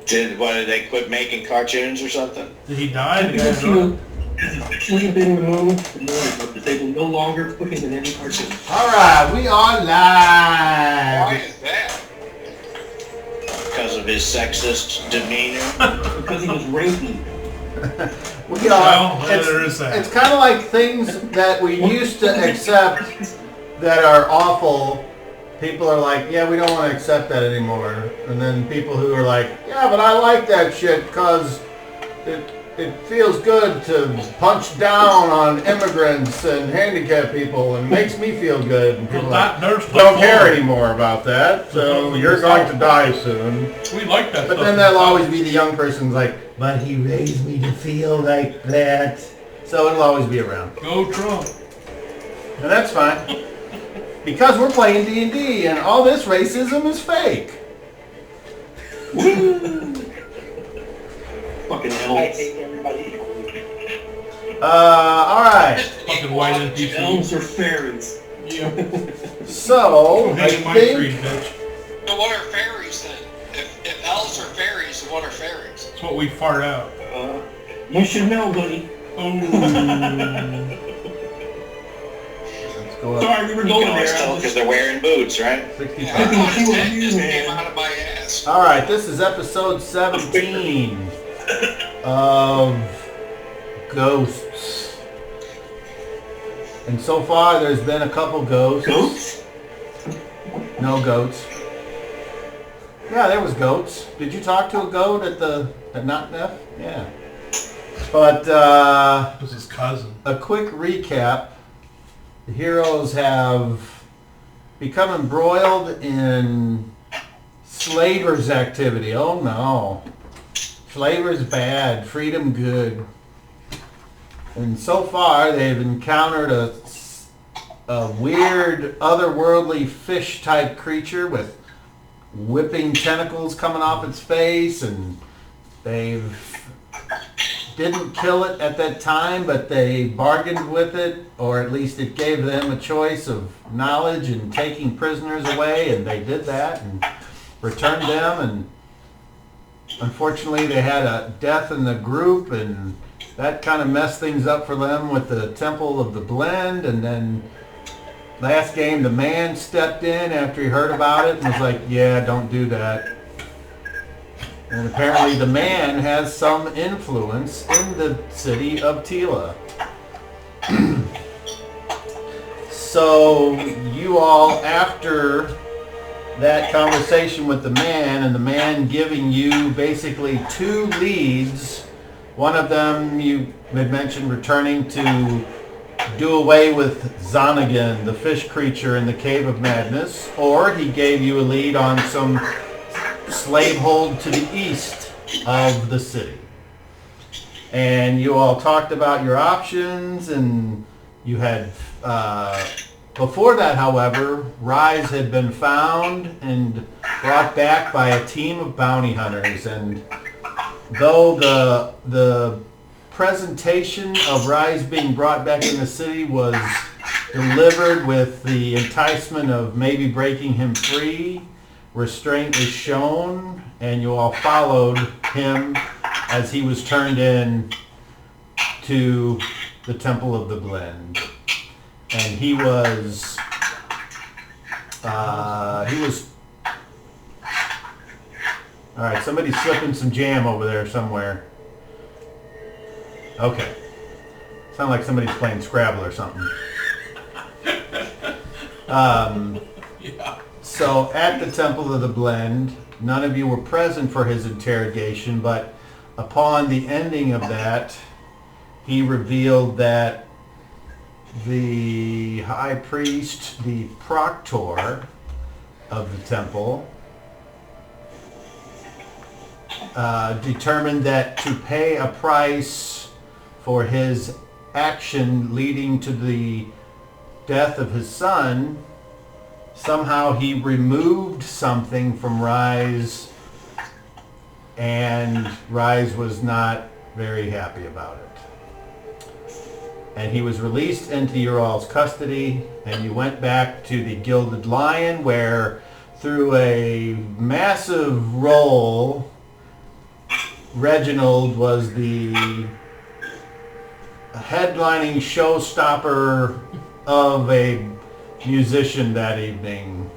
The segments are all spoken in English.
Did they quit making cartoons or something? Did he die? Has officially been removed from the but they will no longer put him in any cartoon. Alright, we are live! Why is that? Because of his sexist demeanor? Because he was rapey. We are. There is that. It's kind of like things that we used to accept that are awful. People are like, yeah, we don't want to accept that anymore. And then people who are like, yeah, but I like that shit because it feels good to punch down on immigrants and handicapped people and makes me feel good. And people don't care anymore about that, so you're going to die soon. We like that. But then there'll always be the young person's like, but he raised me to feel like that. So it'll always be around. Go Trump. And that's fine. Because we're playing D&D and all this racism is fake. Fucking I elves. hate everybody equally. Alright. Fucking white NPC. Elves are fairies. Yeah. So, I Hang my tree, think... bitch. So what are fairies then? If elves are fairies, then what are fairies? That's what we fart out. You should know, buddy. Oh. Let's go up. Sorry, we were You going can always there. tell because they're wearing boots, right? 65. Yeah, I thought his head you, just man. came out of my ass. Alright, this is episode 17 of Ghosts. And so far there's been a couple ghosts. Goats? No goats. Yeah, there was goats. Did you talk to a goat at Knockneff? Yeah. But It was his cousin. a quick recap. The heroes have become embroiled in slavers' activity. Oh no. Slaver's bad, freedom good. And so far they've encountered a weird, otherworldly fish-type creature with whipping tentacles coming off its face, and they didn't kill it at that time, but they bargained with it, or at least it gave them a choice of knowledge and taking prisoners away, and they did that and returned them, and unfortunately they had a death in the group, and that kind of messed things up for them with the Temple of the Blend. And then last game the man stepped in after he heard about it and was like, yeah, don't do that. And apparently the man has some influence in the city of Tila. So you all, after that conversation with the man, and the man giving you basically 2 leads, one of them you had mentioned returning to do away with Zanagan, the fish creature in the Cave of Madness, or he gave you a lead on some slave hold to the east of the city. And you all talked about your options, and you had, before that, however, Rise had been found and brought back by a team of bounty hunters, and though the presentation of Rise being brought back in the city was delivered with the enticement of maybe breaking him free, restraint was shown, and you all followed him as he was turned in to the Temple of the Blend. And he was all right, somebody's slipping some jam over there somewhere. Okay. Sound like somebody's playing Scrabble or something. Yeah. So at the Temple of the Blend, none of you were present for his interrogation, but upon the ending of that, he revealed that the high priest, the proctor of the temple, determined that to pay a price for his action leading to the death of his son, somehow he removed something from Rise, and Rise was not very happy about it. And he was released into your all's custody, and you went back to the Gilded Lion, where through a massive roll, Reginald was the headlining showstopper of a musician that evening,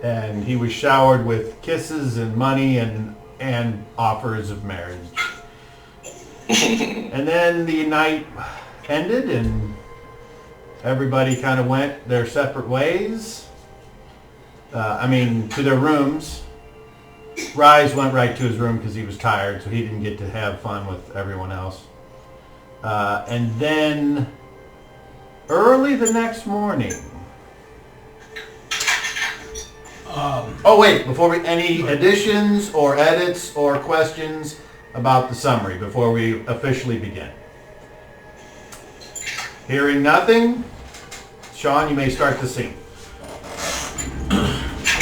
and he was showered with kisses and money and offers of marriage. And then the night ended and everybody kind of went their separate ways. To their rooms. Rise went right to his room because he was tired, so he didn't get to have fun with everyone else. And then early the next morning. Any additions or edits or questions about the summary before we officially begin? Hearing nothing, Sean, you may start the scene.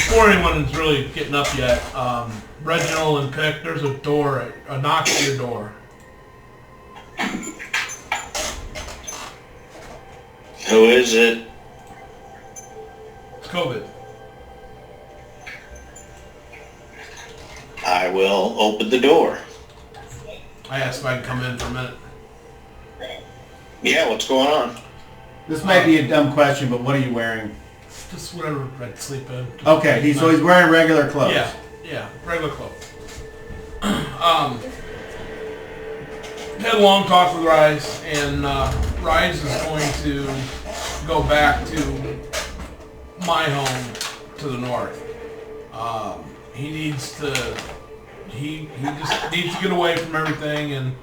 Before anyone's really getting up yet, Reginald and Pick, there's a door, a knock at your door. Who is it? It's COVID. I will open the door. I asked if I could come in for a minute. Yeah, what's going on? This might be a dumb question, but what are you wearing? Just whatever I'd sleep in. Just Okay, he's wearing regular clothes. Yeah, regular clothes. Had a long talk with Rise, and Rise is going to go back to my home to the north. He just needs to get away from everything and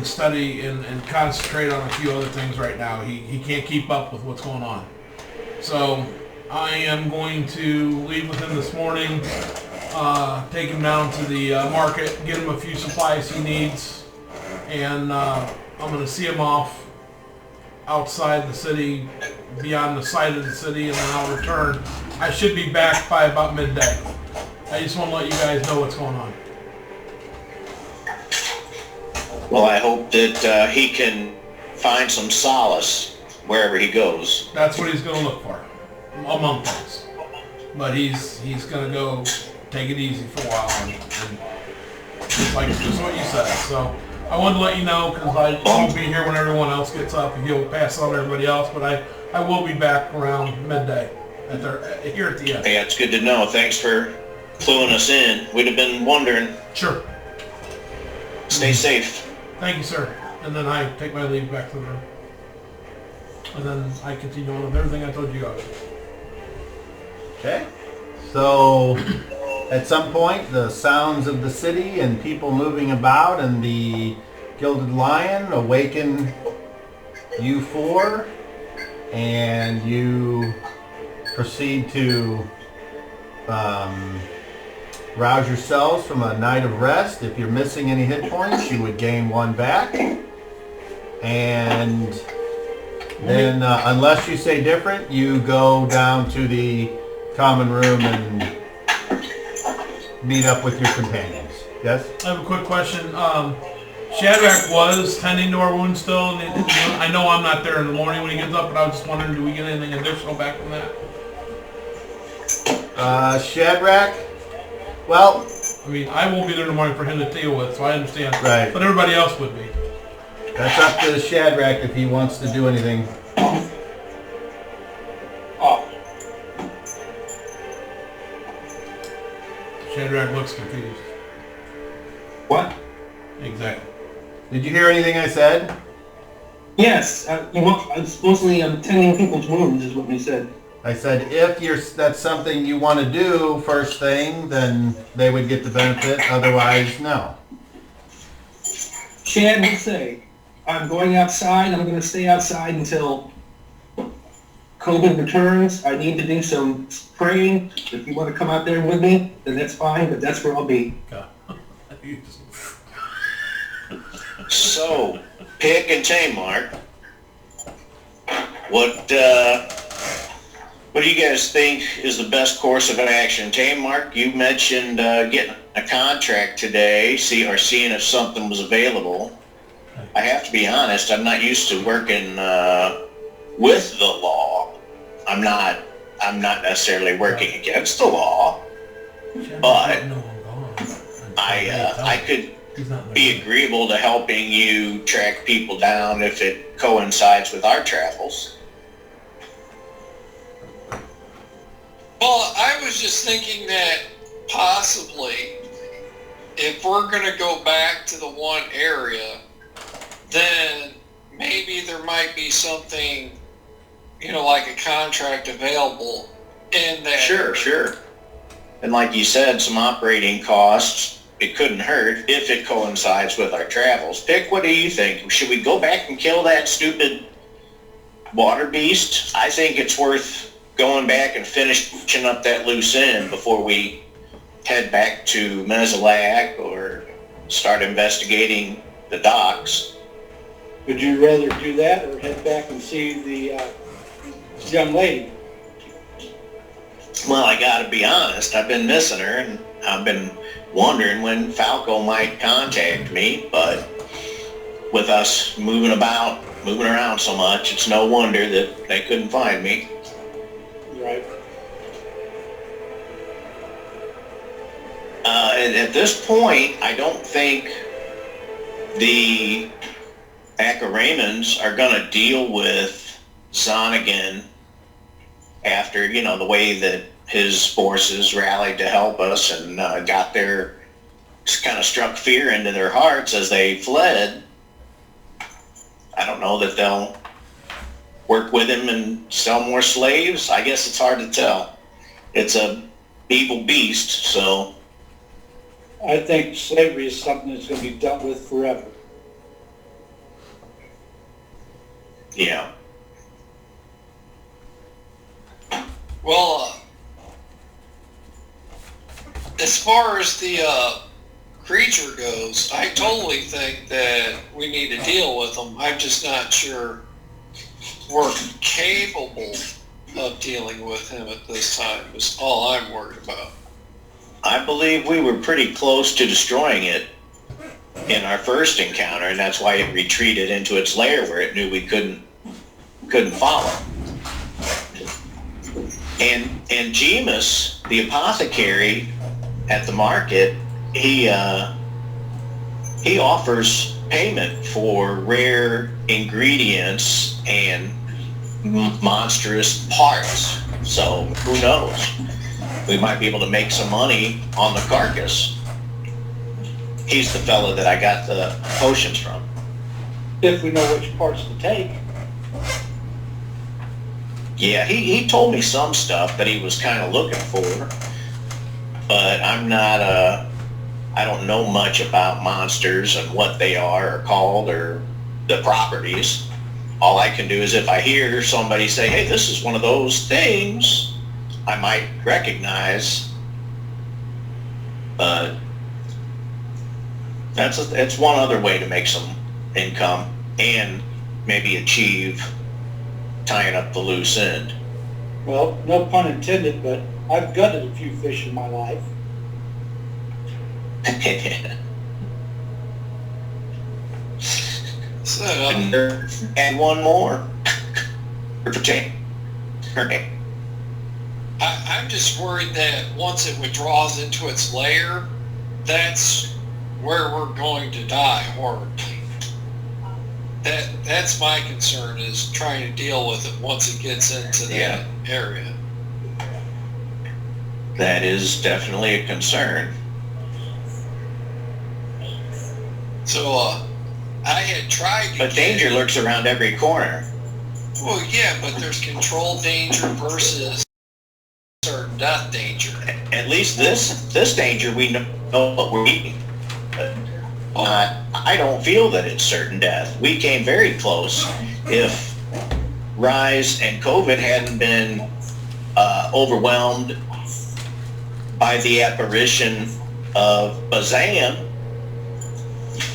study and concentrate on a few other things right now. He can't keep up with what's going on. So I am going to leave with him this morning, take him down to the market, get him a few supplies he needs, and I'm going to see him off outside the city, beyond the site of the city, and then I'll return. I should be back by about midday. I just want to let you guys know what's going on. Well, I hope that he can find some solace wherever he goes. That's what he's going to look for, among things. But he's going to go take it easy for a while, and just what you said. So I wanted to let you know because I won't be here when everyone else gets up, and he'll pass on to everybody else. But I will be back around midday here at the end. Yeah, it's good to know. Thanks for cluing us in. We'd have been wondering. Sure. Stay safe. Thank you, sir. And then I take my leave back to the room. And then I continue on with everything I told you guys. Okay. So, at some point, the sounds of the city and people moving about and the Gilded Lion awaken you four, and you proceed to rouse yourselves from a night of rest. If you're missing any hit points, you would gain one back. And then, unless you say different, you go down to the common room and meet up with your companions. Yes? I have a quick question. Shadrach was tending to our wound still, and I know I'm not there in the morning when he gets up, but I was just wondering, do we get anything additional back from that? Shadrach? Well, I mean, I won't be there in the morning for him to deal with, so I understand. Right. But everybody else would be. that's up to Shadrach if he wants to do anything. Oh, Shadrach looks confused. what? Exactly. Did you hear anything I said? Yes, supposedly I'm tending people's wounds is what we said. I said if that's something you want to do first thing, then they would get the benefit. Otherwise, no. Shad would say, I'm going outside, I'm going to stay outside until COVID returns. I need to do some praying. If you want to come out there with me, then that's fine, but that's where I'll be. God. So, Pick and Tamar, what do you guys think is the best course of action? Tamar, you mentioned getting a contract today, seeing if something was available. I have to be honest, I'm not used to working with the law. I'm not necessarily working against the law, but I I could He's not be agreeable to helping you track people down if it coincides with our travels. Well, I was just thinking that possibly if we're going to go back to the one area, then maybe there might be something, like a contract available in that. Sure. And like you said, some operating costs, it couldn't hurt if it coincides with our travels. Pick, what do you think? Should we go back and kill that stupid water beast? I think it's worth going back and finishing up that loose end before we head back to Meselac or start investigating the docks. Would you rather do that or head back and see the young lady? Well, I gotta be honest, I've been missing her, and I've been wondering when Falco might contact me, but with us moving around so much, it's no wonder that they couldn't find me. Right. And at this point, I don't think the Akaramans are going to deal with Zonnegan after, the way that his forces rallied to help us and got their, kind of struck fear into their hearts as they fled. I don't know that they'll work with him and sell more slaves. I guess it's hard to tell. It's a evil beast, so... I think slavery is something that's going to be dealt with forever. Yeah. Well, as far as the creature goes, I totally think that we need to deal with them. I'm just not sure we're capable of dealing with him at this time, is all I'm worried about. I believe we were pretty close to destroying it in our first encounter, and that's why it retreated into its lair where it knew we couldn't follow. And Jemus, the apothecary at the market, he offers payment for rare ingredients and monstrous parts. So who knows? We might be able to make some money on the carcass. He's the fella that I got the potions from. If we know which parts to take. Yeah, he told me some stuff that he was kind of looking for, but I'm not, I don't know much about monsters and what they are or called or the properties. All I can do is if I hear somebody say, hey, this is one of those things, I might recognize, but that's one other way to make some income and maybe achieve tying up the loose end. Well, no pun intended, but I've gutted a few fish in my life. So, and one more. I'm just worried that once it withdraws into its lair, that's where we're going to die horribly. That's my concern, is trying to deal with it once it gets into that area. That is definitely a concern. So, I had tried to But danger lurks around every corner. Well, yeah, but there's controlled danger versus certain death danger. At least this danger, we know what we're eating. But I don't feel that it's certain death. We came very close. If Rise and COVID hadn't been overwhelmed by the apparition of Bazan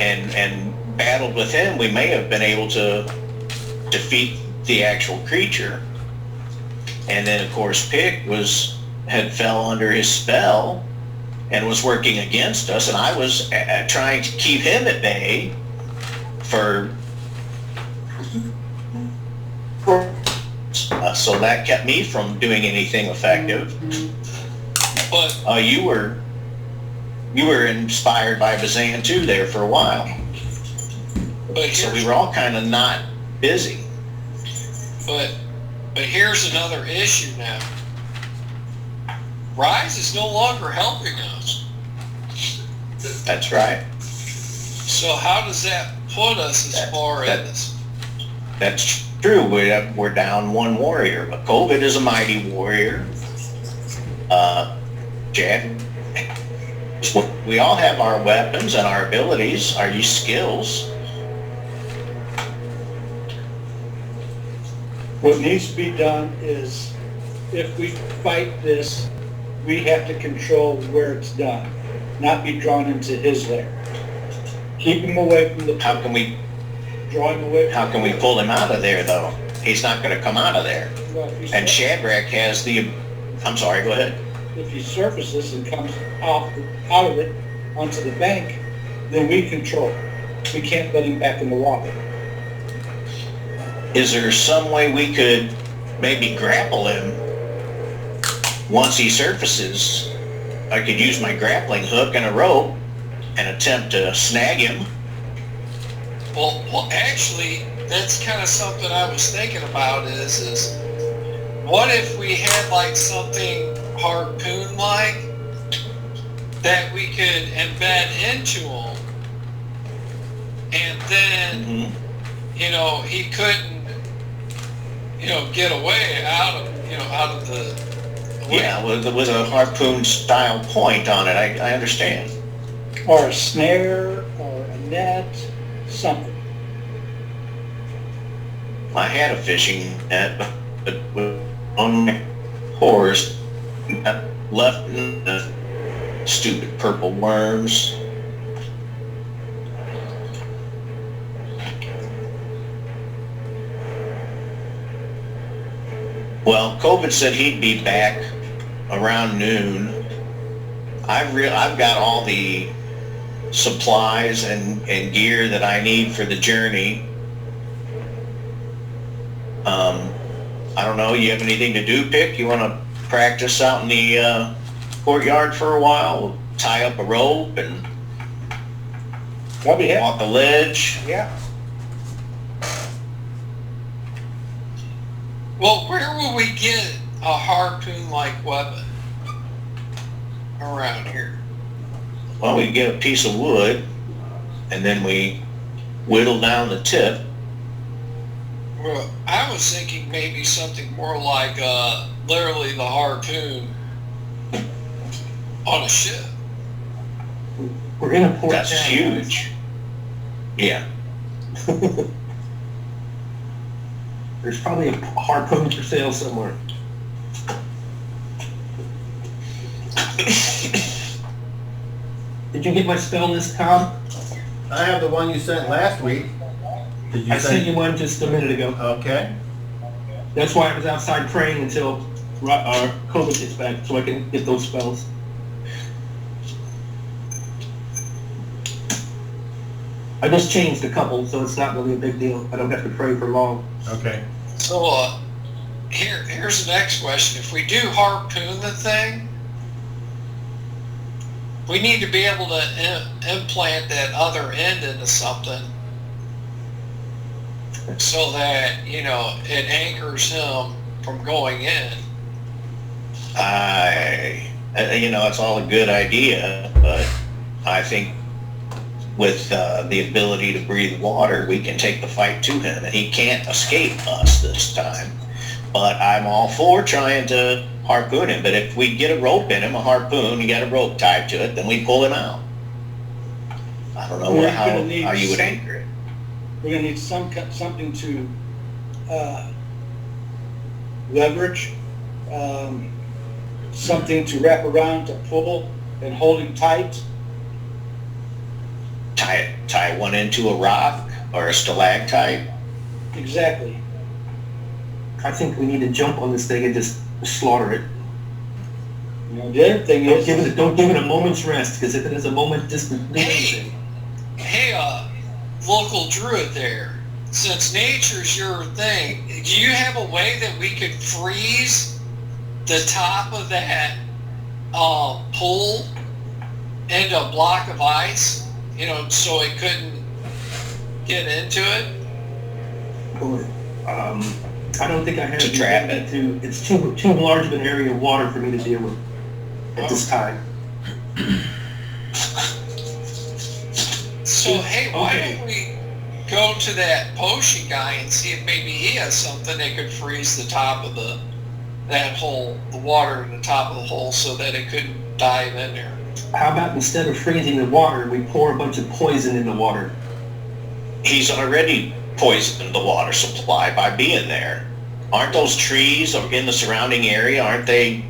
and battled with him, we may have been able to defeat the actual creature. And then, of course, Pick had fell under his spell and was working against us, and I was trying to keep him at bay so that kept me from doing anything effective. But You were you were inspired by Bazan too there for a while. But So we here's, were all kind of not busy. but here's another issue now. Rise is no longer helping us. That's right. So how does that put us as far as? That's true. We're down one warrior, but COVID is a mighty warrior. Chad, we all have our weapons and our abilities, our skills. What needs to be done is, if we fight this, we have to control where it's done, not be drawn into his lair. Keep him away from the, How can we draw him away. How can we pull him out of there, though? He's not going to come out of there. Well, if And he- Shadrach has the... I'm sorry, go ahead. If he surfaces and comes out of it onto the bank, then we control it. We can't let him back in the water. Is there some way we could maybe grapple him once he surfaces? I could use my grappling hook and a rope and attempt to snag him. Well, actually, that's kind of something I was thinking about is what if we had like something harpoon-like that we could embed into him, and then, he couldn't, get away out of the... Yeah, with a harpoon style point on it, I understand. Or a snare, or a net, something. I had a fishing net, but on my horse, got left in the stupid purple worms. Well, COVID said he'd be back around noon. I've got all the supplies and gear that I need for the journey. I don't know, you have anything to do, Pick? You want to practice out in the courtyard for a while? We'll tie up a rope and That'll be walk a ledge. Yeah. Well, where will we get a harpoon-like weapon around here? Well, we get a piece of wood and then we whittle down the tip. Well, I was thinking maybe something more like literally the harpoon on a ship. We're in a port That's town. huge. Yeah. There's probably a harpoon for sale somewhere. Did you get my spell list, Tom? I have the one you sent last week. Did you I sent you one just a minute ago. Okay. That's why I was outside praying until COVID gets back, so I can get those spells. I just changed a couple, so it's not really a big deal. I don't have to pray for long. Okay. So here's the next question. If we do harpoon the thing, we need to be able to implant that other end into something so that, it anchors him from going in. It's all a good idea, but I think with the ability to breathe water, we can take the fight to him, and he can't escape us this time. But I'm all for trying to harpoon him. But if we get a rope in him, a harpoon, you got a rope tied to it, then we pull him out. I don't know We're how gonna need you would some- anchor it. We're gonna need something to leverage, something to wrap around to pull and hold him tight. Tie one into a rock or a stalactite. Exactly. I think we need to jump on this thing and just slaughter it. The other thing is, Don't give it a moment's rest, because if it is a moment, just Hey, local druid there, since nature's your thing, do you have a way that we could freeze the top of that pool into a block of ice, you know, so it couldn't get into it? I don't think I have To trap it. It's too large of an area of water for me to deal with at this time. So, hey, why don't we go to that potion guy and see if maybe he has something that could freeze the top of that hole, the water in the top of the hole, so that it couldn't dive in there. How about instead of freezing the water, we pour a bunch of poison in the water? He's already poisoned the water supply by being there. Aren't those trees in the surrounding area, aren't they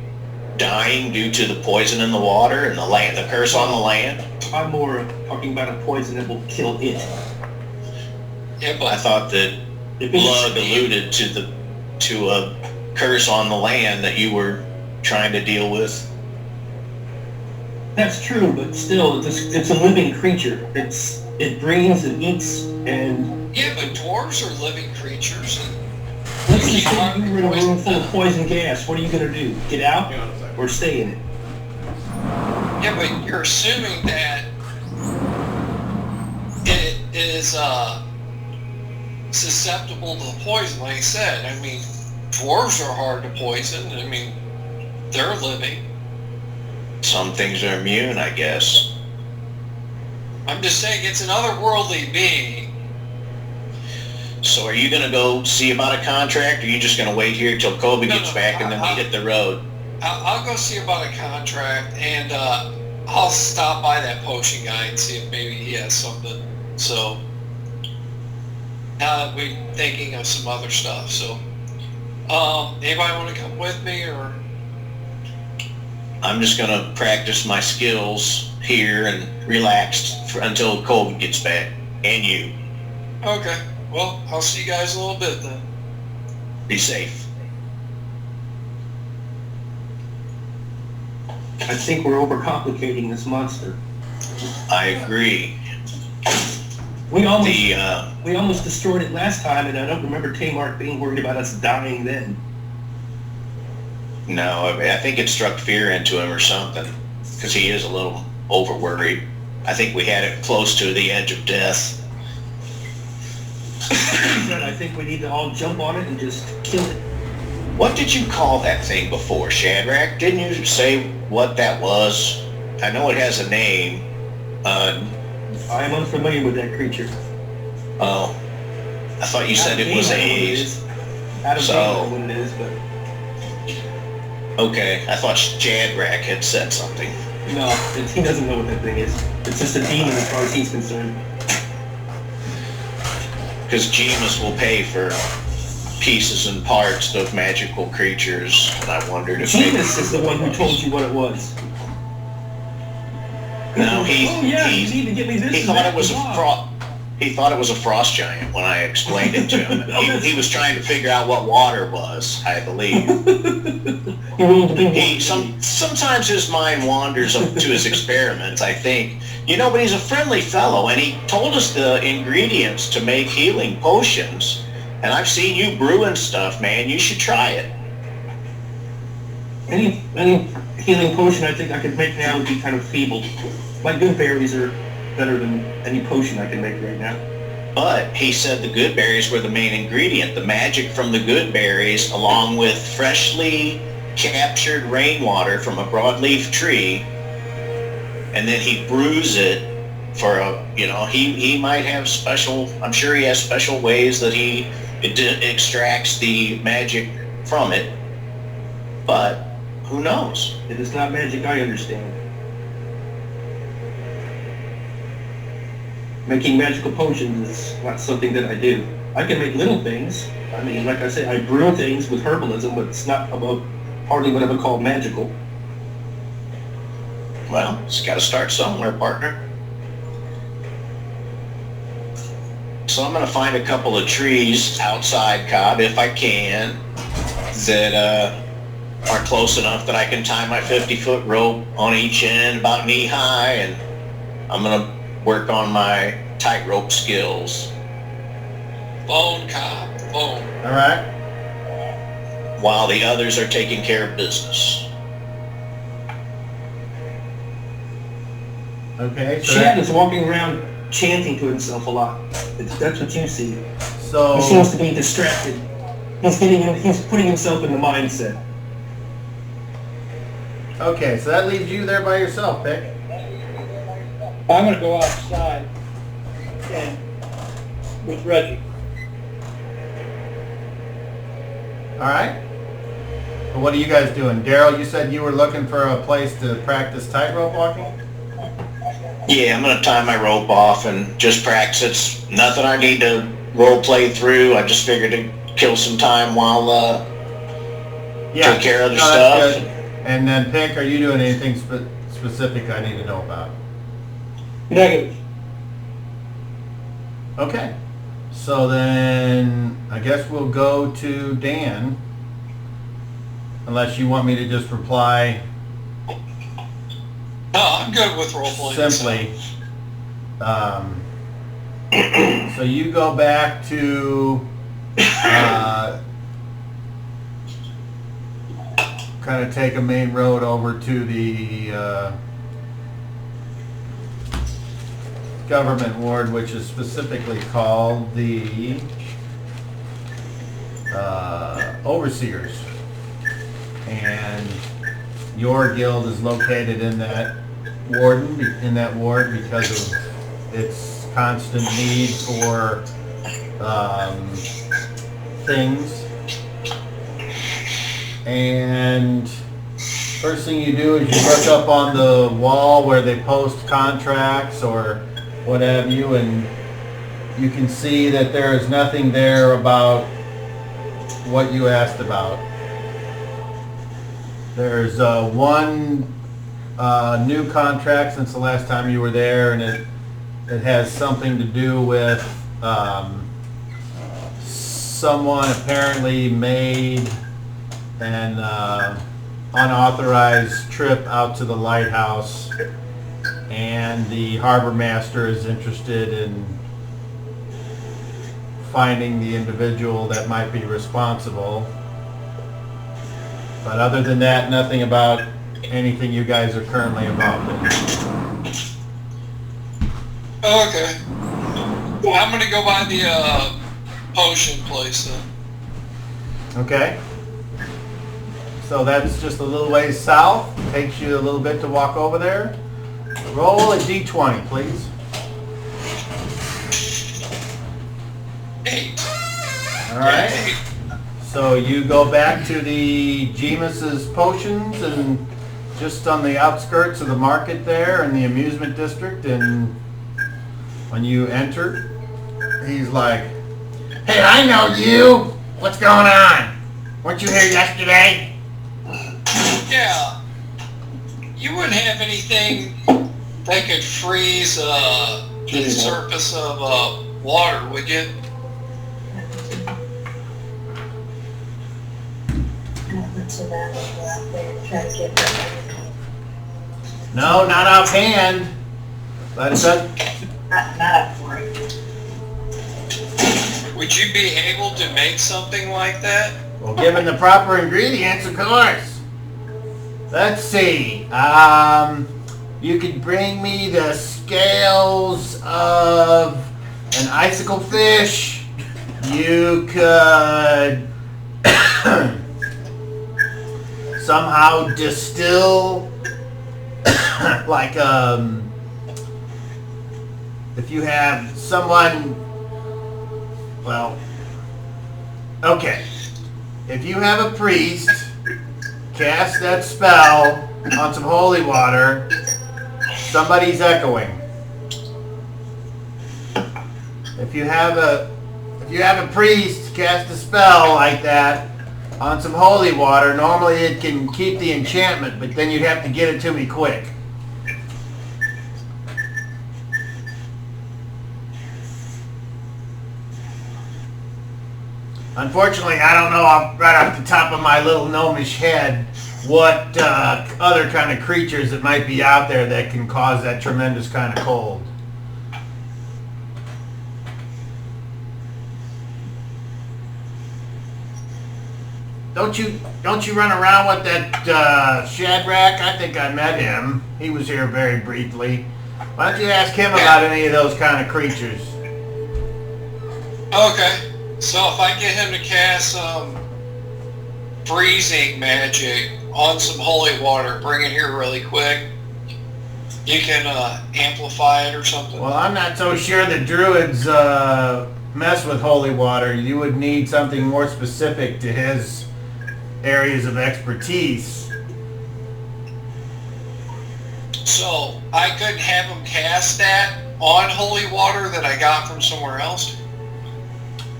dying due to the poison in the water and the curse on the land? I'm more talking about a poison that will kill it. Yeah, but I thought that If it's- Lug alluded to a curse on the land that you were trying to deal with. That's true, but still, it's a living creature. It breathes, it eats, and yeah, but dwarves are living creatures. And let's just say you were in a room full of poison gas. What are you gonna do? Get out Hang on a second. or stay in it? yeah, but you're assuming that it is susceptible to the poison, like I said. I mean, dwarves are hard to poison. I mean, they're living. Some things are immune, I guess. I'm just saying it's an otherworldly being. So are you gonna go see about a contract, or are you just gonna wait here till Kobe gets back and then we hit the road? I'll go see about a contract, and I'll stop by that potion guy and see if maybe he has something. So now that we're thinking of some other stuff, so anybody want to come with me, or? I'm just gonna practice my skills here and relax until Kobe gets back, and you. Okay, well, I'll see you guys in a little bit then. Be safe. I think we're overcomplicating this monster. I agree. We almost The we almost destroyed it last time, and I don't remember Tamar being worried about us dying then. no, I think it struck fear into him or something, because he is a little over worried. I think we had it close to the edge of death. I think we need to all jump on it and just kill it. What did you call that thing before, Shadrach? Didn't you say what that was? I know it has a name. I am unfamiliar with that creature. Oh, I thought you said it was Out of So- date, I know what it is, but Okay, I thought Shadrach had said something. no, he doesn't know what that thing is. It's just a demon as far as he's concerned. Because Jemus will pay for pieces and parts of magical creatures, and I wondered if maybe... Genius is the one who told you what it was. No, oh yeah, you need to get me this. he and thought that it was and a blah. he thought it was a frost giant when I explained it to him. He was trying to figure out what water was, I believe. Sometimes his mind wanders up to his experiments, I think. You know, but he's a friendly fellow, and he told us the ingredients to make healing potions. And I've seen you brewing stuff, man. You should try it. Any healing potion I think I could make now would be kind of feeble. My good berries are better than any potion I can make right now. But he said the good berries were the main ingredient. The magic from the good berries, along with freshly captured rainwater from a broadleaf tree, and then he brews it for he might have special, I'm sure he has special ways that he extracts the magic from it. But who knows? It is not magic I understand. Making magical potions is not something that I do. I can make little things. I mean, like I say, I brew things with herbalism, but it's not about hardly what I would call magical. Well, it's got to start somewhere, partner. So I'm going to find a couple of trees outside Cobb, if I can, that are close enough that I can tie my 50-foot rope on each end about knee-high, and I'm going to work on my tightrope skills. Bone, Cobb, bone. All right. While the others are taking care of business. Okay, so Chad is walking around chanting to himself a lot. That's what you see. so He seems to be distracted. He's putting himself in the mindset. okay, so that leaves you there by yourself, Pick. I'm gonna go outside and with Reggie. All right. So what are you guys doing? Daryl, you said you were looking for a place to practice tightrope walking? Yeah, I'm gonna tie my rope off and just practice. It's nothing I need to role play through. I just figured to kill some time while take care of the that's stuff. good. And then Pick, are you doing anything specific I need to know about? Negative. Okay. So then I guess we'll go to Dan. Unless you want me to just reply No, I'm good with role playing. simply. So you go back to kind of take a main road over to the government ward, which is specifically called the overseers. And your guild is located in that ward because of its constant need for things. And first thing you do is you look up on the wall where they post contracts or what have you, and you can see that there is nothing there about what you asked about. There's one new contract since the last time you were there, and it has something to do with someone apparently made an unauthorized trip out to the lighthouse, and the harbor master is interested in finding the individual that might be responsible. But other than that, nothing about anything you guys are currently involved in. Okay. Well, I'm gonna go by the potion place then. Okay? So that's just a little ways south. Takes you a little bit to walk over there. Roll a d20, please. 8. All right. So you go back to the Jemus's Potions, and just on the outskirts of the market there in the amusement district, and when you enter, he's like, "Hey, I know you! What's going on? Weren't you here yesterday?" Yeah. You wouldn't have anything that could freeze the surface of water, would you? No, not offhand. But it does. Would you be able to make something like that? Well, given the proper ingredients, of course. Let's see. You could bring me the scales of an icicle fish. You could somehow distill, like, if you have someone, well, okay. If you have a priest cast that spell on some holy water, somebody's echoing. If you have a priest cast a spell like that on some holy water, normally it can keep the enchantment, but then you'd have to get it to me quick. Unfortunately, I don't know right off the top of my little gnomish head what other kind of creatures that might be out there that can cause that tremendous kind of cold. Don't you run around with that Shadrach? I think I met him. He was here very briefly. Why don't you ask him about any of those kind of creatures? Okay. So if I get him to cast some freezing magic on some holy water, bring it here really quick, you can amplify it or something. Well, I'm not so sure that druids mess with holy water. You would need something more specific to his areas of expertise. So I couldn't have him cast that on holy water that I got from somewhere else?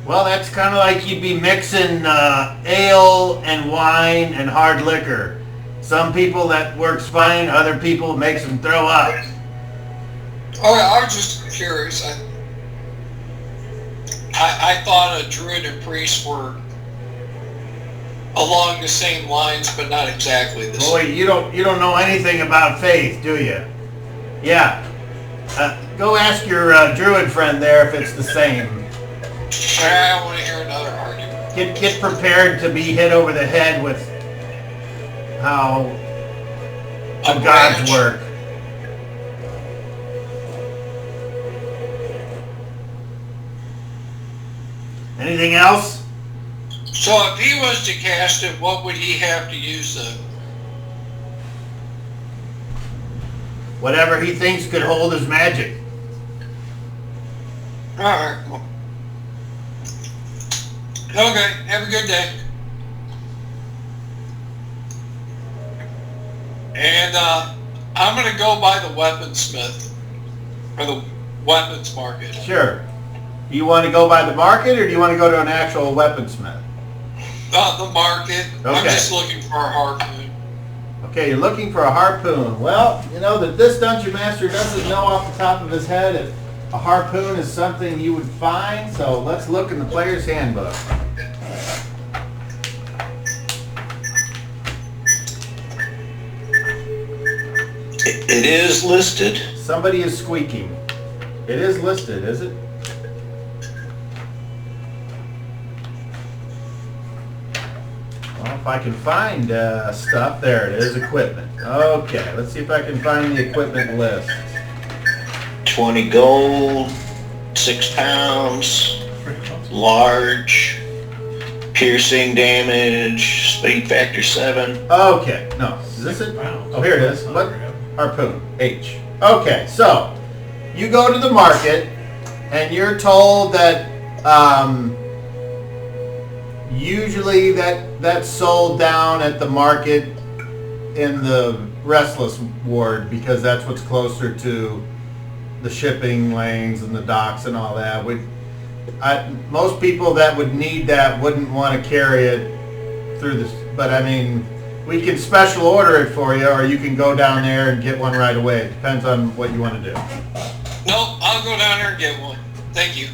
Well, that's kind of like you'd be mixing ale and wine and hard liquor. Some people that works fine, other people it makes them throw up. Oh, I was just curious. I thought a druid and priest were along the same lines, but not exactly the Boy, same. you don't know anything about faith, do you? Yeah. Go ask your druid friend there if it's the same. I don't want to hear another argument. Get prepared to be hit over the head with how the gods work. Anything else? So if he was to cast it, what would he have to use then? Whatever he thinks could hold his magic. Alright, well. Okay, have a good day. And I'm going to go by the weaponsmith, or the weapons market. Sure. Do you want to go by the market or do you want to go to an actual weaponsmith? The market. I'm Okay. just looking for a harpoon. Okay, you're looking for a harpoon. Well, you know that this dungeon master doesn't know off the top of his head if a harpoon is something you would find, so let's look in the player's handbook. It is listed. Somebody is squeaking. It is listed, is it? Well, if I can find stuff, there it is, equipment. Okay, let's see if I can find the equipment list. 20 gold, 6 pounds, large, piercing damage, speed factor 7. Okay, no, is this it? Oh, here it is. What? Harpoon, H. Okay, so you go to the market and you're told that usually that's sold down at the market in the Restless Ward because that's what's closer to the shipping lanes and the docks and all that. Most people that would need that wouldn't want to carry it through this, but I mean, we can special order it for you, or you can go down there and get one right away. It depends on what you want to do. Nope, I'll go down there and get one. Thank you.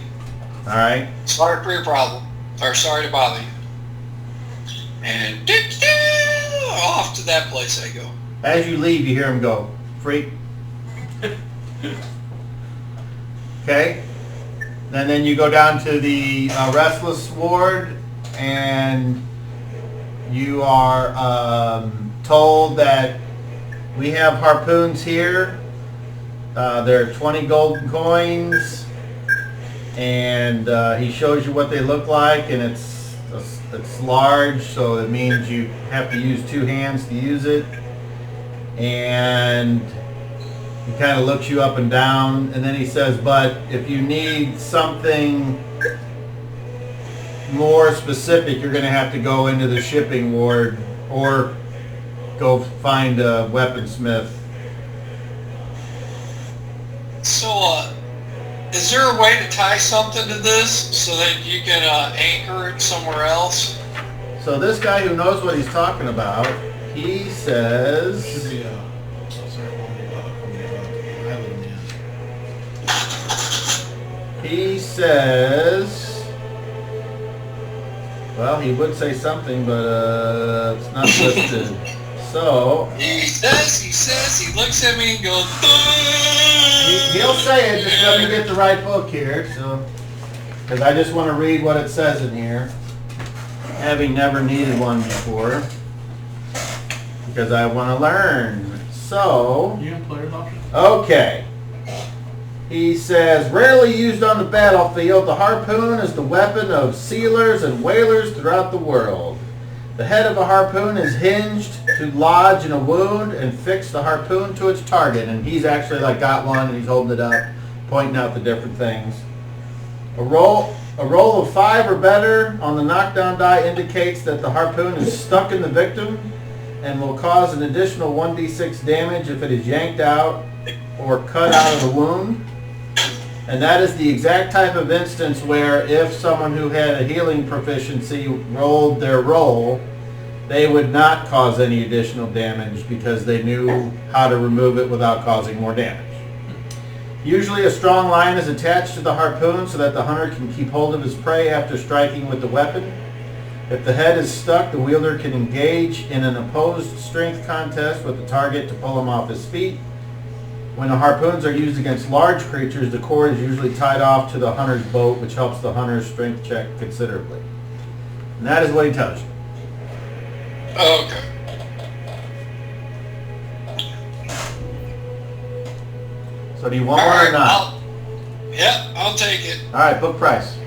All right? Sorry for your problem. Or sorry to bother you. And off to that place I go. As you leave, you hear him go, freak. Okay? And then you go down to the Restless Sword, and you are told that we have harpoons here. There are 20 golden coins, and he shows you what they look like, and it's large, so it means you have to use 2 hands to use it. And he kind of looks you up and down, and then he says, but if you need something more specific, you're going to have to go into the shipping ward or go find a weaponsmith. So, is there a way to tie something to this so that you can anchor it somewhere else? So this guy who knows what he's talking about, he says... Should be He says... Well, he would say something, but it's not listed. So... He says, he looks at me and goes... He'll say it, just let me get the right book here, so... Because I just want to read what it says in here. Having never needed one before. Because I want to learn. So... You have player's option? Okay. He says, rarely used on the battlefield, the harpoon is the weapon of sealers and whalers throughout the world. The head of a harpoon is hinged to lodge in a wound and fix the harpoon to its target. And he's actually like got one and he's holding it up, pointing out the different things. A roll of 5 or better on the knockdown die indicates that the harpoon is stuck in the victim and will cause an additional 1d6 damage if it is yanked out or cut out of the wound. And that is the exact type of instance where if someone who had a healing proficiency rolled their roll, they would not cause any additional damage because they knew how to remove it without causing more damage. Usually a strong line is attached to the harpoon so that the hunter can keep hold of his prey after striking with the weapon. If the head is stuck, the wielder can engage in an opposed strength contest with the target to pull him off his feet. When the harpoons are used against large creatures, the cord is usually tied off to the hunter's boat, which helps the hunter's strength check considerably. And that is what he tells you. Okay. So do you want one or not? I'll take it. All right, book price.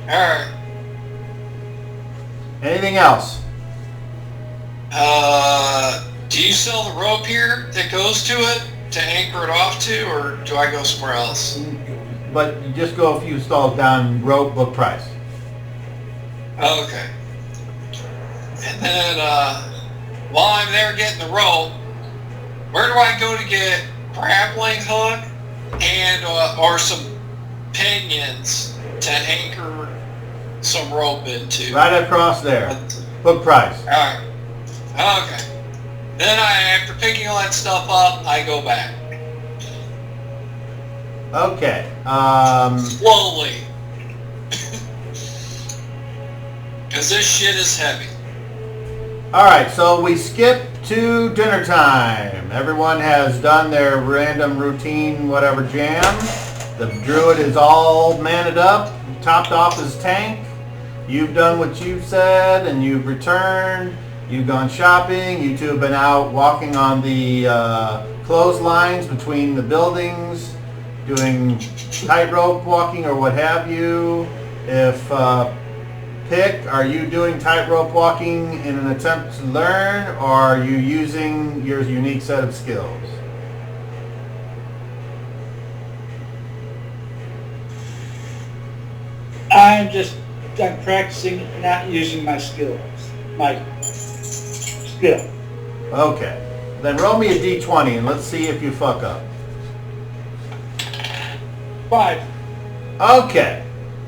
All right. Anything else? Do you sell the rope here that goes to it to anchor it off to, or do I go somewhere else? But you just go a few stalls down, rope, book price. Okay. And then, while I'm there getting the rope, where do I go to get grappling hook and or some pinions to anchor some rope into? Right across there. Book price. All right. Okay. Then after picking all that stuff up, I go back. Okay. Slowly. Because this shit is heavy. Alright, so we skip to dinner time. Everyone has done their random routine whatever jam. The druid is all manned up, topped off his tank. You've done what you've said and you've returned. You've gone shopping. You two have been out walking on the clotheslines between the buildings, doing tightrope walking or what have you. If pick, are you doing tightrope walking in an attempt to learn, or are you using your unique set of skills? I'm practicing not using my skills. My skill. Okay. Then roll me a d20 and let's see if you fuck up. 5. Okay.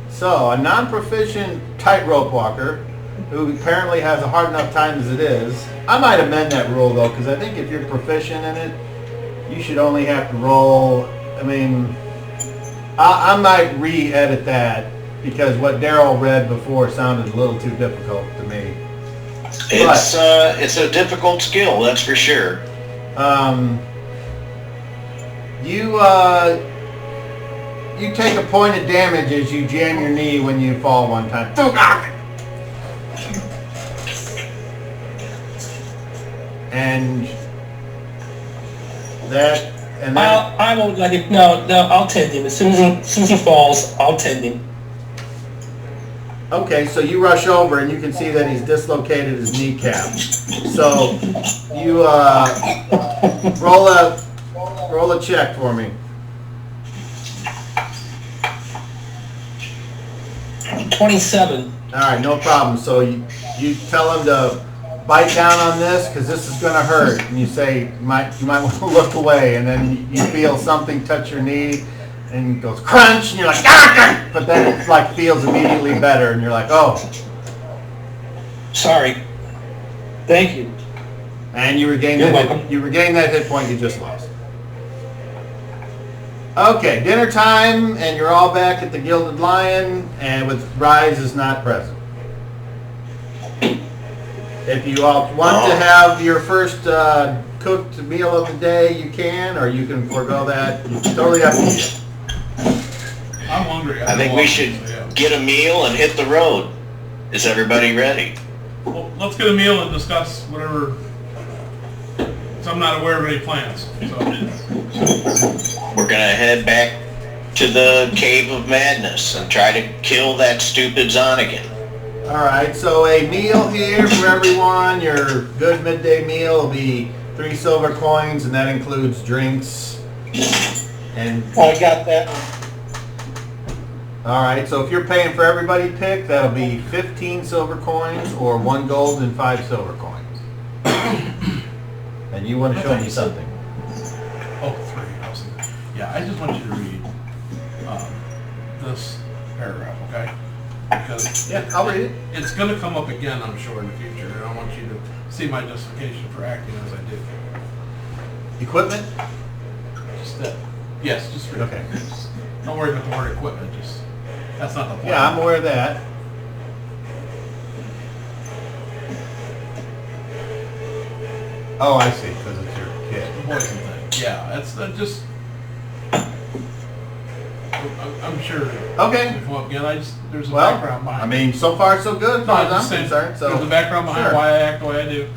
So, a non-proficient tightrope walker who apparently has a hard enough time as it is. I might amend that rule though, because I think if you're proficient in it, you should only have to roll. I mean, I might re-edit that because what Daryl read before sounded a little too difficult to me. It's a difficult skill, that's for sure. You take a point of damage as you jam your knee when you fall one time. And that, and then I won't let him. No, I'll tend him. As soon as he falls, I'll tend him. okay, so you rush over and you can see that he's dislocated his kneecap. So you roll a check for me. 27. All right, no problem. So you tell him to bite down on this because this is going to hurt, and you say you might want to look away, and then you feel something touch your knee, and it goes crunch, and you're like, ah! But then it like feels immediately better, and you're like, oh. Sorry. Thank you. And you regain You're that welcome. you regain that hit point you just lost. Okay, dinner time, and you're all back at the Gilded Lion, and with Rise is not present. If you all want to have your first cooked meal of the day, you can, or you can forego that. It's totally up to you. I'm hungry. I think we should get a meal and hit the road. Is everybody ready? Well, let's get a meal and discuss whatever. So I'm not aware of any plans. So. we're gonna head back to the Cave of Madness and try to kill that stupid Zonnegan. Alright, so a meal here for everyone. Your good midday meal will be 3 silver coins, and that includes drinks. And I got that. alright, so if you're paying for everybody pick, that'll be 15 silver coins or 1 gold and 5 silver coins. And you want to show me something. Oh, 3. Yeah, I just want you to read this paragraph, okay? Because Yeah, I'll read it. it's going to come up again, I'm sure, in the future, and I want you to see my justification for acting as I do. Equipment? Just that. Yes, just read. Okay. Don't worry about the word equipment. Just that's not the point. Yeah, I'm aware of that. Oh, I see, because it's your kid. The poison thing. Yeah, that's just. I'm sure. Okay. If well, again, there's a Well, background behind. I mean, so far so good as No, far I'm as just I'm saying, concerned. So there's a background behind sure. why I act the way I do.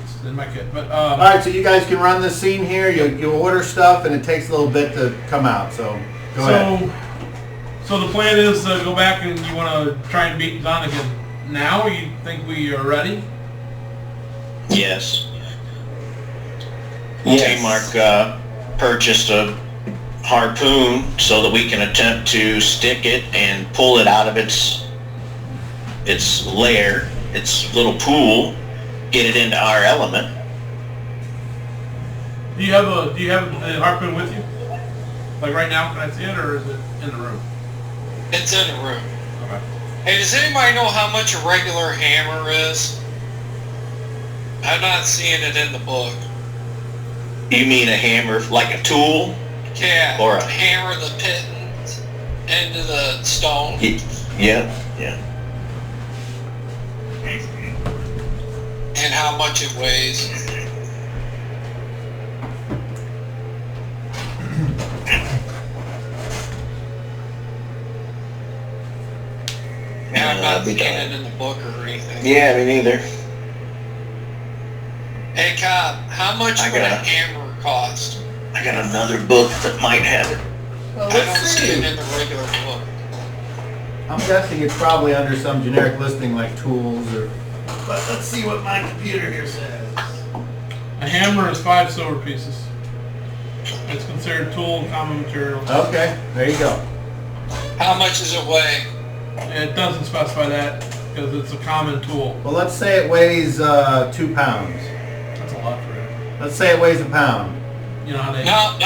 It's in my kid, but All right, so you guys can run this scene here. You order stuff, and it takes a little bit to come out. So go ahead. So the plan is go back and you want to try and beat Zonnegan now. Or you think we are ready? Yes. Mark purchased a harpoon so that we can attempt to stick it and pull it out of its lair, its little pool, get it into our element. Do you have the harpoon with you? Like right now, can I see it, or is it in the room? It's in the room. Okay. Hey, does anybody know how much a regular hammer is? I'm not seeing it in the book. You mean a hammer, like a tool? Yeah, Or a- hammer the pittance into the stone. Yeah. And how much it weighs. Yeah, I'm not seeing it in the book or anything. Yeah, me neither. Hey, Cobb, how much I would a got it. hammer cost? I got another book that might have it. Well, I don't see it in the regular book. I'm guessing it's probably under some generic listing like tools or. But let's see what my computer here says. A hammer is 5 silver pieces. It's considered tool and common material. Okay, there you go. How much does it weigh? It doesn't specify that because it's a common tool. Well, let's say it weighs 2 pounds. That's a lot for it. Let's say it weighs a pound. You know how they... No.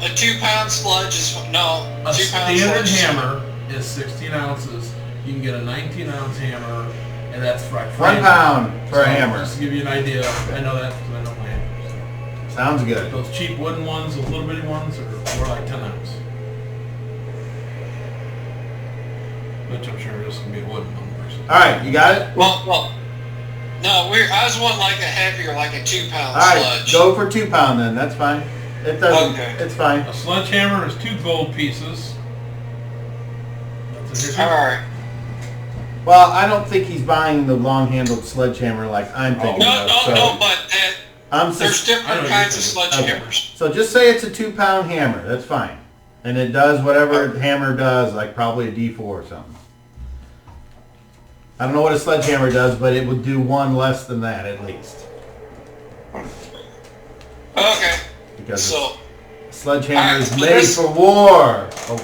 A 2-pound sludge is no. A 2-pound standard sludge. hammer is 16 ounces. You can get a 19-ounce hammer, and that's right. 1 pound for a hammer. Just to give you an idea, I know that because I know my hammers. Sounds good. Those cheap wooden ones, those little bitty ones, are more like 10 ounce. Which I'm sure is going to be a wooden one. All right, you got it. Well. No, I was wanting like a heavier, like a 2-pound All right, sludge. go for 2 pound then. That's fine. It doesn't. Okay. It's fine. A sledgehammer is 2 gold pieces. That's it. All right. Well, I don't think he's buying the long-handled sledgehammer like I'm thinking No, of. so but there's I different know kinds of you're sledgehammers. So just say it's a 2 pound hammer. That's fine, and it does whatever a hammer does, like probably a D4 or something. I don't know what a sledgehammer does, but it would do 1 less than that at least. Okay. Because So, a sledgehammer is Alright, made this- for war. Oh,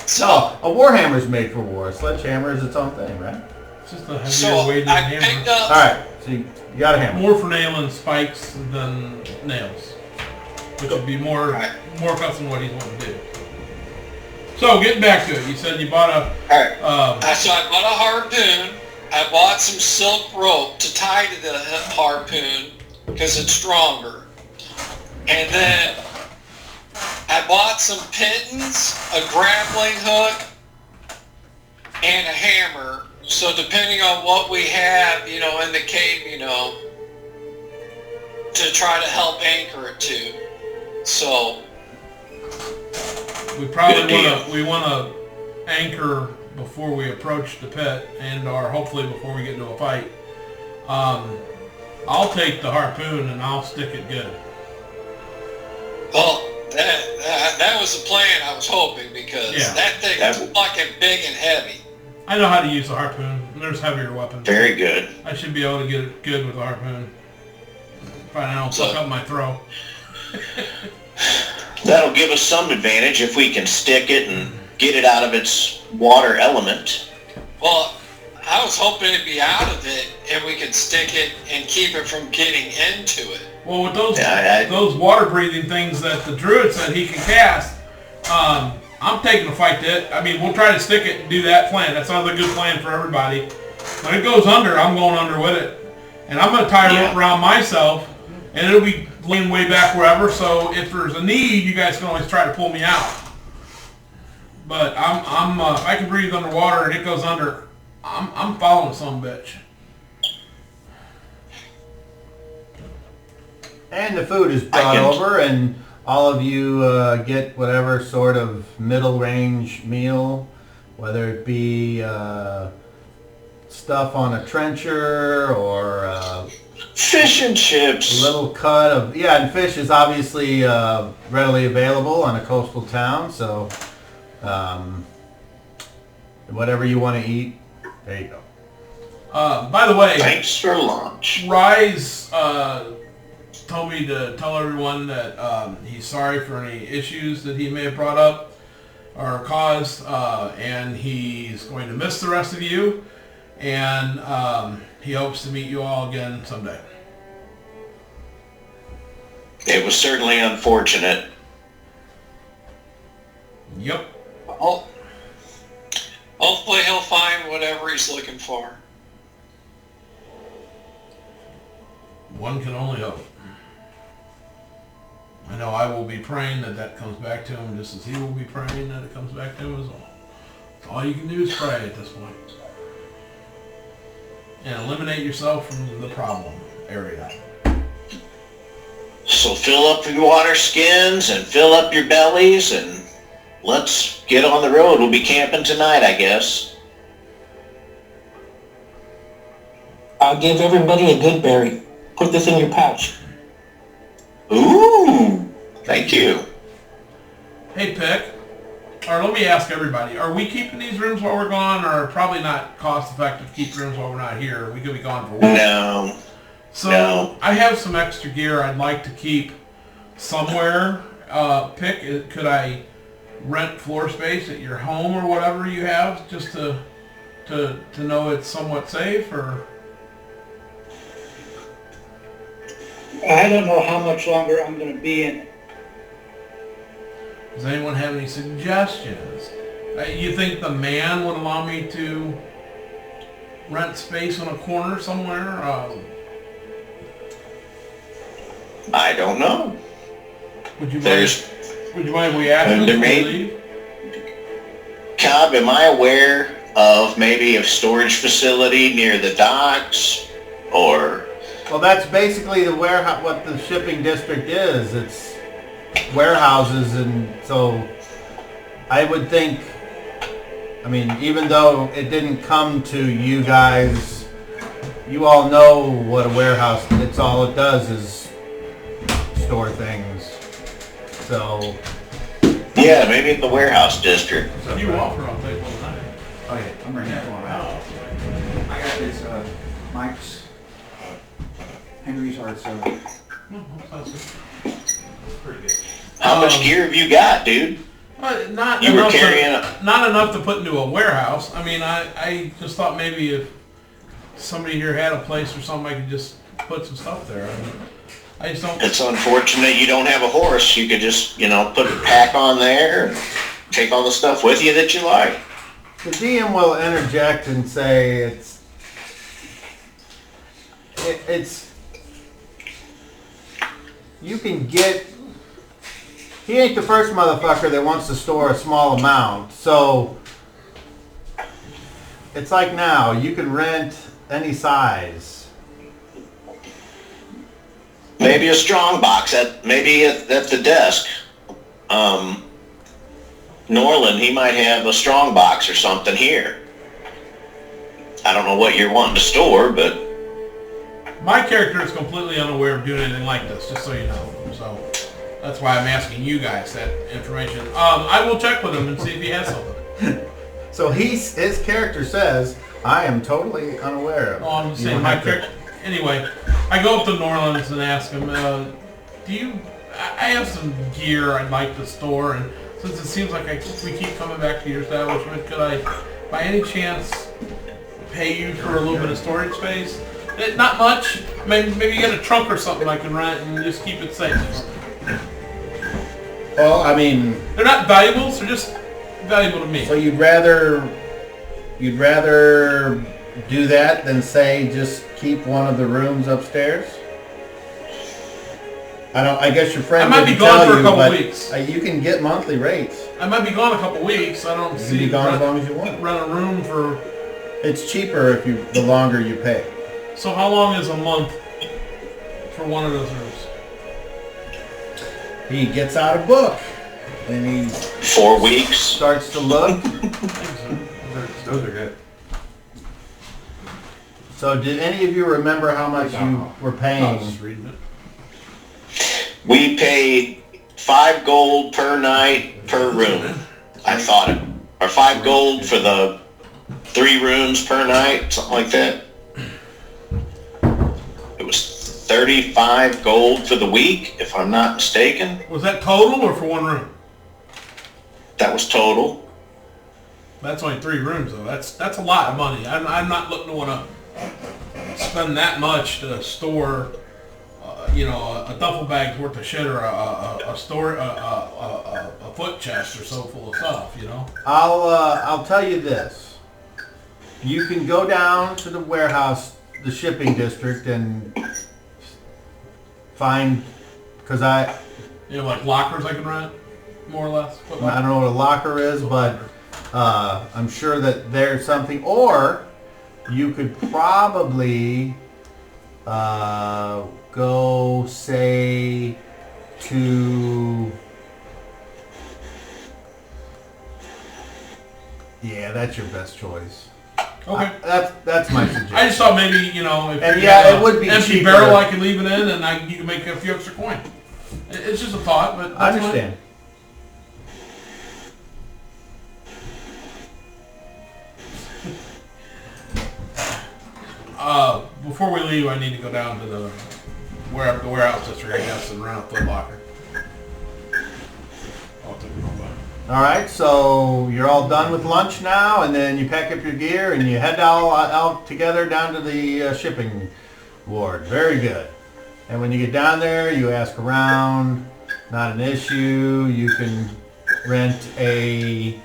so no, a warhammer is made for war. A sledgehammer is its own thing, right? It's just a heavier so weighted I hammer. picked up. All right, so you got a hammer. More for nailing spikes than nails, which would be more custom what he's wanting to do. So getting back to it, you said you bought a. So I bought a harpoon. I bought some silk rope to tie to the harpoon because it's stronger. And then I bought some pittons, a grappling hook, and a hammer. So depending on what we have, in the cave, to try to help anchor it to. So We probably Good want to anchor before we approach the pit, or hopefully before we get into a fight. I'll take the harpoon and I'll stick it good. well, was the plan, I was hoping, because Yeah. that thing is fucking big and heavy. I know how to use a harpoon. There's heavier weapons. Very good. I should be able to get it good with a harpoon. If I don't fuck up my throw. That'll give us some advantage if we can stick it and get it out of its water element. Well, I was hoping it'd be out of it and we could stick it and keep it from getting into it. Well, with those Yeah, those water breathing things that the druid said he can cast, I'm taking a fight to it. I mean, we'll try to stick it and do that plan. That sounds like a good plan for everybody. When it goes under, I'm going under with it. And I'm going to tie a rope around myself, and it'll be leaning way back wherever, so if there's a need, you guys can always try to pull me out. But I'm if I can breathe underwater and it goes under, I'm following some bitch. And the food is brought over, and all of you get whatever sort of middle range meal, whether it be stuff on a trencher or Fish and chips. a little cut of, yeah, and fish is obviously readily available on a coastal town, so whatever you want to eat, there you go. By the way, Thanks for lunch. Rise told me to tell everyone that he's sorry for any issues that he may have brought up or caused, and he's going to miss the rest of you, and he hopes to meet you all again someday. It was certainly unfortunate. Yep. Hopefully he'll find whatever he's looking for. One can only hope. I know I will be praying that that comes back to him just as he will be praying that it comes back to him as well. All you can do is pray at this point. And eliminate yourself from the problem area. So fill up your water skins and fill up your bellies and let's get on the road. We'll be camping tonight, I guess. I'll give everybody a good berry. Put this in your pouch. Ooh, thank you. Hey, Pick. Or let me ask everybody, are we keeping these rooms while we're gone, or probably not cost effective to keep rooms while we're not here? We could be gone for a while. No. So No. I have some extra gear I'd like to keep somewhere. Pick, could I rent floor space at your home or whatever you have, just to know it's somewhat safe, or? I don't know how much longer I'm going to be in it. Does anyone have any suggestions? You think the man would allow me to rent space on a corner somewhere? I don't know. Would you mind if we ask him there to may- leave? Cobb, am I aware of maybe a storage facility near the docks or... Well, that's basically the warehouse, what the shipping district is. It's warehouses, and so I would think, I mean, even though it didn't come to you guys, you all know what a warehouse, it's all it does is store things. So, Yeah, maybe in the warehouse district. So if you offer, I'll take one tonight. Oh yeah, I'm bringing that one out. I got this, Mike's, Henry's Art Soda. No, that's pretty good. How much gear have you got, dude? Not You were enough carrying not enough to put into a warehouse. I mean, I just thought maybe if somebody here had a place or something, I could just put some stuff there. I just don't. It's unfortunate you don't have a horse. You could just, put a pack on there and take all the stuff with you that you like. the DM will interject and say it's you can get, he ain't the first motherfucker that wants to store a small amount, so it's like now, you can rent any size. Maybe a strong box maybe at the desk. Norland, he might have a strong box or something here. I don't know what you're wanting to store, but My character is completely unaware of doing anything like this, just so you know. So That's why I'm asking you guys that information. I will check with him and see if he has something. So his character says, I am totally unaware of it. Oh, I'm just You saying, don't my have to- character. Anyway, I go up to New Orleans and ask him, do you... I have some gear I'd like to store, and since it seems like we keep coming back to your establishment, could I, by any chance, pay you for a little bit of storage space? Not much. Maybe get a trunk or something I can rent and just keep it safe. Well, I mean, They're not valuables, they're just valuable to me. so you'd rather do that than say just keep one of the rooms upstairs? I guess your friend I might be didn't gone tell for a you, couple but weeks. You can get monthly rates. I might be gone a couple weeks. I don't You can see be gone as long as you want. rent a room for... It's cheaper the longer you pay. So how long is a month for one of those rooms? He gets out a book and he 4 weeks. starts to look. Those are good. So did any of you remember how much you were I was paying? just reading it. We pay 5 gold per night per room. I thought it, or 5 gold for the 3 rooms per night, something like that. It was 35 gold for the week, if I'm not mistaken. Was that total or for one room? That was total. That's only 3 rooms though. That's a lot of money. I'm not looking to want to spend that much to store, a duffel bag's worth of shit or a foot chest or so full of stuff. I'll tell you this. You can go down to the warehouse, the shipping district, and find, because Like lockers I can rent, more or less. I don't know what a locker is, but I'm sure that there's something. Or you could probably go, say, to... Yeah, that's your best choice. Okay. That's my suggestion. I just thought maybe, if And you yeah, had it would be empty cheaper. barrel I could leave it in and you can make a few extra coin. It's just a thought, but I that's understand. Before we leave, I need to go down to the warehouse district, I guess, and rent a Foot Locker. I'll take it all back. All right, so you're all done with lunch now, and then you pack up your gear and you head out together down to the shipping ward. Very good. And when you get down there, you ask around. Not an issue. You can rent a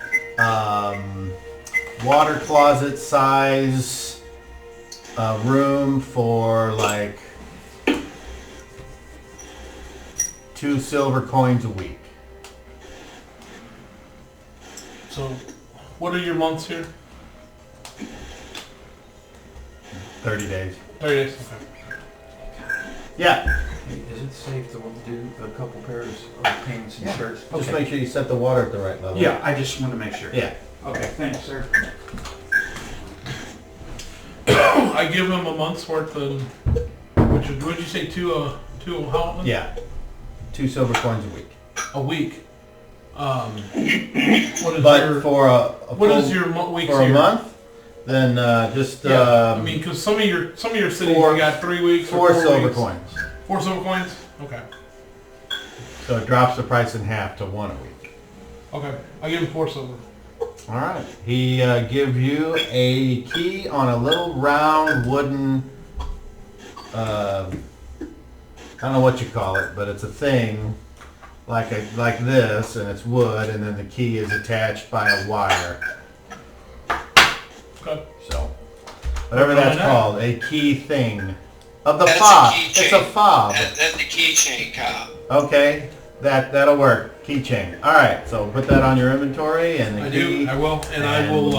water closet size room for like 2 silver coins a week. So, what are your months here? 30 days. 30 days. Okay. Yeah. Is it safe to do a couple pairs of pants and shirts? Just make sure you set the water at the right level. Yeah, I just want to make sure. Yeah. Okay, thanks, sir. I give him a month's worth of, what'd you say, two how much? Yeah. 2 silver coins a week. A week. What is But your, for a what full, is your weeks for a here? month, then just Yeah, I mean, because some of your cities four- you got 3 weeks or 4 4 silver weeks. coins. 4 silver coins? Okay. So it drops the price in half to 1 a week. Okay. I give him 4 silver. All right. He give you a key on a little round wooden. I don't know what you call it, but it's a thing like this, and it's wood, and then the key is attached by a wire. Okay. So whatever What's that's on that? called, a key thing of the That's a fob. keychain. It's a fob. That's the keychain cop. Okay, that'll work. Keychain. All right, so put that on your inventory and the I key. do. I will. And I will,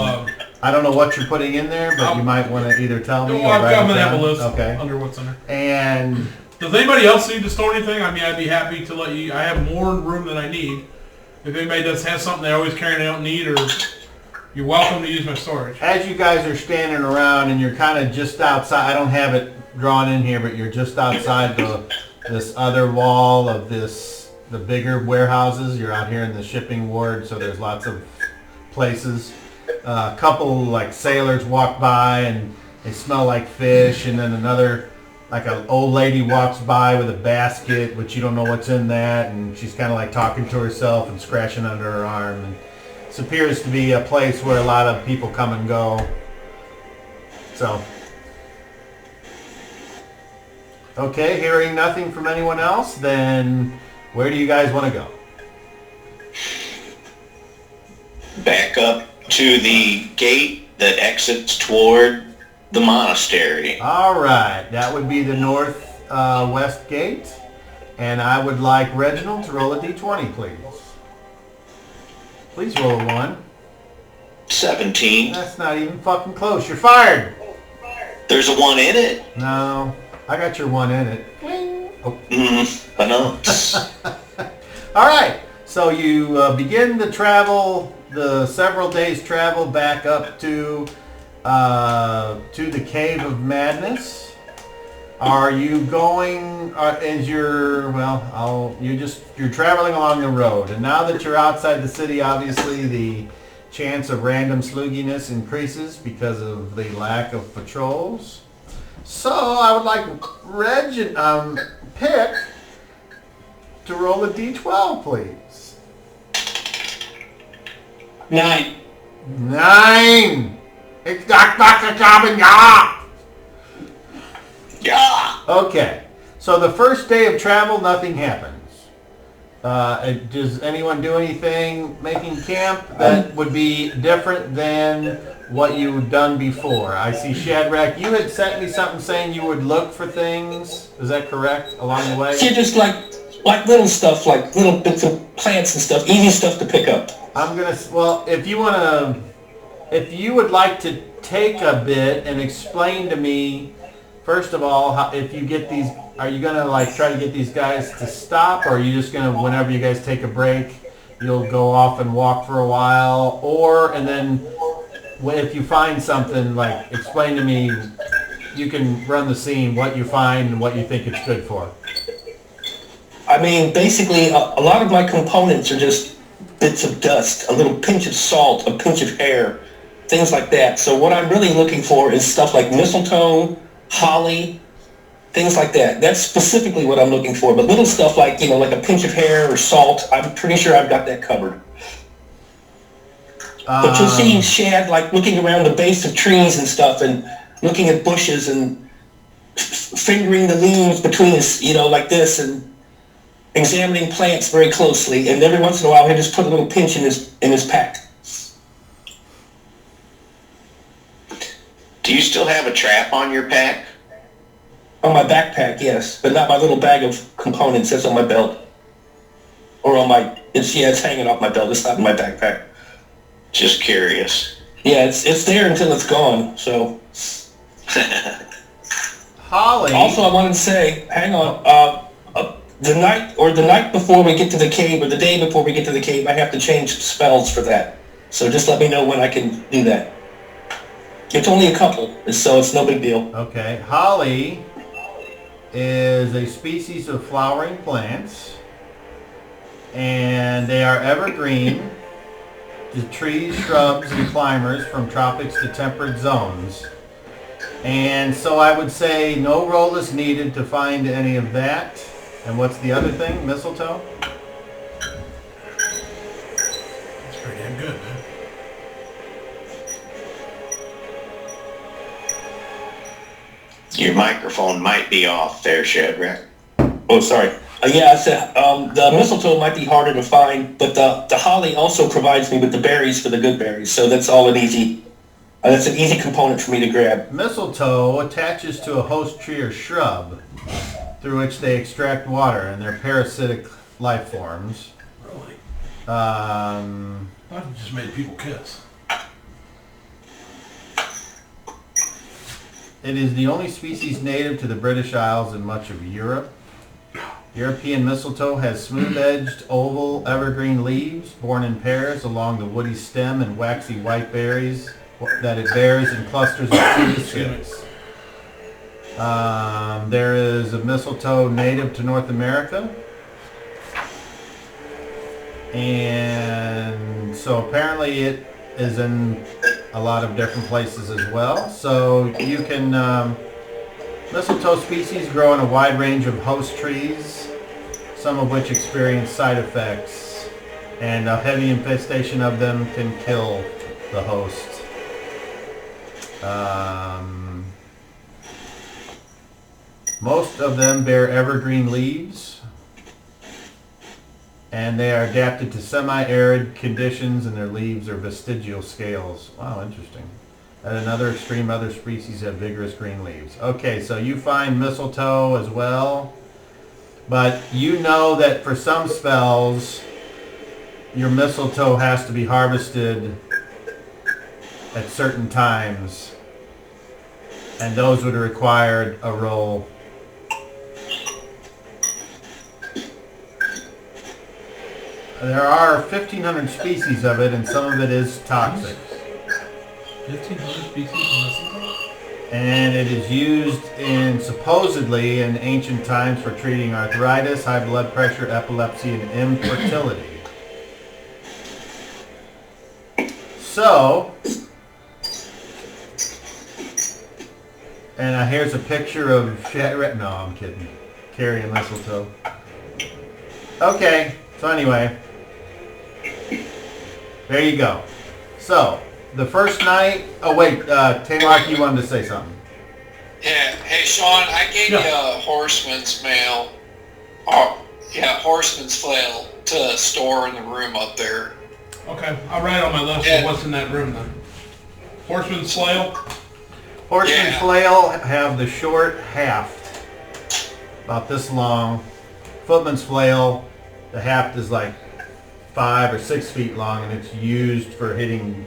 I don't know what you're putting in there, but you might want to either tell me or I'm write it going to have a down. list Okay. under what's in there. And Does anybody else need to store anything? I mean, I'd be happy to let you. I have more room than I need. If anybody does have something they always carry and they don't need, or you're welcome to use my storage. as you guys are standing around and you're kind of just outside, I don't have it drawn in here, but you're just outside this other wall of this the bigger warehouses. You're out here in the shipping ward, so there's lots of places. A couple like sailors walk by and they smell like fish, and then another, like an old lady walks by with a basket, which you don't know what's in that, and she's kind of like talking to herself and scratching under her arm. And this appears to be a place where a lot of people come and go. So, okay, hearing nothing from anyone else, then where do you guys want to go? Back up to the gate that exits toward the monastery. All right, that would be the north west gate, and I would like Reginald to roll a d20, please. Please roll a 1. 17. That's not even fucking close. You're fired. There's a 1 in it. No, I got your 1 in it. Oh. I know. All right, so you begin the travel, the several days travel back up to the Cave of Madness. Are you going? You're traveling along the road, and now that you're outside the city, obviously the chance of random slugginess increases because of the lack of patrols. So I would like Pick to roll a d12, please. 9. 9. It's Dr. Cabin, Yeah. Okay, so the first day of travel, nothing happens. Does anyone do anything making camp that would be different than what you've done before? I see Shadrach, you had sent me something saying you would look for things. Is that correct, along the way? Yeah, just like little stuff, like little bits of plants and stuff, easy stuff to pick up. If you would like to take a bit and explain to me, first of all, if you get these, are you gonna like try to get these guys to stop, or are you just gonna, whenever you guys take a break, you'll go off and walk for a while, and then if you find something, like explain to me, you can run the scene, what you find and what you think it's good for. I mean, basically, a lot of my components are just bits of dust, a little pinch of salt, a pinch of hair, things like that. So what I'm really looking for is stuff like mistletoe, holly, things like that. That's specifically what I'm looking for. But little stuff like, like a pinch of hair or salt, I'm pretty sure I've got that covered. But you'll see Shad like looking around the base of trees and stuff and looking at bushes and fingering the leaves between his, like this, and examining plants very closely. And every once in a while he'll just put a little pinch in his pack. Do you still have a trap on your pack? On my backpack, yes, but not my little bag of components. That's on my belt. Or on my, it's hanging off my belt. It's not in my backpack. Just curious. Yeah, it's there until it's gone, so. Holly. Also, I wanted to say, hang on, the night before we get to the cave, or the day before we get to the cave, I have to change spells for that. So just let me know when I can do that. It's only a couple, so it's no big deal. Okay, holly is a species of flowering plants, and they are evergreen to trees, shrubs, and climbers from tropics to temperate zones. And so I would say no roll is needed to find any of that. And what's the other thing? Mistletoe? That's pretty damn good, man. Your microphone might be off there, Shadrach. Oh, sorry. Yeah, I said the mistletoe might be harder to find, but the holly also provides me with the berries for the good berries, so that's all that's an easy component for me to grab. Mistletoe attaches to a host tree or shrub through which they extract water, and they're parasitic life forms. Really? I thought it just made people kiss. It is the only species native to the British Isles and much of Europe. European mistletoe has smooth-edged, oval, evergreen leaves borne in pairs along the woody stem and waxy white berries that it bears in clusters of 2 to 6. There is a mistletoe native to North America. And so apparently it is in a lot of different places as well. So you can, mistletoe species grow in a wide range of host trees, some of which experience side effects, and a heavy infestation of them can kill the host. Most of them bear evergreen leaves, and they are adapted to semi-arid conditions, and their leaves are vestigial scales. Wow, interesting. At another extreme, other species have vigorous green leaves. Okay, so you find mistletoe as well, but you know that for some spells, your mistletoe has to be harvested at certain times, and those would have required a roll. There are 1,500 species of it, and some of it is toxic. 1,500 species of mistletoe? And it is used supposedly in ancient times for treating arthritis, high blood pressure, epilepsy, and infertility. So, and here's a picture of no, I'm kidding. Carrying mistletoe. Okay, so anyway, there you go. So, the first night, oh wait, Tamar, you wanted to say something. Yeah, hey Sean, I gave you a horseman's mail. Oh, yeah, horseman's flail to store in the room up there. Okay, I'll write on my list of what's in that room then. Horseman's flail? Horseman's flail have the short haft, about this long. Footman's flail, the haft is like 5 or 6 feet long, and it's used for hitting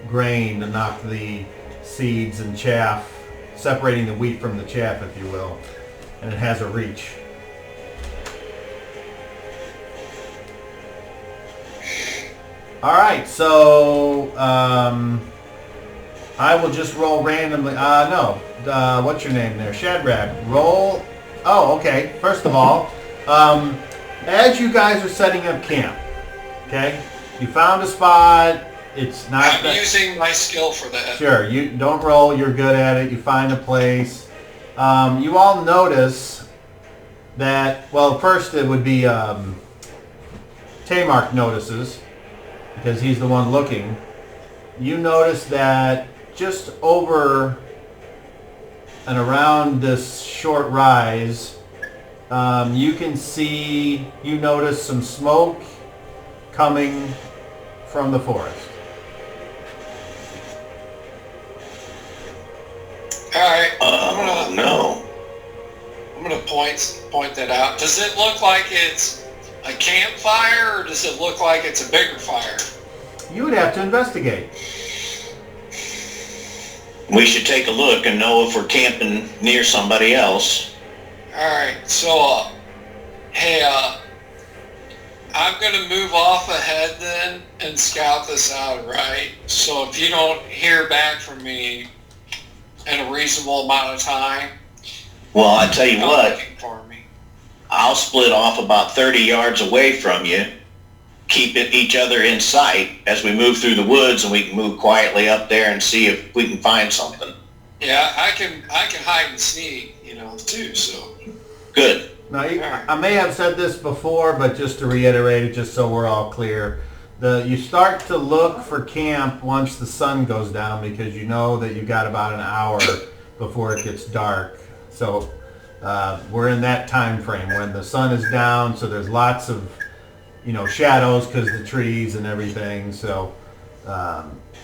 grain to knock the seeds and chaff, separating the wheat from the chaff, if you will. And it has a reach. All right, so I will just roll randomly. What's your name there? Shadrach. Roll. Oh, okay. First of all, as you guys are setting up camp, okay, you found a spot. It's not. I'm using my skill for that. Sure. You don't roll. You're good at it. You find a place. You all notice that. Well, first it would be Tamark notices, because he's the one looking. You notice that just over and around this short rise, you notice some smoke coming from the forest. Alright, I'm gonna point that out. Does it look like it's a campfire, or does it look like it's a bigger fire? You would have to investigate. We should take a look and know if we're camping near somebody else. Alright, so, hey, I'm gonna move off ahead then and scout this out, right? So if you don't hear back from me in a reasonable amount of time, Well, I tell you what, looking for me. I'll split off about 30 yards away from you, keep each other in sight as we move through the woods, and we can move quietly up there and see if we can find something. Yeah, I can hide and sneak, too, so. Good. Now, I may have said this before, but just to reiterate it, just so we're all clear, you start to look for camp once the sun goes down, because you know that you got about an hour before it gets dark. So we're in that time frame when the sun is down, so there's lots of shadows because of the trees and everything. So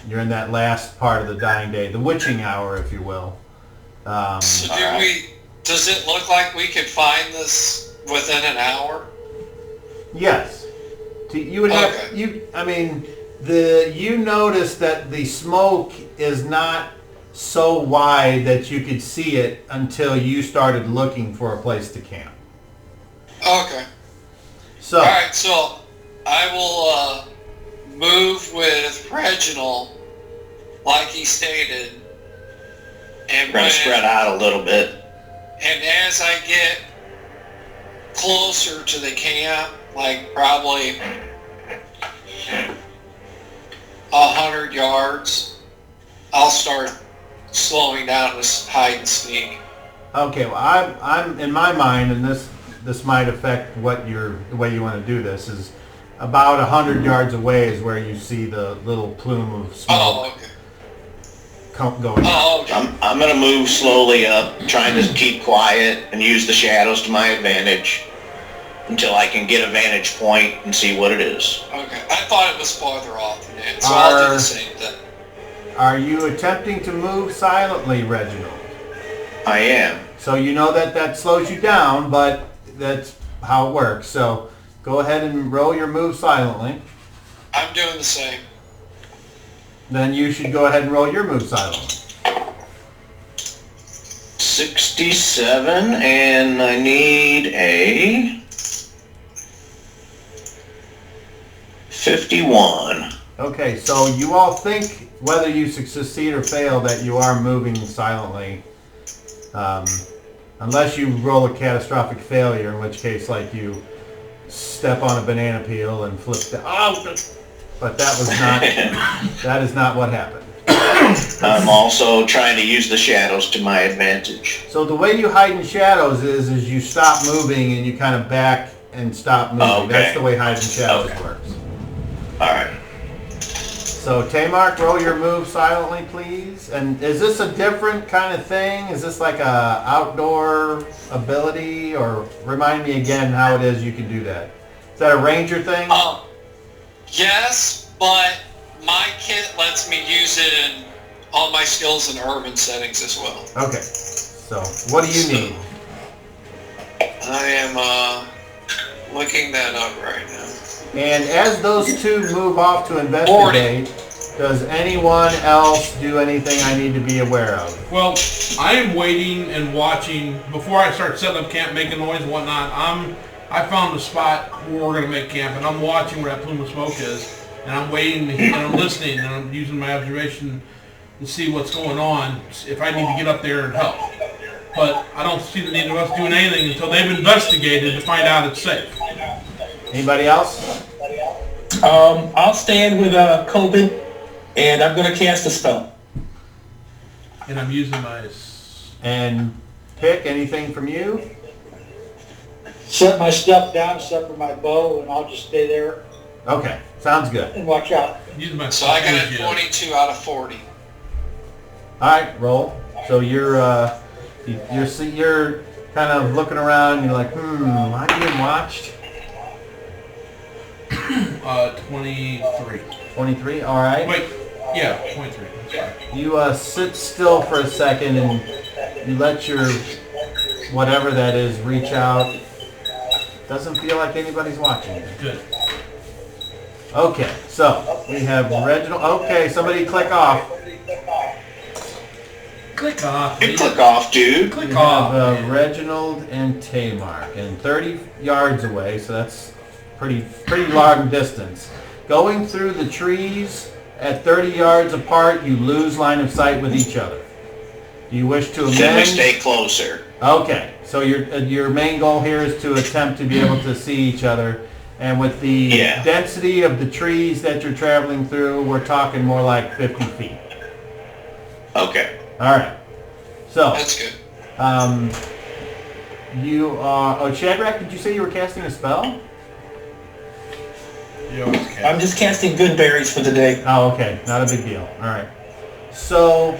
you're in that last part of the dying day, the witching hour, if you will. So does it look like we could find this within an hour? Yes. You would have. Okay. You notice that the smoke is not so wide that you could see it until you started looking for a place to camp. Okay. So. All right. So I will move with Reginald, like he stated, and We're going to spread out a little bit. And as I get closer to the camp, like probably 100 yards, I'll start slowing down this hide and sneak. Okay, well, I'm in my mind, and this might affect the way you want to do this, is about 100 yards away is where you see the little plume of smoke Oh, okay. going. Oh, okay. I'm gonna move slowly up, trying to keep quiet and use the shadows to my advantage until I can get a vantage point and see what it is. Okay. I thought it was farther off than that, so I'll do the same thing. Are you attempting to move silently, Reginald? I am. So you know that slows you down, but that's how it works. So go ahead and roll your move silently. I'm doing the same. Then you should go ahead and roll your move silently. 67, and I need a 51. Okay, so you all think, whether you succeed or fail, that you are moving silently. Unless you roll a catastrophic failure, in which case, like, you step on a banana peel and flip the... Oh! But that was not... that is not what happened. I'm also trying to use the shadows to my advantage. So the way you hide in shadows is you stop moving and you kind of back and stop moving. Okay. That's the way hide in shadows works. Alright. So Tamark, roll your move silently, please. And is this a different kind of thing? Is this like a outdoor ability? Or remind me again how it is you can do that. Is that a ranger thing? Yes, but my kit lets me use it in all my skills in urban settings as well. Okay. So what do you need? I am looking that up right now. And as those two move off to investigate, does anyone else do anything I need to be aware of? Well, I am waiting and watching before I start setting up camp, making noise and whatnot. I found a spot where we're gonna make camp, and I'm watching where that plume of smoke is, and I'm waiting and I'm listening and I'm using my observation to see what's going on. If I need to get up there and help, but I don't see the need of us doing anything until they've investigated to find out it's safe. Anybody else? I'll stand with Coben, and I'm going to cast a spell. And I'm using my... And pick anything from you? Set my stuff down except for my bow, and I'll just stay there Okay, sounds good. and watch out. Using my So I got a yeah. 22 out of 40. All right, roll. So you're kind of looking around. And you're like, am I being watched? 23. 23. All right. Wait, yeah, 23. That's right. You sit still for a second and you let your whatever that is reach out. Doesn't feel like anybody's watching you. Good. Okay, so we have Reginald. Okay, somebody click off. Click off. You click off, dude. Click We off. have man. Reginald and Tamark, and 30 yards away, so that's pretty long distance. Going through the trees at 30 yards apart, you lose line of sight with each other. Do you wish to Then we amend? stay closer. Okay, so your main goal here is to attempt to be able to see each other, and with the Yeah. density of the trees that you're traveling through, we're talking more like 50 feet. Okay. All right. So, That's good. you are... Oh, Shadrach, did you say you were casting a spell? You always can. I'm just casting good berries for the day. Oh, okay. Not a big deal. All right. So,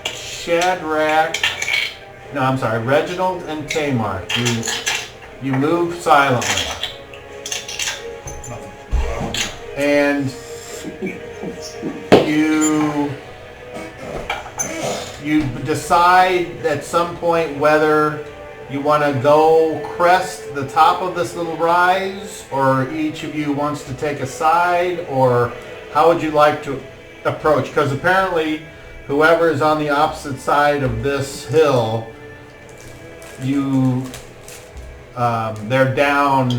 Shadrach... No, I'm sorry. Reginald and Tamark, you move silently. Nothing. And you decide at some point whether you want to go crest the top of this little rise, or each of you wants to take a side, or how would you like to approach? Because apparently whoever is on the opposite side of this hill, they're down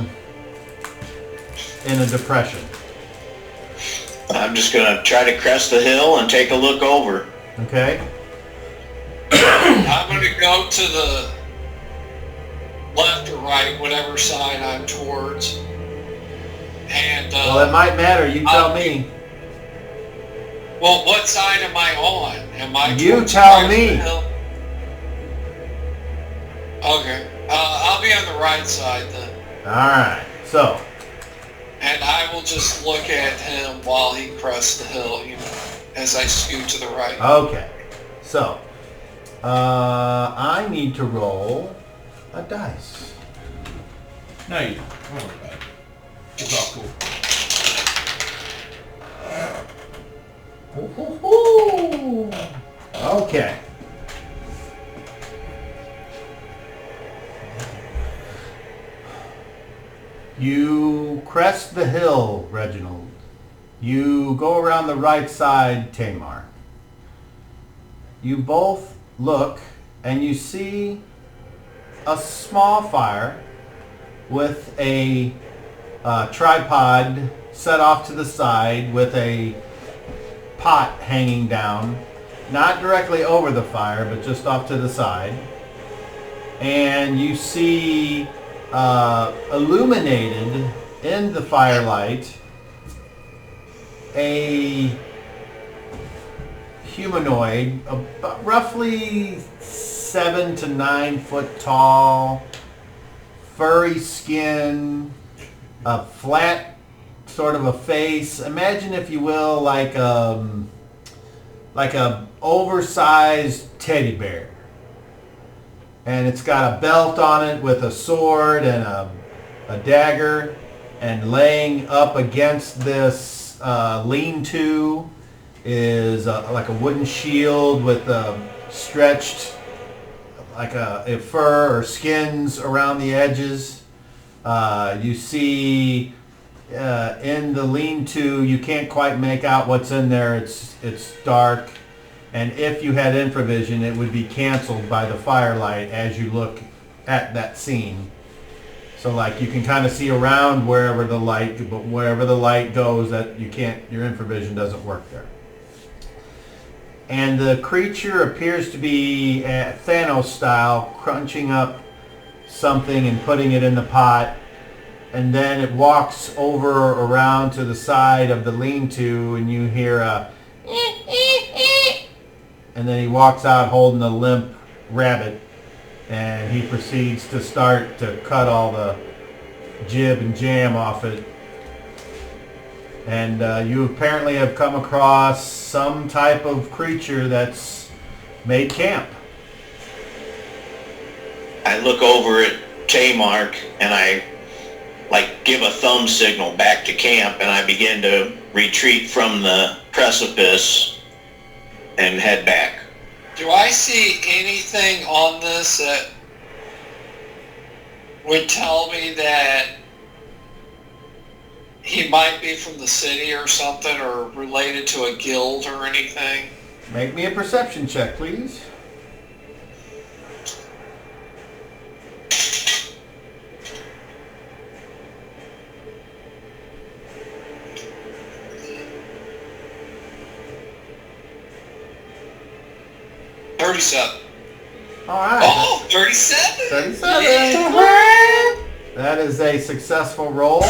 in a depression. I'm just gonna try to crest the hill and take a look over. Okay? I'm going to go to the left or right, whatever side I'm towards. And Well, it might matter. You tell me. Well, what side am I on? Am I? You towards tell the me. hill? Okay. I'll be on the right side then. All right. So, And I will just look at him while he crests the hill, as I scoot to the right. okay. So, I need to roll a dice. No, you don't. Don't worry about it. It's all cool. Okay. You crest the hill, Reginald. You go around the right side, Tamar. You both look and you see a small fire with a tripod set off to the side with a pot hanging down, not directly over the fire, but just off to the side. And you see illuminated in the firelight a humanoid, about roughly 7 to 9 foot tall, furry skin, a flat sort of a face. Imagine, if you will, like a oversized teddy bear. And it's got a belt on it with a sword and a dagger, and laying up against this lean-to is like a wooden shield with stretched like a fur or skins around the edges. You see in the lean-to, you can't quite make out what's in there. It's dark. And if you had infravision, it would be canceled by the firelight as you look at that scene. So like you can kind of see around wherever the light, but wherever the light goes, that you can't, your infravision doesn't work there. And the creature appears to be Thanos style, crunching up something and putting it in the pot. And then it walks over around to the side of the lean-to, and you hear a and then he walks out holding a limp rabbit, and he proceeds to start to cut all the jib and jam off it. And you apparently have come across some type of creature that's made camp. I look over at Tamar and I give a thumb signal back to camp, and I begin to retreat from the precipice and head back. Do I see anything on this that would tell me that he might be from the city or something, or related to a guild or anything? Make me a perception check, please. All right. Oh, 37! 37. That is a successful roll.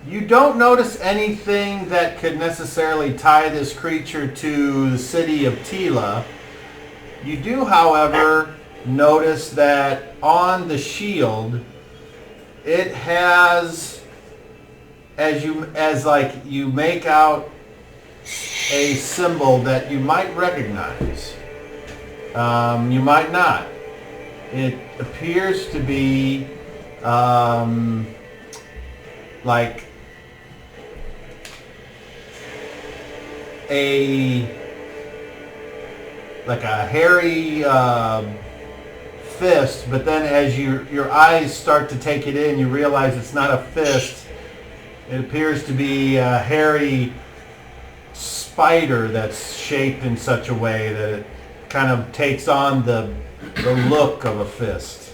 You don't notice anything that could necessarily tie this creature to the city of Tila. You do, however, notice that on the shield, it has, as you make out a symbol that you might recognize. You might not. It appears to be like a hairy fist, but then as your eyes start to take it in, you realize it's not a fist. It appears to be a hairy spider that's shaped in such a way that it kind of takes on the look of a fist.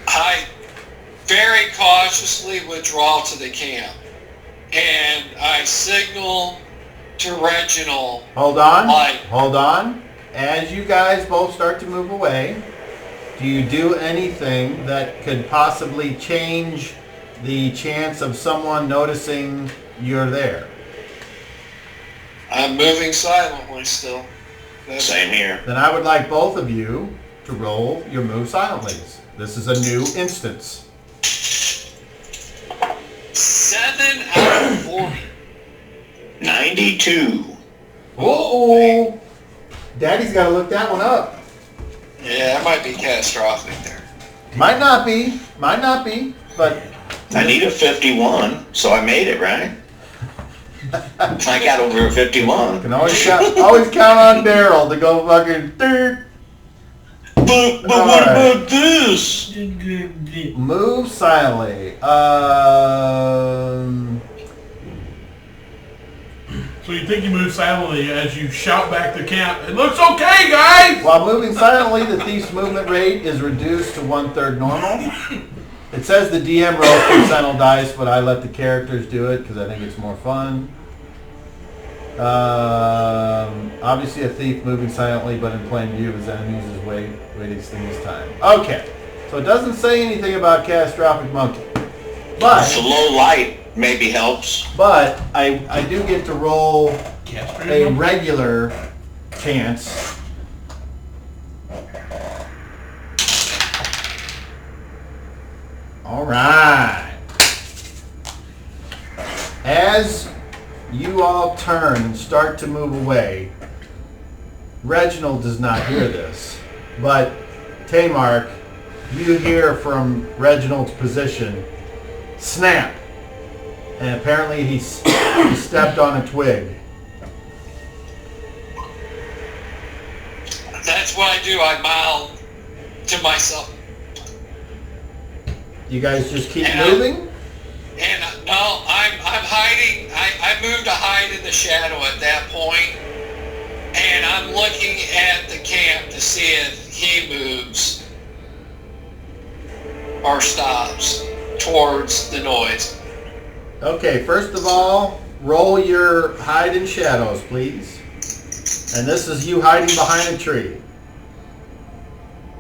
I very cautiously withdraw to the camp, and I signal to Reginald. Hold on. As you guys both start to move away, Do you do anything that could possibly change the chance of someone noticing you're there? I'm moving silently still. Same here. Then I would like both of you to roll your move silently. This is a new instance. 7 out of 40. 92. Oh, Daddy's got to look that one up. Yeah, that might be catastrophic there. Might not be, but I need a 51, so I made it, right? I got over a 51. can always count on Daryl to go fucking dirt. But what Alright. about this? Move silently. So you think you move silently as you shout back to camp, "It looks okay, guys!" While moving silently, the thief's movement rate is reduced to 1/3 normal. It says the DM rolls percentile dice, but I let the characters do it because I think it's more fun. Obviously a thief moving silently, but in plain view of his enemies is wasting his time. Okay, so it doesn't say anything about catastrophic monkey, but The low light maybe helps. I do get to roll a Castrated? regular chance. All right. As you all turn and start to move away, Reginald does not hear this, but Tamark, you hear from Reginald's position, snap, and apparently he stepped on a twig. That's what I do. I mouth to myself. You guys just keep Yeah. moving? And no, I'm hiding. I moved to hide in the shadow at that point, and I'm looking at the camp to see if he moves or stops towards the noise. Okay, first of all, roll your hide in shadows, please. And this is you hiding behind a tree.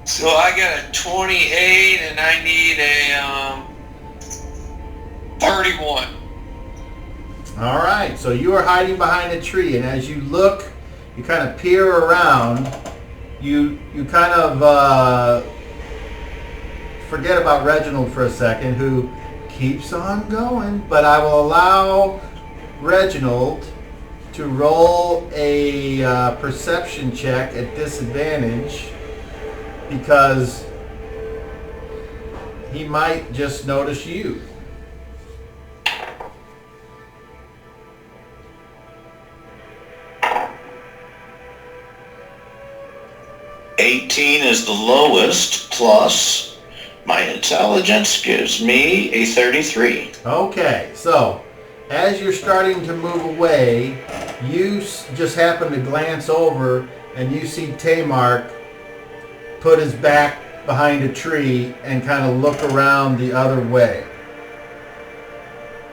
So I got a 28, and I need a 31. All right, so you are hiding behind a tree, and as you look, you kind of peer around. You kind of forget about Reginald for a second, who keeps on going. But I will allow Reginald to roll a perception check at disadvantage because he might just notice you. 18 is the lowest, plus my intelligence gives me a 33. Okay, so as you're starting to move away, you just happen to glance over and you see Tamark put his back behind a tree and kind of look around the other way.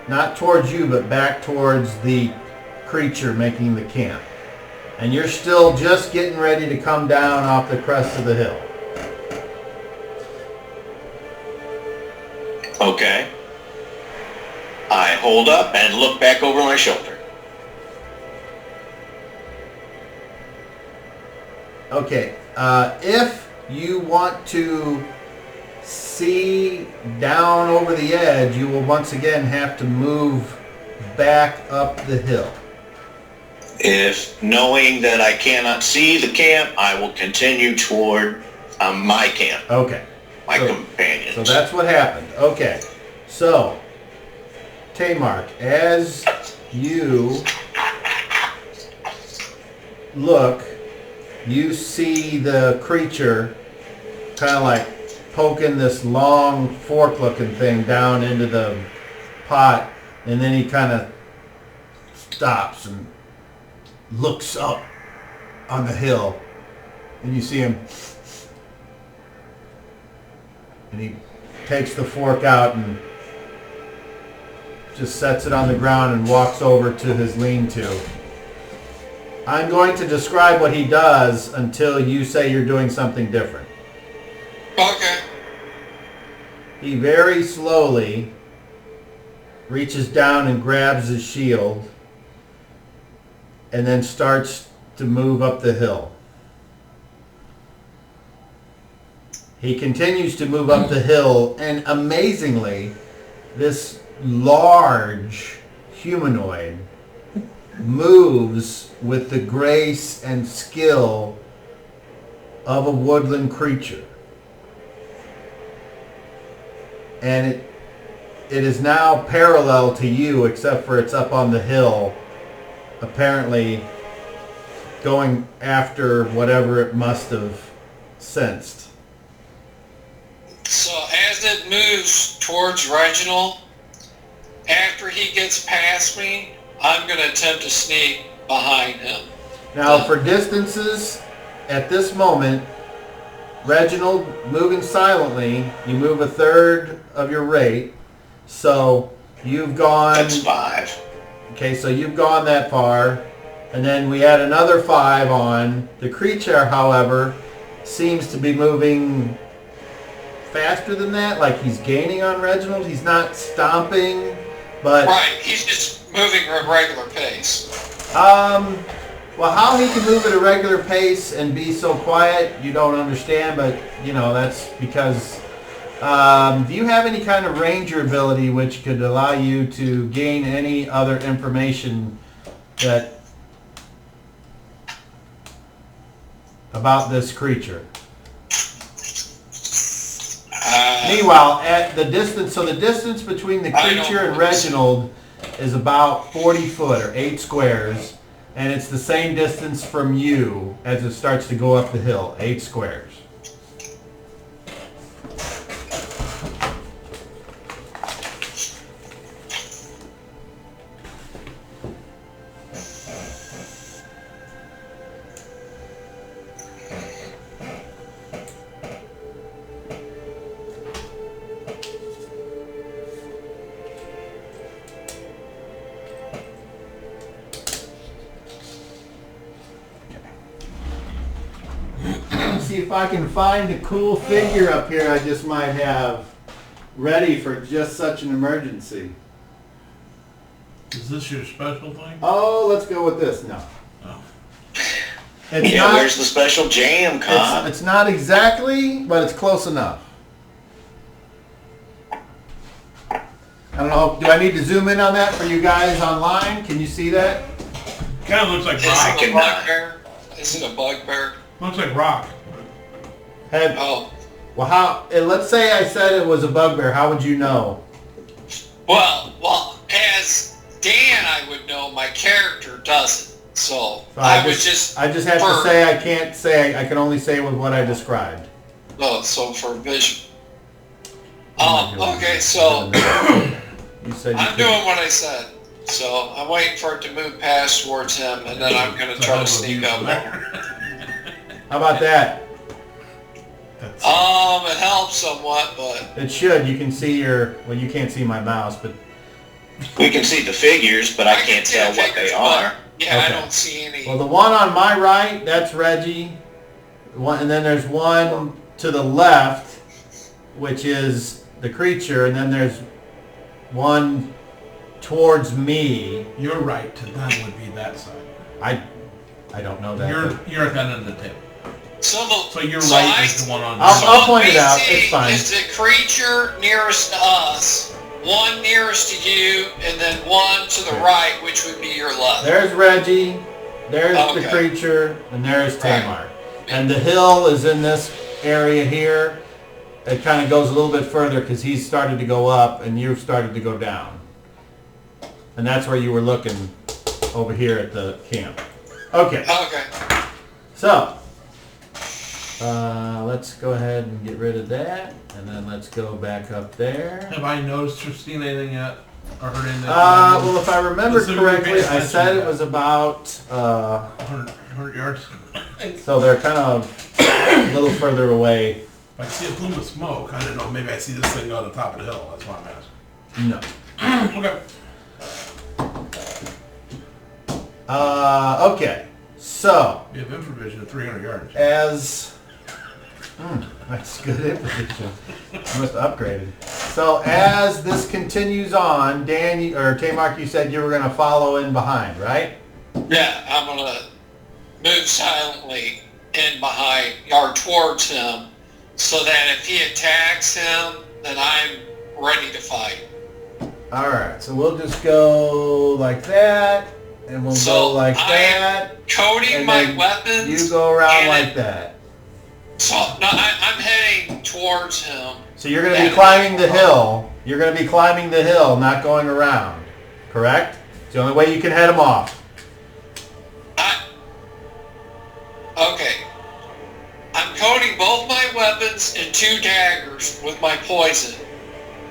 Not towards you, but back towards the creature making the camp. And you're still just getting ready to come down off the crest of the hill. Okay. I hold up and look back over my shoulder. Okay, if you want to see down over the edge, you will once again have to move back up the hill. If knowing that I cannot see the camp, I will continue toward my camp, Okay, my So- companions. so that's what happened. Okay, so Tamark, as you look, you see the creature kind of like poking this long fork-looking thing down into the pot, and then he kind of stops and looks up on the hill, and you see him, and he takes the fork out and just sets it on the ground and walks over to his lean-to. I'm going to describe what he does until you say you're doing something different. he very slowly reaches down and grabs his shield and then starts to move up the hill. He continues to move up the hill, and amazingly, this large humanoid moves with the grace and skill of a woodland creature. And it is now parallel to you, except for it's up on the hill, apparently going after whatever it must have sensed. So as it moves towards Reginald, after he gets past me, I'm going to attempt to sneak behind him. Now, for distances, at this moment, Reginald, moving silently, you move a third of your rate. So you've gone... That's 5. Okay, so you've gone that far. And then we add another 5 on. The creature, however, seems to be moving faster than that. Like he's gaining on Reginald. He's not stomping, but... Right, he's just moving at a regular pace. Well, how he can move at a regular pace and be so quiet, you don't understand, but, you know, that's because... do you have any kind of ranger ability which could allow you to gain any other information that... about this creature? Meanwhile, at the distance... So the distance between the creature and Reginald is about 40 foot, or 8 squares. And it's the same distance from you as it starts to go up the hill, 8 squares. See if I can find a cool figure up here I just might have ready for just such an emergency. Is this your special thing? Oh, let's go with this. No. Oh. It's Yeah, not, where's the special jam, Con? it's not exactly, but it's close enough. I don't know. Do I need to zoom in on that for you guys online? Can you see that? Kind of looks like Is rock. it a bugbear? Is it a bugbear? Looks like rock. Oh. Well, how? Let's say I said it was a bugbear. How would you know? Well, as Dan, I would know. My character doesn't. So I just have to say I can't say. I can only say with what I described. Oh, so for vision. Okay, so You said you I'm couldn't. doing what I said. So I'm waiting for it to move past towards him, and then I'm going to try to sneak up. How about that? It helps somewhat, but It should. You can see your... Well, you can't see my mouse, but... We can see the figures, but I can't see tell the what they figures, are. but, yeah, Okay. I don't see any. Well, the one on my right, that's Reggie. And then there's one to the left, which is the creature, and then there's one towards me. Your right to them would be that side. I don't know that. You're at that end of the table. So your right is the one on. I'll point it we out. see It's fine. Is the creature nearest to us, one nearest to you, and then one to the right, which would be your left. There's Reggie, there's the Okay. creature, and there's Right. Tamar. And the hill is in this area here. It kind of goes a little bit further because he's started to go up and you've started to go down. And that's where you were looking over here at the camp. Okay, Okay. so let's go ahead and get rid of that. And then let's go back up there. Have I noticed or seen anything yet? Or heard anything? Well, if I remember Let's see if we can correctly, pay I attention said to it that. was about... 100 yards. So they're kind of a little further away. If I see a plume of smoke, I don't know. Maybe I see this thing on the top of the hill. That's why I'm asking. No. Okay. Okay. So, We have infravision at 300 yards. as That's good information. You must have upgraded. So as this continues on, Dan, or Tamark, you said you were going to follow in behind, right? Yeah, I'm going to move silently in behind, or towards him, so that if he attacks him, then I'm ready to fight. All right, so we'll just go like that, and we'll go like that. Coating and my then weapons. You go around like that. So no, I'm heading towards him. So you're going to be climbing the hill. You're going to be climbing the hill, not going around. Correct? It's the only way you can head him off. Okay. I'm coating both my weapons and 2 daggers with my poison.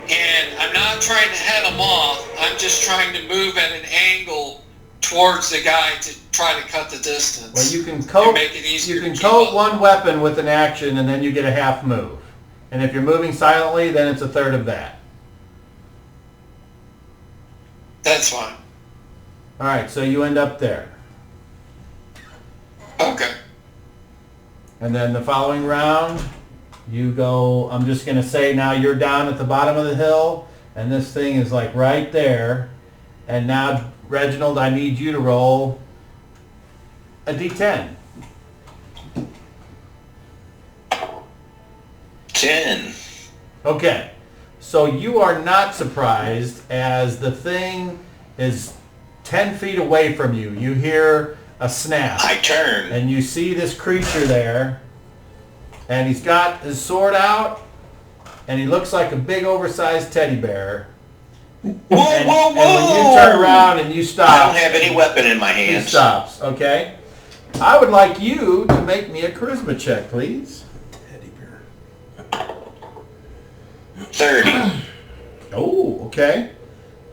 And I'm not trying to head him off. I'm just trying to move at an angle towards the guy to try to cut the distance. Well, you can coat. Make it easier You can to coat keep up. one weapon with an action, and then you get a half move. And if you're moving silently, then it's a third of that. That's fine. All right, so you end up there. Okay. And then the following round, you go, I'm just going to say now you're down at the bottom of the hill, and this thing is like right there. And now, Reginald, I need you to roll a d10. 10. Okay, so you are not surprised as the thing is 10 feet away from you. You hear a snap. I turn. And you see this creature there, and he's got his sword out, and he looks like a big oversized teddy bear. Whoa, And, whoa, whoa! and when you turn around and you stop, I don't have any weapon in my he hands. stops, okay? I would like you to make me a charisma check, please. Teddy bear. 30. Oh, okay.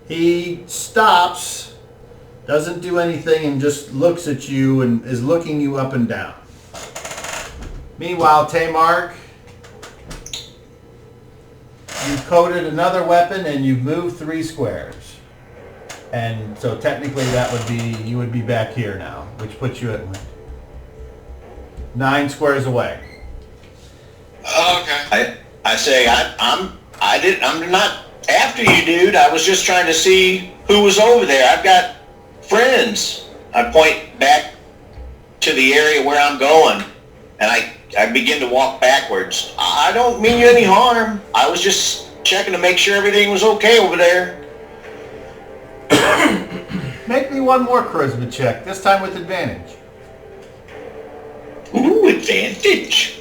He stops, doesn't do anything, and just looks at you and is looking you up and down. Meanwhile, Tamark, you've coated another weapon and you've moved 3 squares. And so technically that would be, you would be back here now, which puts you at 9 squares away. Okay. I say I'm not after you, dude. I was just trying to see who was over there. I've got friends. I point back to the area where I'm going, and I begin to walk backwards. I don't mean you any harm. I was just checking to make sure everything was okay over there. Make me one more charisma check, this time with advantage. Ooh, advantage.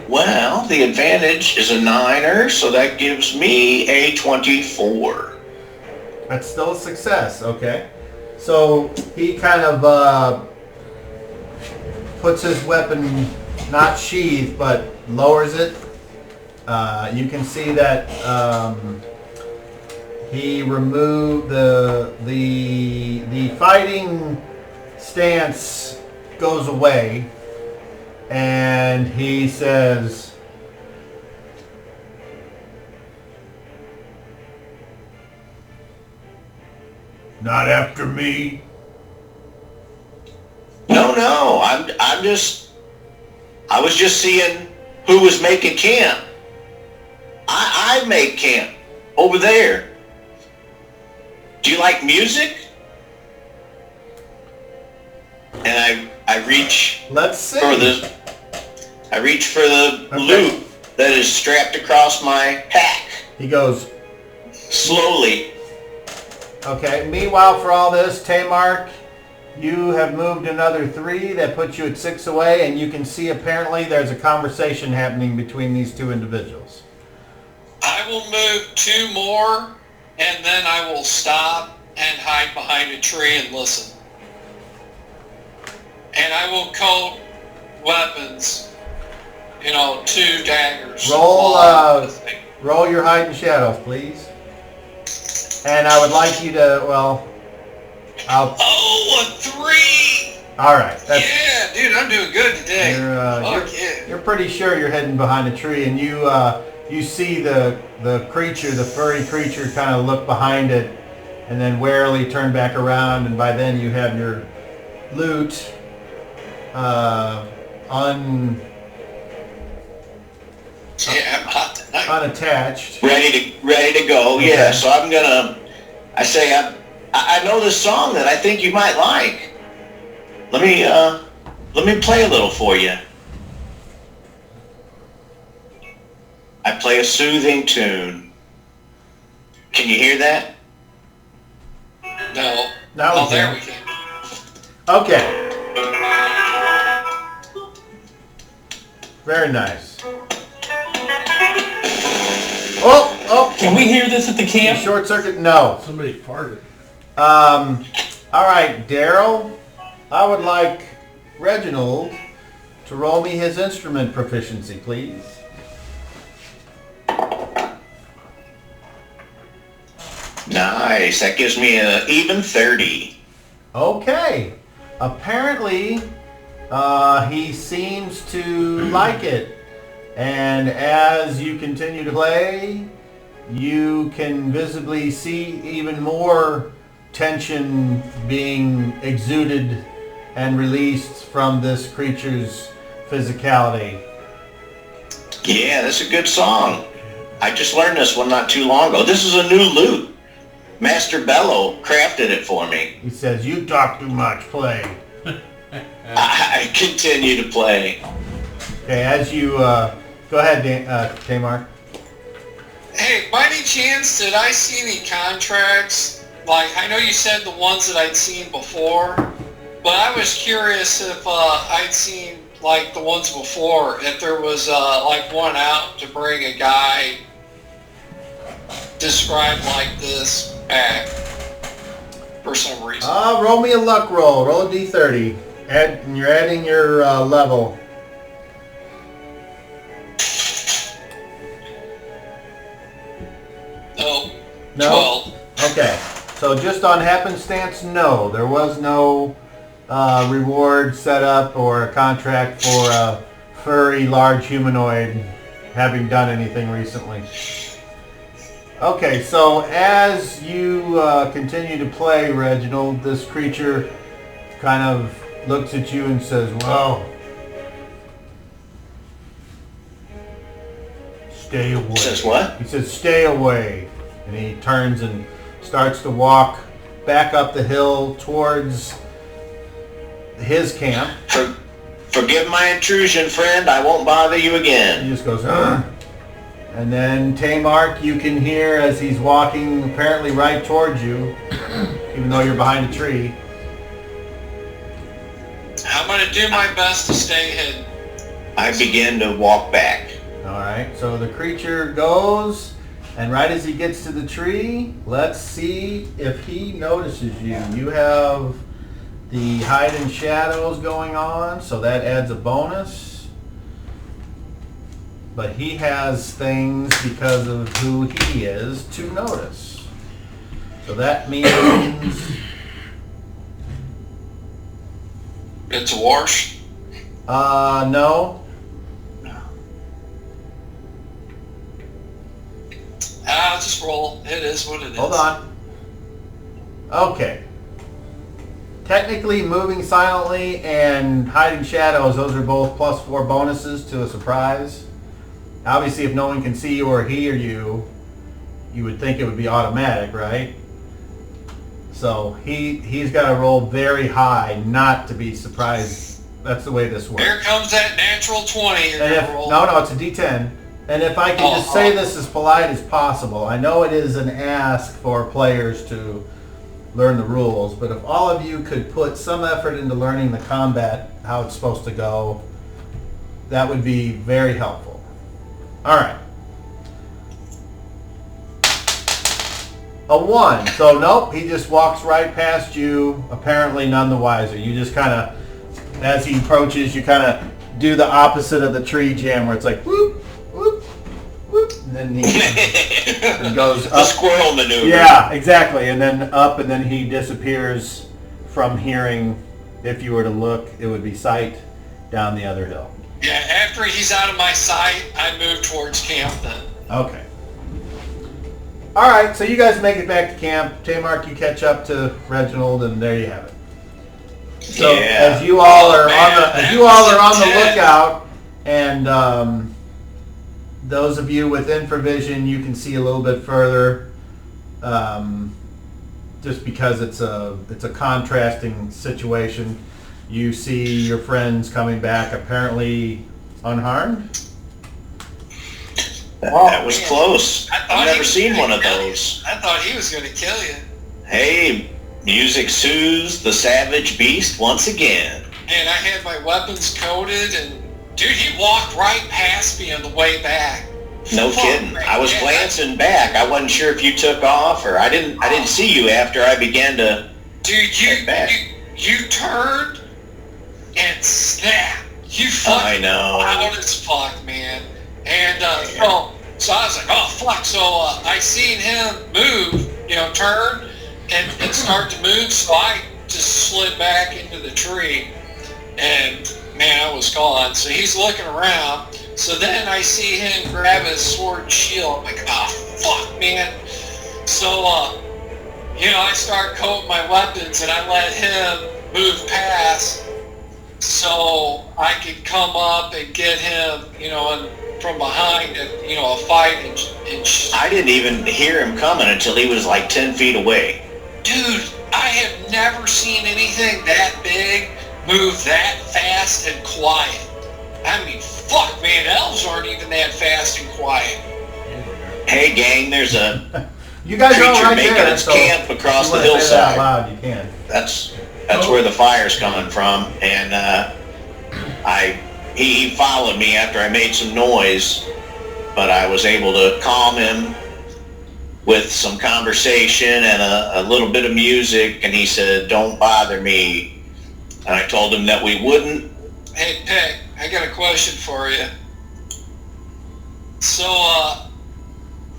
Well, the advantage is a 9er, so that gives me a 24. That's still a success, okay. So he kind of puts his weapon, not sheathed, but lowers it. You can see that he removed the fighting stance goes away, and he says, "Not after me." No, I was just seeing who was making camp. I make camp over there. Do you like music? And I reach Let's see. for the Okay. loot that is strapped across my pack He goes, slowly. okay. Meanwhile, for all this, Tamark, you have moved another 3. That puts you at 6 away, and you can see apparently there's a conversation happening between these 2 individuals. I will move 2 more, and then I will stop and hide behind a tree and listen. And I will coat weapons, 2 daggers. Roll your hide and shadows, please. And I would like you to, Oh, a 3! all right. Yeah, dude, I'm doing good today. You're pretty sure you're heading behind a tree, and you see the creature, the furry creature, kind of look behind it, and then warily turn back around, and by then you have your loot. Yeah, I'm hot tonight. unattached. Ready to go. Okay. Yeah. So I'm gonna. I know this song that I think you might like. Let me play a little for you. I play a soothing tune. Can you hear that? No. Now Oh, we there can. we can. Okay. Very nice. Oh, Can we hear this at the camp? short circuit, no. Somebody farted. All right, Daryl, I would like Reginald to roll me his instrument proficiency, please. Nice. That gives me an even 30. Okay. Apparently, he seems to like it. And as you continue to play, you can visibly see even more tension being exuded and released from this creature's physicality. Yeah, that's a good song. I just learned this one not too long ago. This is a new lute. Master Bello crafted it for me. He says, "You talk too much, play." I continue to play. Okay, as you, go ahead, Tamar. Hey, by any chance, did I see any contracts? Like, I know you said the ones that I'd seen before, but I was curious if I'd seen, like, the ones before, if there was, like, one out to bring a guy described like this back for some reason. Roll me a luck roll. Roll a d30. And you're adding your level. No. No? 12. Okay. So just on happenstance, no. There was no reward set up or a contract for a furry large humanoid having done anything recently. Okay, so as you continue to play, Reginald, this creature kind of looks at you and says, "Well, stay away." Says what? He says, "Stay away." And he turns and starts to walk back up the hill towards his camp. Forgive my intrusion, friend. I won't bother you He again. just goes, "Ugh." And then Tamark, you can hear as he's walking apparently right towards you, even though you're behind a tree. I'm going to do my best to stay hidden. I begin to walk back. All right, so the creature goes, and right as he gets to the tree, let's see if he notices you. You have the hide and shadows going on, so that adds a bonus. But he has things because of who he is to notice. So that means It's a wash. no. I'll just roll. It is what it is. Hold on. Okay. Technically, moving silently and hiding shadows, those are both +4 bonuses to a surprise. Obviously, if no one can see you or hear you, you would think it would be automatic, right? So he's got to roll very high not to be surprised. That's the way this works. Here comes that natural 20 you're And going if, to roll. no, it's a D10. And if I can just say this as polite as possible, I know it is an ask for players to learn the rules, but if all of you could put some effort into learning the combat, how it's supposed to go, that would be very helpful. All right. A 1. So nope, he just walks right past you, apparently none the wiser. You just kind of, as he approaches, you kind of do the opposite of the tree jam where it's like whoop, whoop, whoop, and then he goes The up. squirrel maneuver. Yeah, exactly. And then up, and then he disappears from hearing. If you were to look, it would be sight down the other hill. Yeah, after he's out of my sight, I move towards camp then. Okay. All right, so you guys make it back to camp. Tamark, you catch up to Reginald, and there you have it. So Yeah. as you all are on the intense. lookout, and those of you with infravision, you can see a little bit further, just because it's a contrasting situation. You see your friends coming back apparently unharmed. That was close. I thought I've he never was seen gonna one of kill you. those. I thought he was going to kill you. Hey, music soothes the savage beast once again. And I had my weapons coated, and dude, he walked right past me on the way back. No Fuck, kidding. man. I was Yeah, glancing back. I wasn't sure if you took off or I didn't see you after I began to. Dude, Head back. you turned and snapped. You I fucking know. loud as fuck, man. And so I was like, oh fuck. So I seen him move, turn and start to move. So I just slid back into the tree, and man, I was gone. So he's looking around. So then I see him grab his sword and shield. I'm like, oh fuck, man. So I start coating my weapons, and I let him move past so I could come up and get him, from behind, a fight and I didn't even hear him coming until he was like 10 feet away. dude, I have never seen anything that big move that fast and quiet. I mean, fuck, man, elves aren't even that fast and quiet. Hey, gang, there's a You guys are creature right making there. its So camp across if the you wanna say that hillside. out loud, you can. That's where the fire's coming from, and he followed me after I made some noise, but I was able to calm him with some conversation and a little bit of music, and he said, "Don't bother me." And I told him that we wouldn't. Hey, Peck, I got a question for you. So,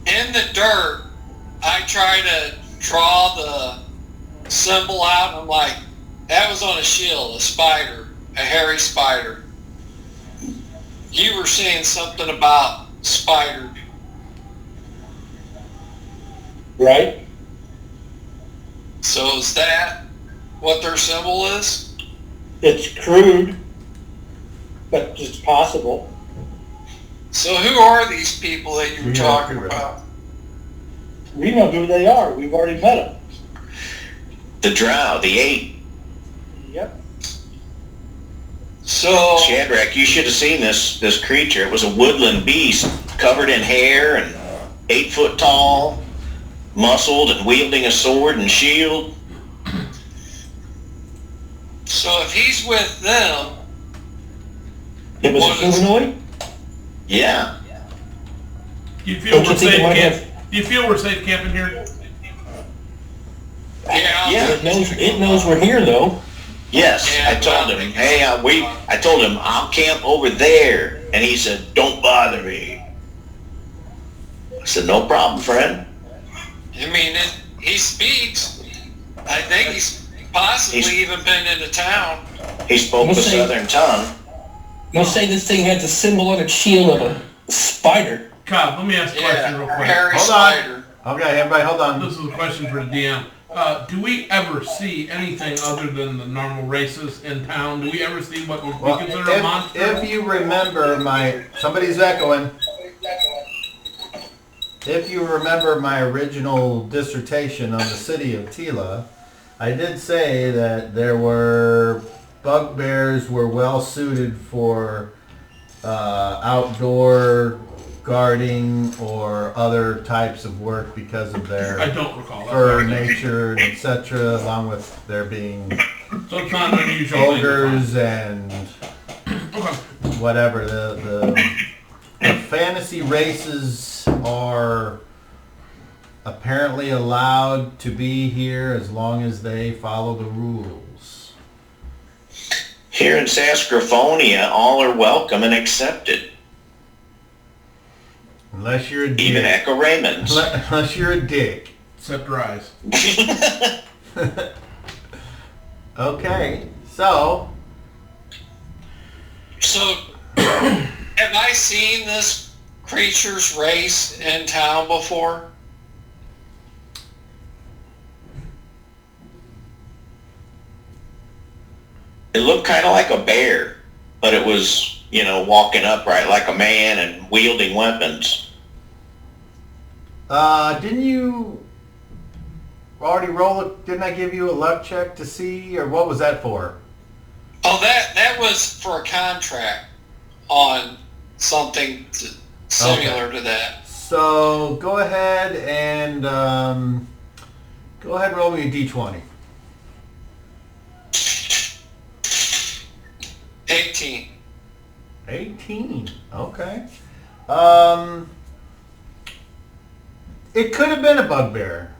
in the dirt, I try to draw the symbol out, and I'm like, that was on a shield, a spider, a hairy spider. You were saying something about spider. Right? So is that what their symbol is? It's crude, but it's possible. So who are these people that you were Yeah, talking right. about? We know who they are. We've already met them. The drow, the 8. Yep. So, Shadrach, you should have seen this creature. It was a woodland beast covered in hair and 8 foot tall, muscled and wielding a sword and shield. so if he's with them, It was a What is- humanoid? Yeah. Do you feel Don't you we're think safe it might camp? have- Do you feel we're safe camping here? yeah, Yeah. It knows we're here, though. Yes, Yeah, I told him, hey, I told him, I'll camp over there. And he said, don't bother me. I said, no problem, friend. I mean, he speaks. I think he's possibly even been into town. He spoke Let's the see. southern tongue. You say this thing had the symbol on its shield of a spider. Kyle, let me ask a question real Yeah, quick. hairy Hold on. spider. Okay, everybody, hold on. This is a question for the DM. Do we ever see anything other than the normal races in town? Do we ever see what would be Well, considered a monster? if you remember somebody's echoing. If you remember my original dissertation on the city of Tila, I did say that there were bugbears were well suited for outdoor guarding or other types of work because of I their don't recall that. fur nature, etc., along with there being So it's not an unusual thing to ogres and find. Okay. whatever. The fantasy races are apparently allowed to be here as long as they follow the rules. Here in Saskrophonia, all are welcome and accepted. Unless you're a dick. Even Echo Raymonds. Unless you're a dick. Except your eyes. Okay, so So, have I seen this creature's race in town before? It looked kind of like a bear, but it was, walking upright like a man and wielding weapons. Didn't you already roll it? Didn't I give you a luck check to see, or what was that for? Oh, that was for a contract on something similar to that. So go ahead and roll me a d20. 18. 18. Okay. It could have been a bugbear.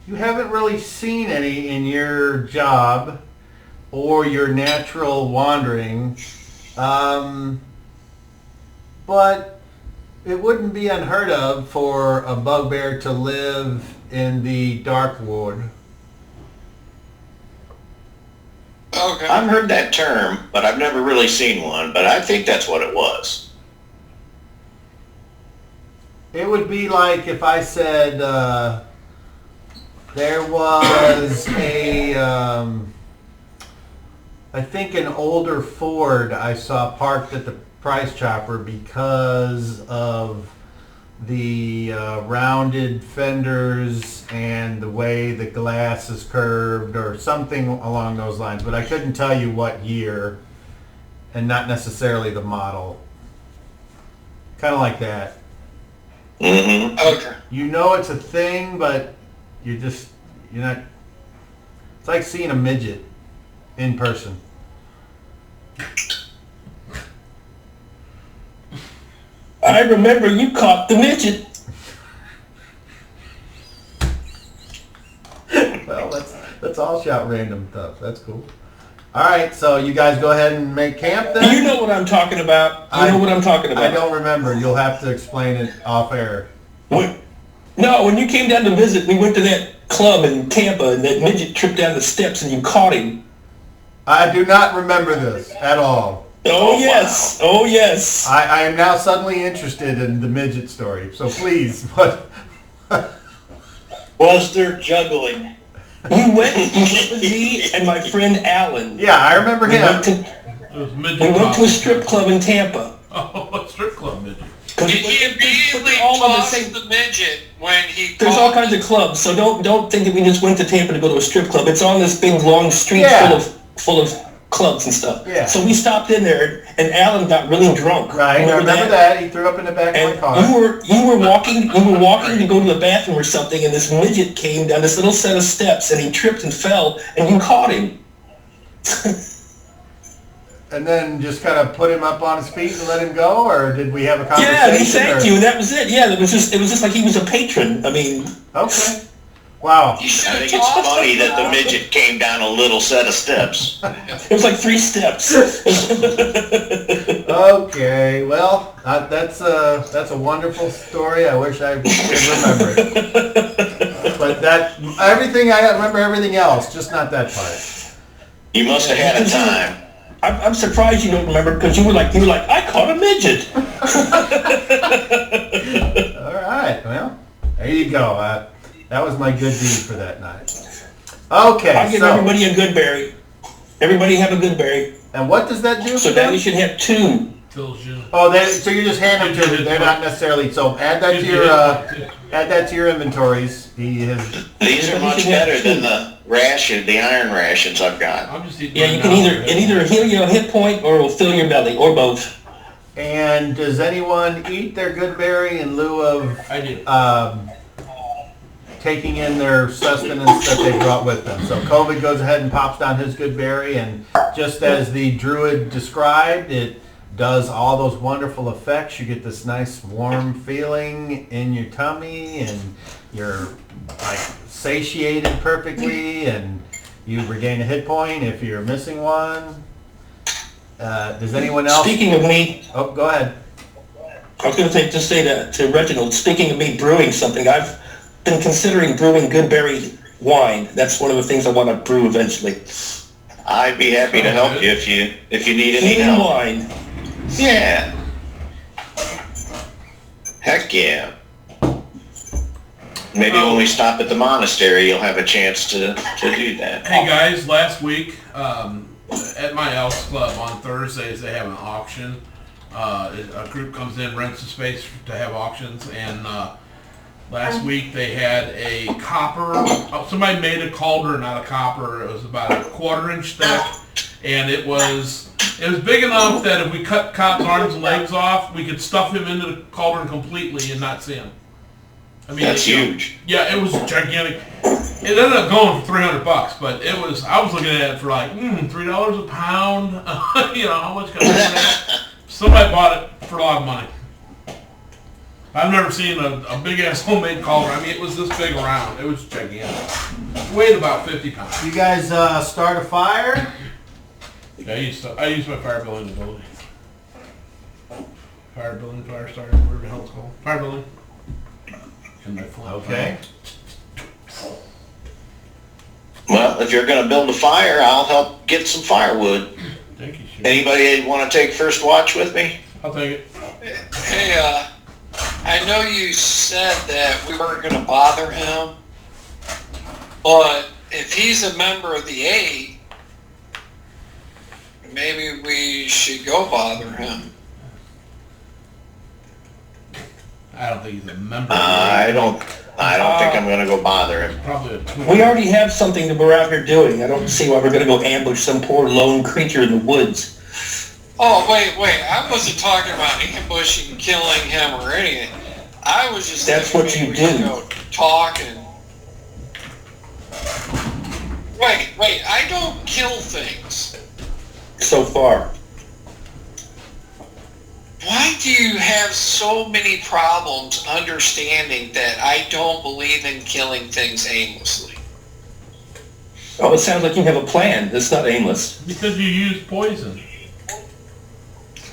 You haven't really seen any in your job or your natural wandering, but it wouldn't be unheard of for a bugbear to live in the dark wood. Okay. I've heard that term, but I've never really seen one, but I think that's what it was. It would be like if I said there was I think an older Ford I saw parked at the price chopper because of the rounded fenders and the way the glass is curved or something along those lines, but I couldn't tell you what year and not necessarily the model. Kind of like that. Mm-hmm. Okay. You know it's a thing, but you're not, it's like seeing a midget in person. I remember you caught the midget. Well, let's all shout random stuff. That's cool. All right, so you guys go ahead and make camp then? You know what I'm talking about. You know what I'm talking about. I don't remember. You'll have to explain it off air. No, when you came down to visit, we went to that club in Tampa, and that midget tripped down the steps, and you caught him. I do not remember this at all. Oh, yes. Wow. Oh, yes. I am now suddenly interested in the midget story, so please, what? Was there juggling? You went with me and my friend Alan. Yeah, I remember him. We went to a strip club in Tampa. Oh, a strip club midget. He immediately tossed the midget when he There's all kinds of clubs, so don't think that we just went to Tampa to go to a strip club. It's on this big long street full of clubs and stuff. Yeah. So we stopped in there, and Alan got really drunk. Right, I remember that. He threw up in the back of my car. You were walking to go to the bathroom or something, and this midget came down this little set of steps, and he tripped and fell, and you caught him. And then just kind of put him up on his feet and let him go, or did we have a conversation? Yeah, he thanked you, and that was it. Yeah, it was just like he was a patron. I mean. Okay. Wow. I think it's funny that the midget came down a little set of steps. It was like 3 steps. Okay, well, that's a wonderful story. I wish I could remember it. But I remember everything else, just not that part. You must have had a time. I'm surprised you don't remember, because you were like, I caught a midget. All right, well, there you go. That was my good deed for that night. Okay, I'll give everybody a good berry. Everybody have a good berry. And what does that do so for them? So now you should have 2. Oh, so you just hand them to them. They're not necessarily, so add that to your inventories. These are much better than the iron rations I've got. Yeah, you can either heal your hit point or it'll fill your belly, or both. And does anyone eat their good berry in lieu of taking in their sustenance that they brought with them? So COVID goes ahead and pops down his good berry, and just as the druid described, it does all those wonderful effects. You get this nice warm feeling in your tummy, and you're like satiated perfectly, and you regain a hit point if you're missing one. Does anyone else? Speaking of me, oh, go ahead. I was going to say to Reginald, speaking of me brewing something, I've been considering brewing goodberry wine. That's one of the things I want to brew eventually. I'd be happy to help you if you need any help. Wine. Yeah. Heck yeah. Maybe when we stop at the monastery, you'll have a chance to do that. Hey guys, last week at my Elks Club on Thursdays, they have an auction. A group comes in, rents the space to have auctions, and last week they had a copper. Somebody made a cauldron out of copper. It was about a 1/4-inch thick, and it was big enough that if we cut Cobb's arms and legs off, we could stuff him into the cauldron completely and not see him. I mean, That's huge. Yeah, it was gigantic. It ended up going for $300, but it was. I was looking at it for like $3 a pound. How much can I get that? Somebody bought it for a lot of money. I've never seen a big ass homemade cauldron. I mean, it was this big around. It was gigantic. It weighed about 50 pounds. You guys start a fire? Yeah, I use my fire building ability. Fire building, fire starter, whatever the hell it's called. Fire building. And my flame. Okay. Well, if you're going to build a fire, I'll help get some firewood. Thank you, Shane. Anybody want to take first watch with me? I'll take it. Hey, I know you said that we weren't going to bother him, but if he's a member of the 8, maybe we should go bother him. I don't think he's a member. I don't think I'm going to go bother him. Probably a tool. We already have something that we're out here doing. I don't see why we're going to go ambush some poor lone creature in the woods. Oh, wait, I wasn't talking about ambushing, killing him or anything. I was just That's thinking what you maybe we do. could go talk and... Wait, I don't kill things. So far. Why do you have so many problems understanding that I don't believe in killing things aimlessly? Oh, it sounds like you have a plan. It's not aimless. Because you use poison.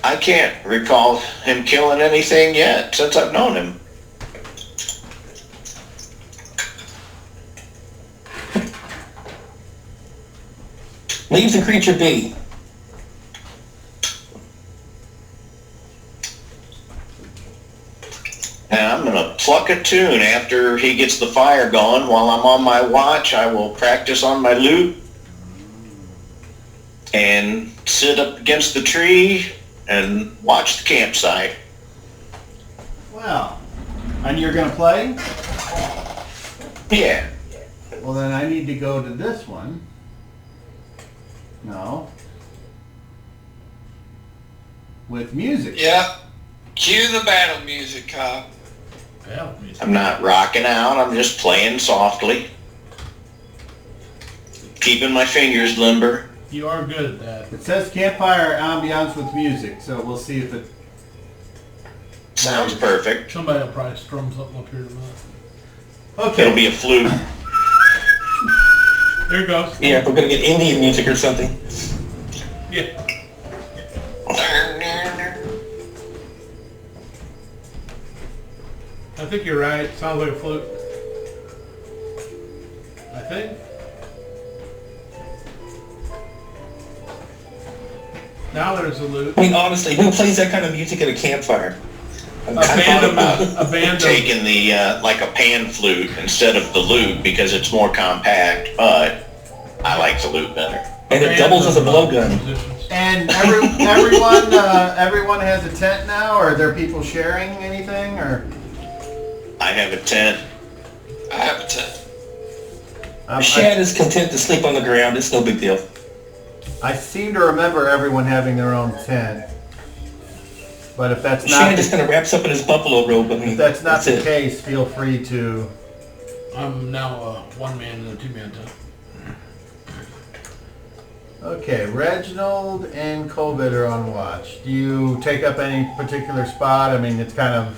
I can't recall him killing anything yet since I've known him. Leave the creature be. And I'm going to pluck a tune after he gets the fire going. While I'm on my watch, I will practice on my lute and sit up against the tree and watch the campsite. Well, and you're going to play? Yeah. Well, then I need to go to this one. No. With music. Yeah. Cue the battle music, Cobb. Battle music. I'm not rocking out. I'm just playing softly. Keeping my fingers limber. You are good at that. It says campfire ambiance with music, so we'll see if it... Sounds perfect. Somebody will probably strum something up here in a minute. Okay. It'll be a flute. There it goes. Yeah, we're going to get Indian music or something. Yeah. I think you're right. Sounds like a flute. I think. Now there's a lute. I mean, honestly, who plays that kind of music at a campfire? A band of Taking the like a pan flute instead of the lute because it's more compact, but I like the lute better. And it doubles as a blowgun. musicians. And everyone has a tent now, or are there people sharing anything, or? I have a tent. I have a tent. Shad is content to sleep on the ground. It's no big deal. I seem to remember everyone having their own tent. But if that's not Shad just kind of wraps up in his buffalo robe. I mean, if that's not the it. case, feel free to. I'm now a one-man and a two-man tent. Okay, Reginald and Colbert are on watch. Do you take up any particular spot? I mean, it's kind of,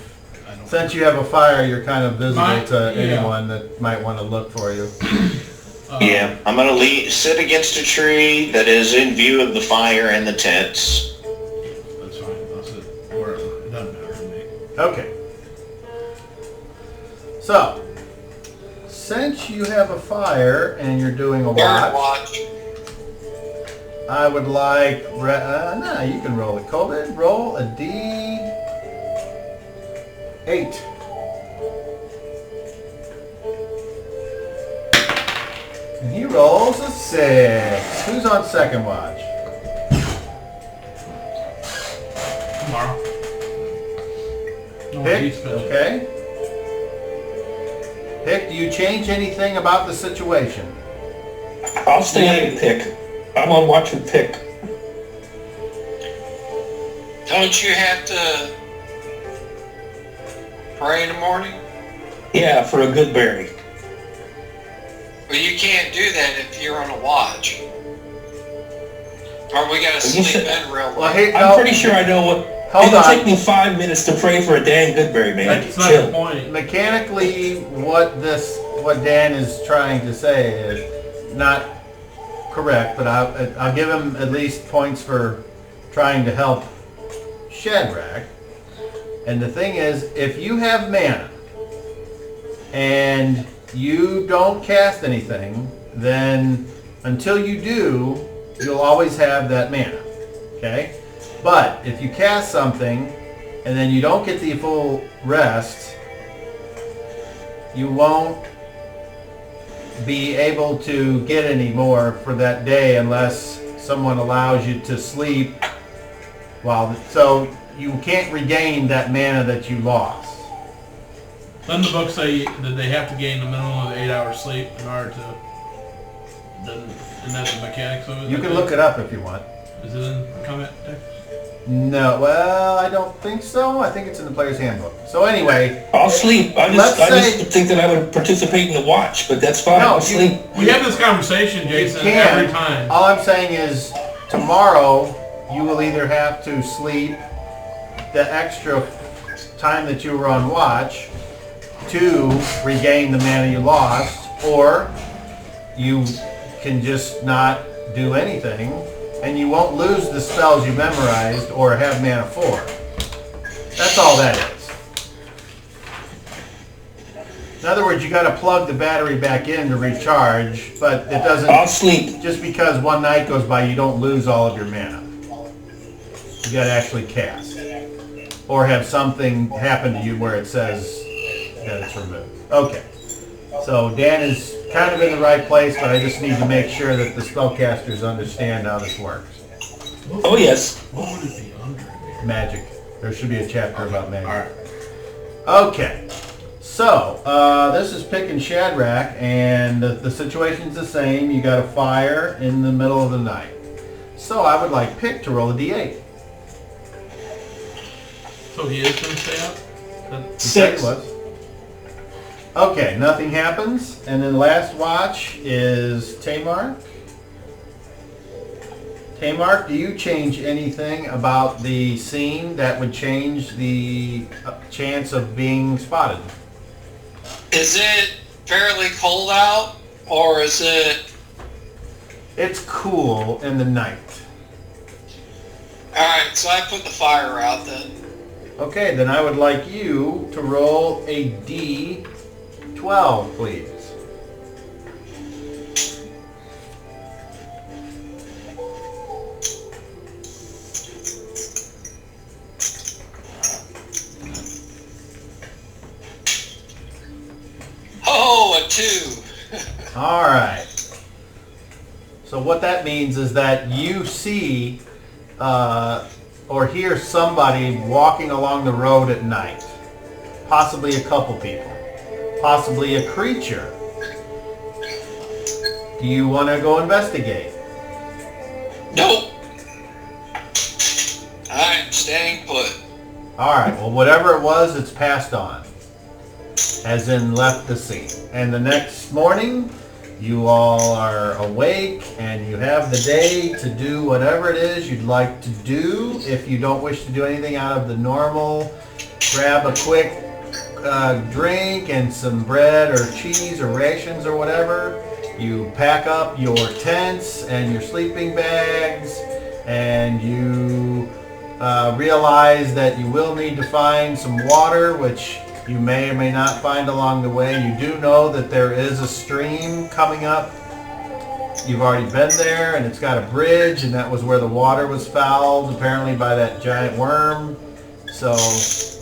since you have a fire, you're kind of visible to anyone that might want to look for you. Yeah, I'm going to sit against a tree that is in view of the fire and the tents. That's fine. I'll sit wherever. It doesn't matter to me. Okay. So, since you have a fire and you're doing a Bird watch, watch. I would like, no, you can roll it. Colbert, roll a D8. And he rolls a 6. Who's on second watch? Pick, he's finished. okay. Pick, do you change anything about the situation? I'll stay on Pick. I'm on watch with Pick. Don't you have to pray in the morning? Yeah, for a good berry. Well, you can't do that if you're on a watch. Or we gotta You sleep said- in real Well, late. here, I'm no, pretty sure I know what. Hold It'll on. take me 5 minutes to pray for a dang good berry, man. That's not the Chill. point. Mechanically, what Dan is trying to say is not correct, but I'll give him at least points for trying to help Shadrach. And the thing is, if you have mana and you don't cast anything, then until you do, you'll always have that mana. Okay? But if you cast something and then you don't get the full rest, you won't be able to get any more for that day unless someone allows you to sleep so you can't regain that mana that you lost. Doesn't the book say that they have to gain a minimum of 8 hours sleep in order to... Isn't that the mechanics of it? You can look it up if you want. Is it in combat text? No, well, I don't think so. I think it's in the player's handbook. So anyway, I'll sleep. I Let's just think that I would participate in the watch, but that's fine. No, I'll sleep. We have this conversation, Jason, you can. every time. All I'm saying is tomorrow you will either have to sleep the extra time that you were on watch to regain the mana you lost, or you can just not do anything and you won't lose the spells you memorized or have mana for. That's all that is. In other words, you got to plug the battery back in to recharge, but it doesn't... I'll sleep. Just because one night goes by, you don't lose all of your mana. You got to actually cast. Or have something happen to you where it says that it's removed. Okay. So Dan is kind of in the right place, but I just need to make sure that the spellcasters understand how this works. Oh, yes. What would it be under? Magic. There should be a chapter about magic. Alright. Okay. So, this is Pick and Shadrach, and the situation's the same. You got a fire in the middle of the night. So I would like Pick to roll a d8. So he is going to stay up? He said he was. Okay, nothing happens. And then last watch is Tamar. Tamar, do you change anything about the scene that would change the chance of being spotted? Is it fairly cold out, or is it... It's cool in the night. Alright, so I put the fire out then. Okay, then I would like you to roll a D12, please. Oh, a 2. All right. So what that means is that you see or hear somebody walking along the road at night. Possibly a couple people. Possibly a creature. Do you want to go investigate? Nope. I'm staying put. All right. Well, whatever it was, it's passed on. As in left the scene. And the next morning, you all are awake and you have the day to do whatever it is you'd like to do. If you don't wish to do anything out of the normal, grab a quick drink and some bread or cheese or rations or whatever. You pack up your tents and your sleeping bags, and you realize that you will need to find some water, which you may or may not find along the way. You do know that there is a stream coming up. You've already been there, and it's got a bridge, and that was where the water was fouled, apparently by that giant worm. So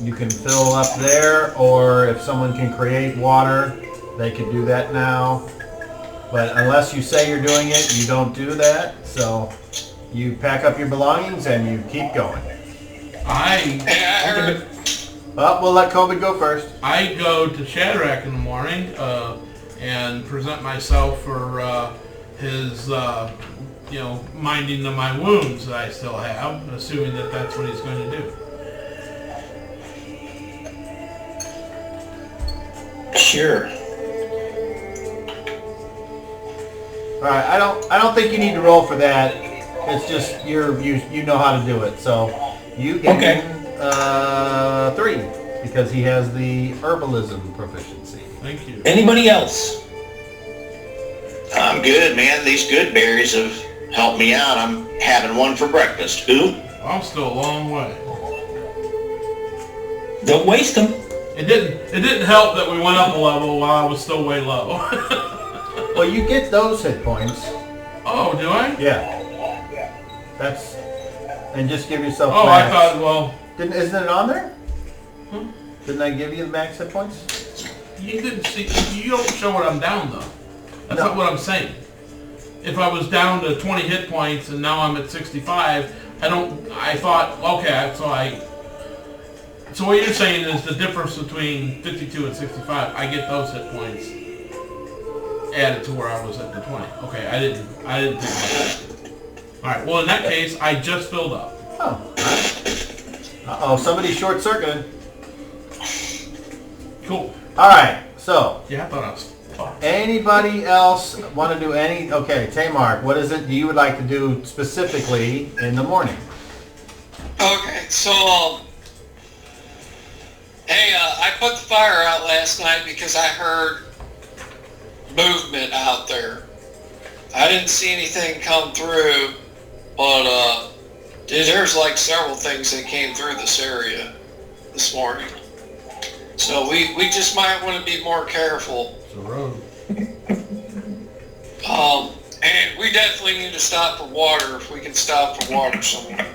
you can fill up there, or if someone can create water, they can do that now. But unless you say you're doing it, you don't do that. So you pack up your belongings and you keep going. And I heard Well, we'll let Coben go first. I go to Shadrach in the morning and present myself for his, minding of my wounds that I still have, assuming that that's what he's going to do. Sure. All right, I don't think you need to roll for that. It's just you know how to do it. So you get 3 because he has the herbalism proficiency. Thank you. Anybody else? I'm good, man. These good berries have helped me out. I'm having one for breakfast. Who? I'm still a long way. Don't waste them. It didn't help that we went up a level while I was still way low. Well, you get those hit points. Oh, do I? Yeah. That's and just give yourself. Oh, max. I thought. Well, Isn't it on there? Huh? Didn't I give you the max hit points? you didn't see. You don't show what I'm down though. That's No. not what I'm saying. If I was down to 20 hit points and now I'm at 65, I thought, okay, so what you're saying is the difference between 52 and 65, I get those hit points added to where I was at the 20. Okay, I didn't think about that. Alright, well in that case, I just filled up. Oh. Uh-oh, somebody's short-circuited. Cool. Alright, so, Yeah, I thought I was fucked. anybody else want to do any... Okay, Tamar, what is it you would like to do specifically in the morning? Okay, so, I put the fire out last night because I heard movement out there. I didn't see anything come through, but there's like several things that came through this area this morning. So we just might want to be more careful. It's a road. And we definitely need to stop for water if we can stop for water somewhere.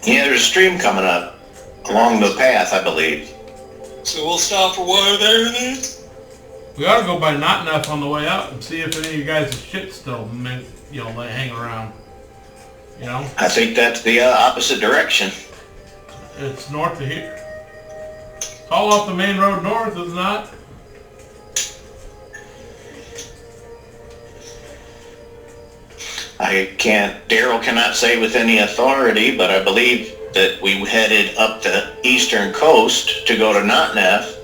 Yeah, there's a stream coming up along the path, I believe. So we'll stop for water there then? We ought to go by Not Enough on the way up and see if any of you guys' shit still, hang around. You know? I think that's the opposite direction. It's north of here. It's all off the main road north, is it not? Daryl cannot say with any authority, but I believe that we headed up the eastern coast to go to Notneff,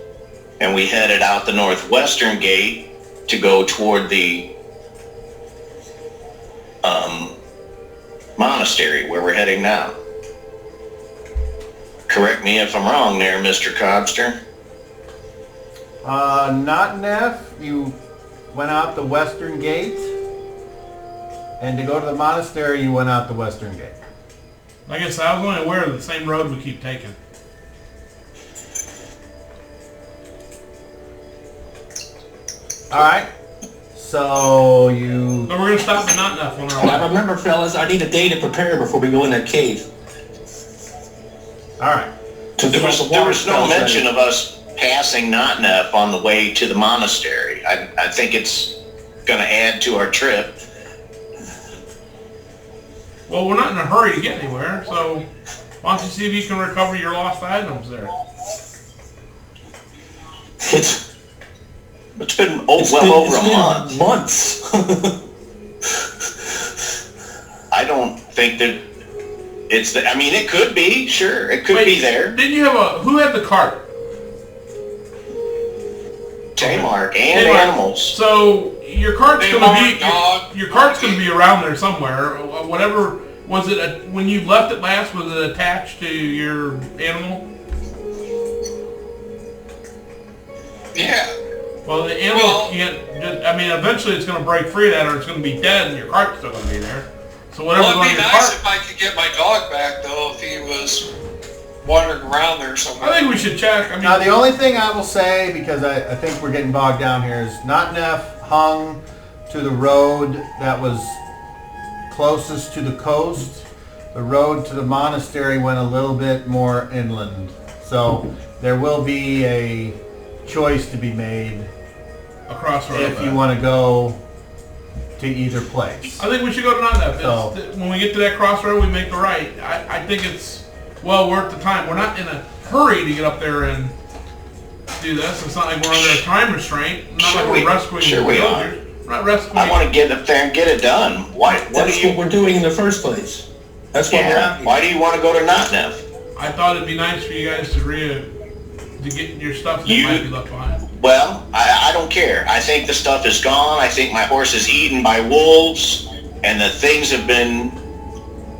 and we headed out the northwestern gate to go toward the monastery where we're heading now. Correct me if I'm wrong there, Mr. Cobster. Not Neff, you went out the western gate, and to go to the monastery, you went out the western gate. Like I said, I was only aware of the same road we keep taking. Alright, so you... So we're going to stop at Not Enough on our Now way. remember, fellas, I need a day to prepare before we go in that cave. Alright, There was no mention of us passing Notneff on the way to the monastery. I think it's going to add to our trip. Well, we're not in a hurry to get anywhere, so why don't you see if you can recover your lost items there? It's been over a month. Months. I don't think that it's the, I mean, it could be, sure, it could be there. Didn't you have who had the cart? Tamar and Tamar. animals. So your cart's Tamar, gonna be dog. your cart's gonna be around there somewhere. Whatever was it when you left it last? Was it attached to your animal? Yeah. Well, the animal Well- can't. I mean, eventually it's gonna break free of that, or it's gonna be dead, and your cart's still gonna be there. So whatever's Well, on it'd be your nice cart. if I could get my dog back, though, if he was wandering around there somewhere. I think we should check. I mean, now the only thing I will say, because I think we're getting bogged down here, is Not Neff hung to the road that was closest to the coast. The road to the monastery went a little bit more inland. So there will be a choice to be made a crossroad. if you want to go to either place. I think we should go to Notneff. So- When we get to that crossroad, we make the right. I think it's well worth the time. We're not in a hurry to get up there and do this. It's not like we're under a time restraint. Not like we're rescuing sure the we villagers. We're not rescuing. I want to get up there and get it done. What That's do what you? we're doing in the first place. That's what we're Yeah. out here. Why do you want to go to Notnev? I thought it'd be nice for you guys to get your stuff that You- might be left behind. Well, I don't care. I think the stuff is gone. I think my horse is eaten by wolves, and the things have been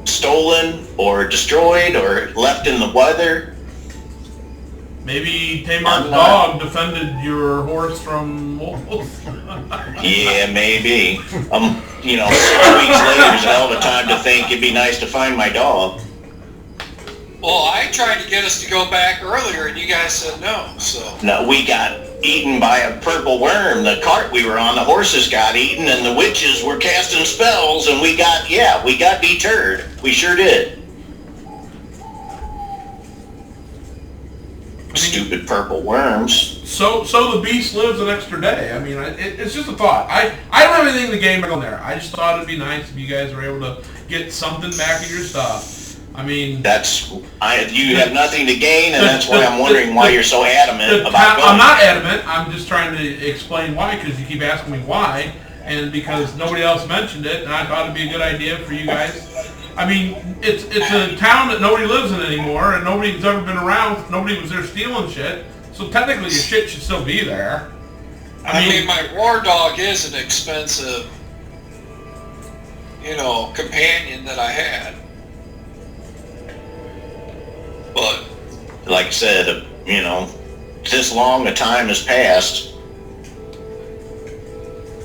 stolen or destroyed or left in the weather. Maybe Tamar's I'm not- dog defended your horse from wolves. Yeah, maybe. 6 weeks later is a hell of a time to think it'd be nice to find my dog. Well, I tried to get us to go back earlier, and you guys said no. So No, we got eaten by a purple worm. The cart we were on, the horses got eaten, and the witches were casting spells, and we got deterred. We sure did. Stupid purple worms. So the beast lives an extra day. I mean, it's just a thought. I don't have anything in the game on there. I just thought it'd be nice if you guys were able to get something back of your stuff. I mean, You have nothing to gain, and that's why I'm wondering why you're so adamant about going. I'm not adamant. I'm just trying to explain why, because you keep asking me why, and because nobody else mentioned it, and I thought it'd be a good idea for you guys. I mean, it's a town that nobody lives in anymore, and nobody's ever been around. Nobody was there stealing shit, so technically your shit should still be there. I mean, my war dog is an expensive, companion that I had. But Like I said, this long a time has passed.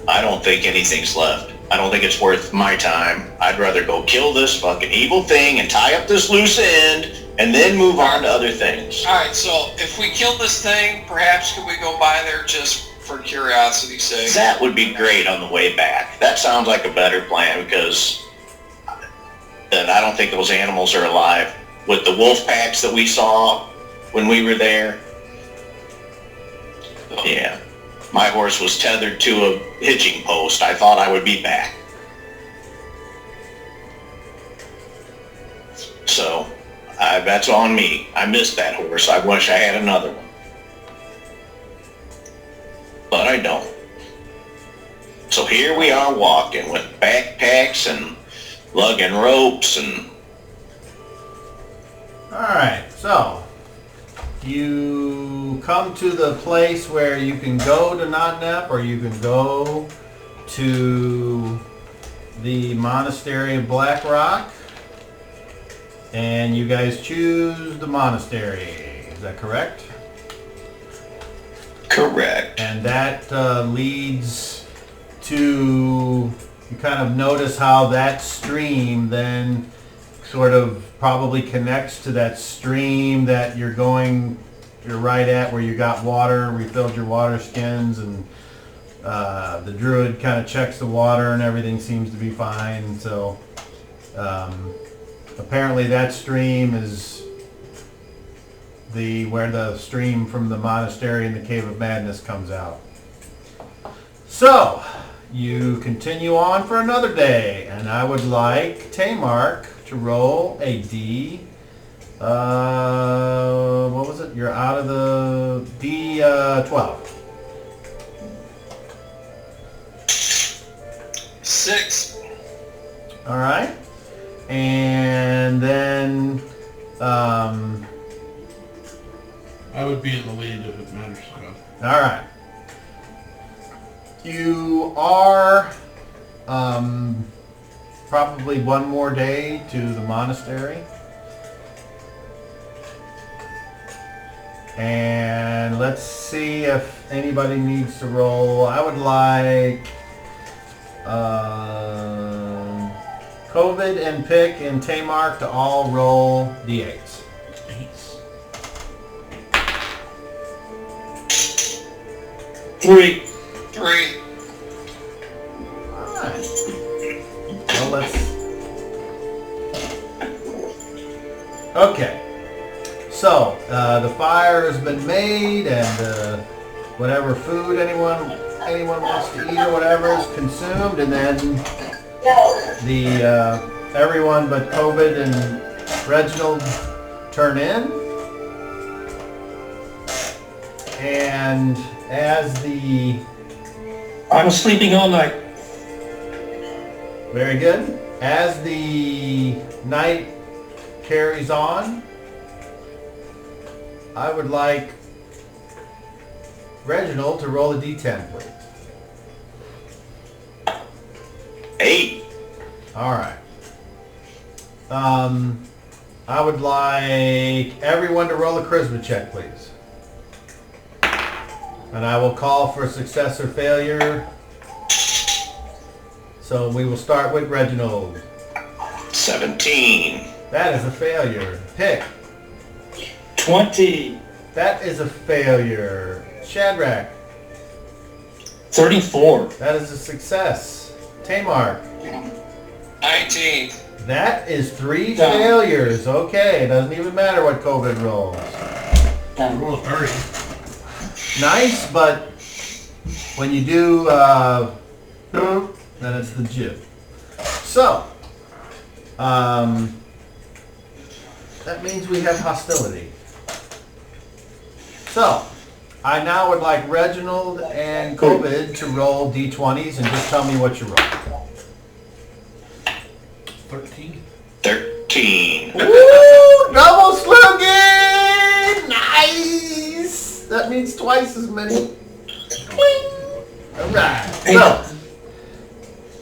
I don't think anything's left. I don't think it's worth my time. I'd rather go kill this fucking evil thing and tie up this loose end and then move on to other things. all right, so if we kill this thing, perhaps could we go by there just for curiosity's sake? That would be great on the way back. That sounds like a better plan because then I don't think those animals are alive. With the wolf packs that we saw when we were there, yeah. My horse was tethered to a hitching post. I thought I would be back. So, that's on me. I missed that horse. I wish I had another one. But I don't. So here we are walking with backpacks and lugging ropes and... Alright, so you come to the place where you can go to Notnep or you can go to the Monastery of Black Rock, and you guys choose the monastery. Is that correct? Correct. And that leads to, you kind of notice how that stream then sort of probably connects to that stream that you're right at where you got water, refilled your water skins, and the druid kind of checks the water and everything seems to be fine. So apparently that stream is where the stream from the monastery in the Cave of Madness comes out. So you continue on for another day, and I would like Tamark to roll a D. What was it? You're out of the D12. 6. All right, and then I would be in the lead if it matters. all right. You are probably one more day to the monastery. And let's see if anybody needs to roll. I would like COVID and Pick and Tamark to all roll D8s. 3. 3. Alright. Well, let's... Okay. So, the fire has been made, and whatever food anyone wants to eat or whatever is consumed, and then everyone but COVID and Reginald turn in, And as the... I'm sleeping all night. Very good. As the night carries on, I would like Reginald to roll a d10, please. 8. All right. I would like everyone to roll a charisma check, please. And I will call for success or failure. So we will start with Reginald. 17. That is a failure. Pick. 20. That is a failure. Shadrach. 34. That is a success. Tamar. 19. That is 3 Done. failures. Okay, it doesn't even matter what COVID rolls. Roll a 30. Nice, but when you do, then it's the jib. So, that means we have hostility. So, I now would like Reginald and COVID to roll d20s and just tell me what you roll. 13. 13. Woo! Double slugging! Nice! That means twice as many. Alright, so,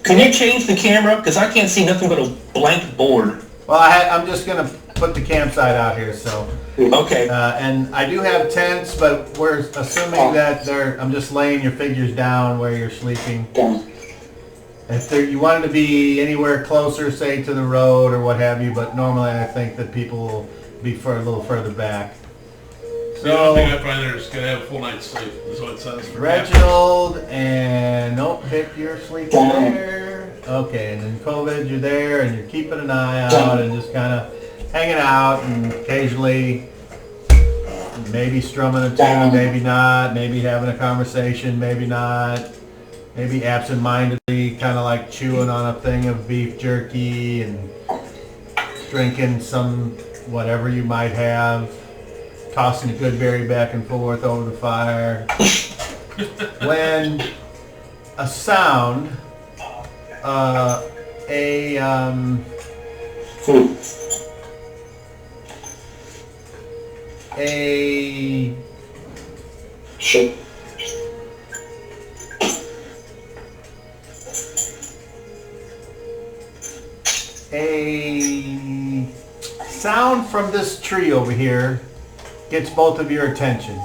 Can you change the camera? Because I can't see nothing but a blank board. well, I'm just going to put the campsite out here, so. Okay. And I do have tents, but we're assuming that I'm just laying your figures down where you're sleeping. If you wanted to be anywhere closer, say to the road or what have you, but normally I think that people will be a little further back. The only thing So, I find there is gonna have a full night's sleep. Is what it says. For Reginald and nope, pick your sleep there. Okay, and then COVID, you're there and you're keeping an eye out and just kind of hanging out and occasionally maybe strumming a tune, maybe not, maybe having a conversation, maybe not, maybe absent-mindedly kind of like chewing on a thing of beef jerky and drinking some whatever you might have, tossing a good berry back and forth over the fire. When a sound, a sound from this tree over here gets both of your attention.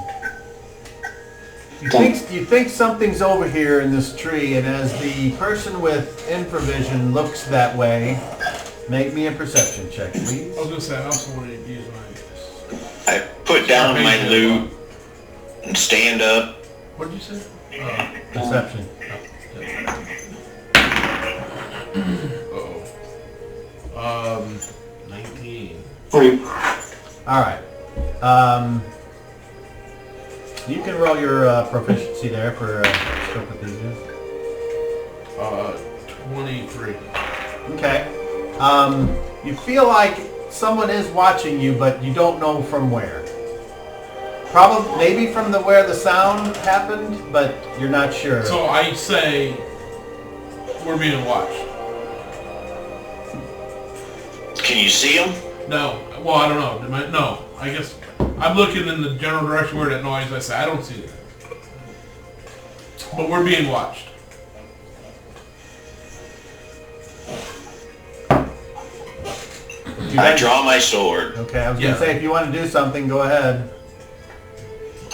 You think something's over here in this tree, and as the person with infravision looks that way, make me a perception check, please. I was gonna say I also wanted to use my. I put down my loot and stand up. What did you say? Perception. Uh-oh. 19. All right. You can roll your proficiency there for stroke of these. 23. Okay. You feel like someone is watching you, but you don't know from where. Probably, maybe from where the sound happened, but you're not sure. So I say we're being watched. Can you see them? No. Well, I don't know. No. I guess I'm looking in the general direction where that noise. I say I don't see it. But we're being watched. I draw my sword. Okay, I was going to say, if you want to do something, go ahead.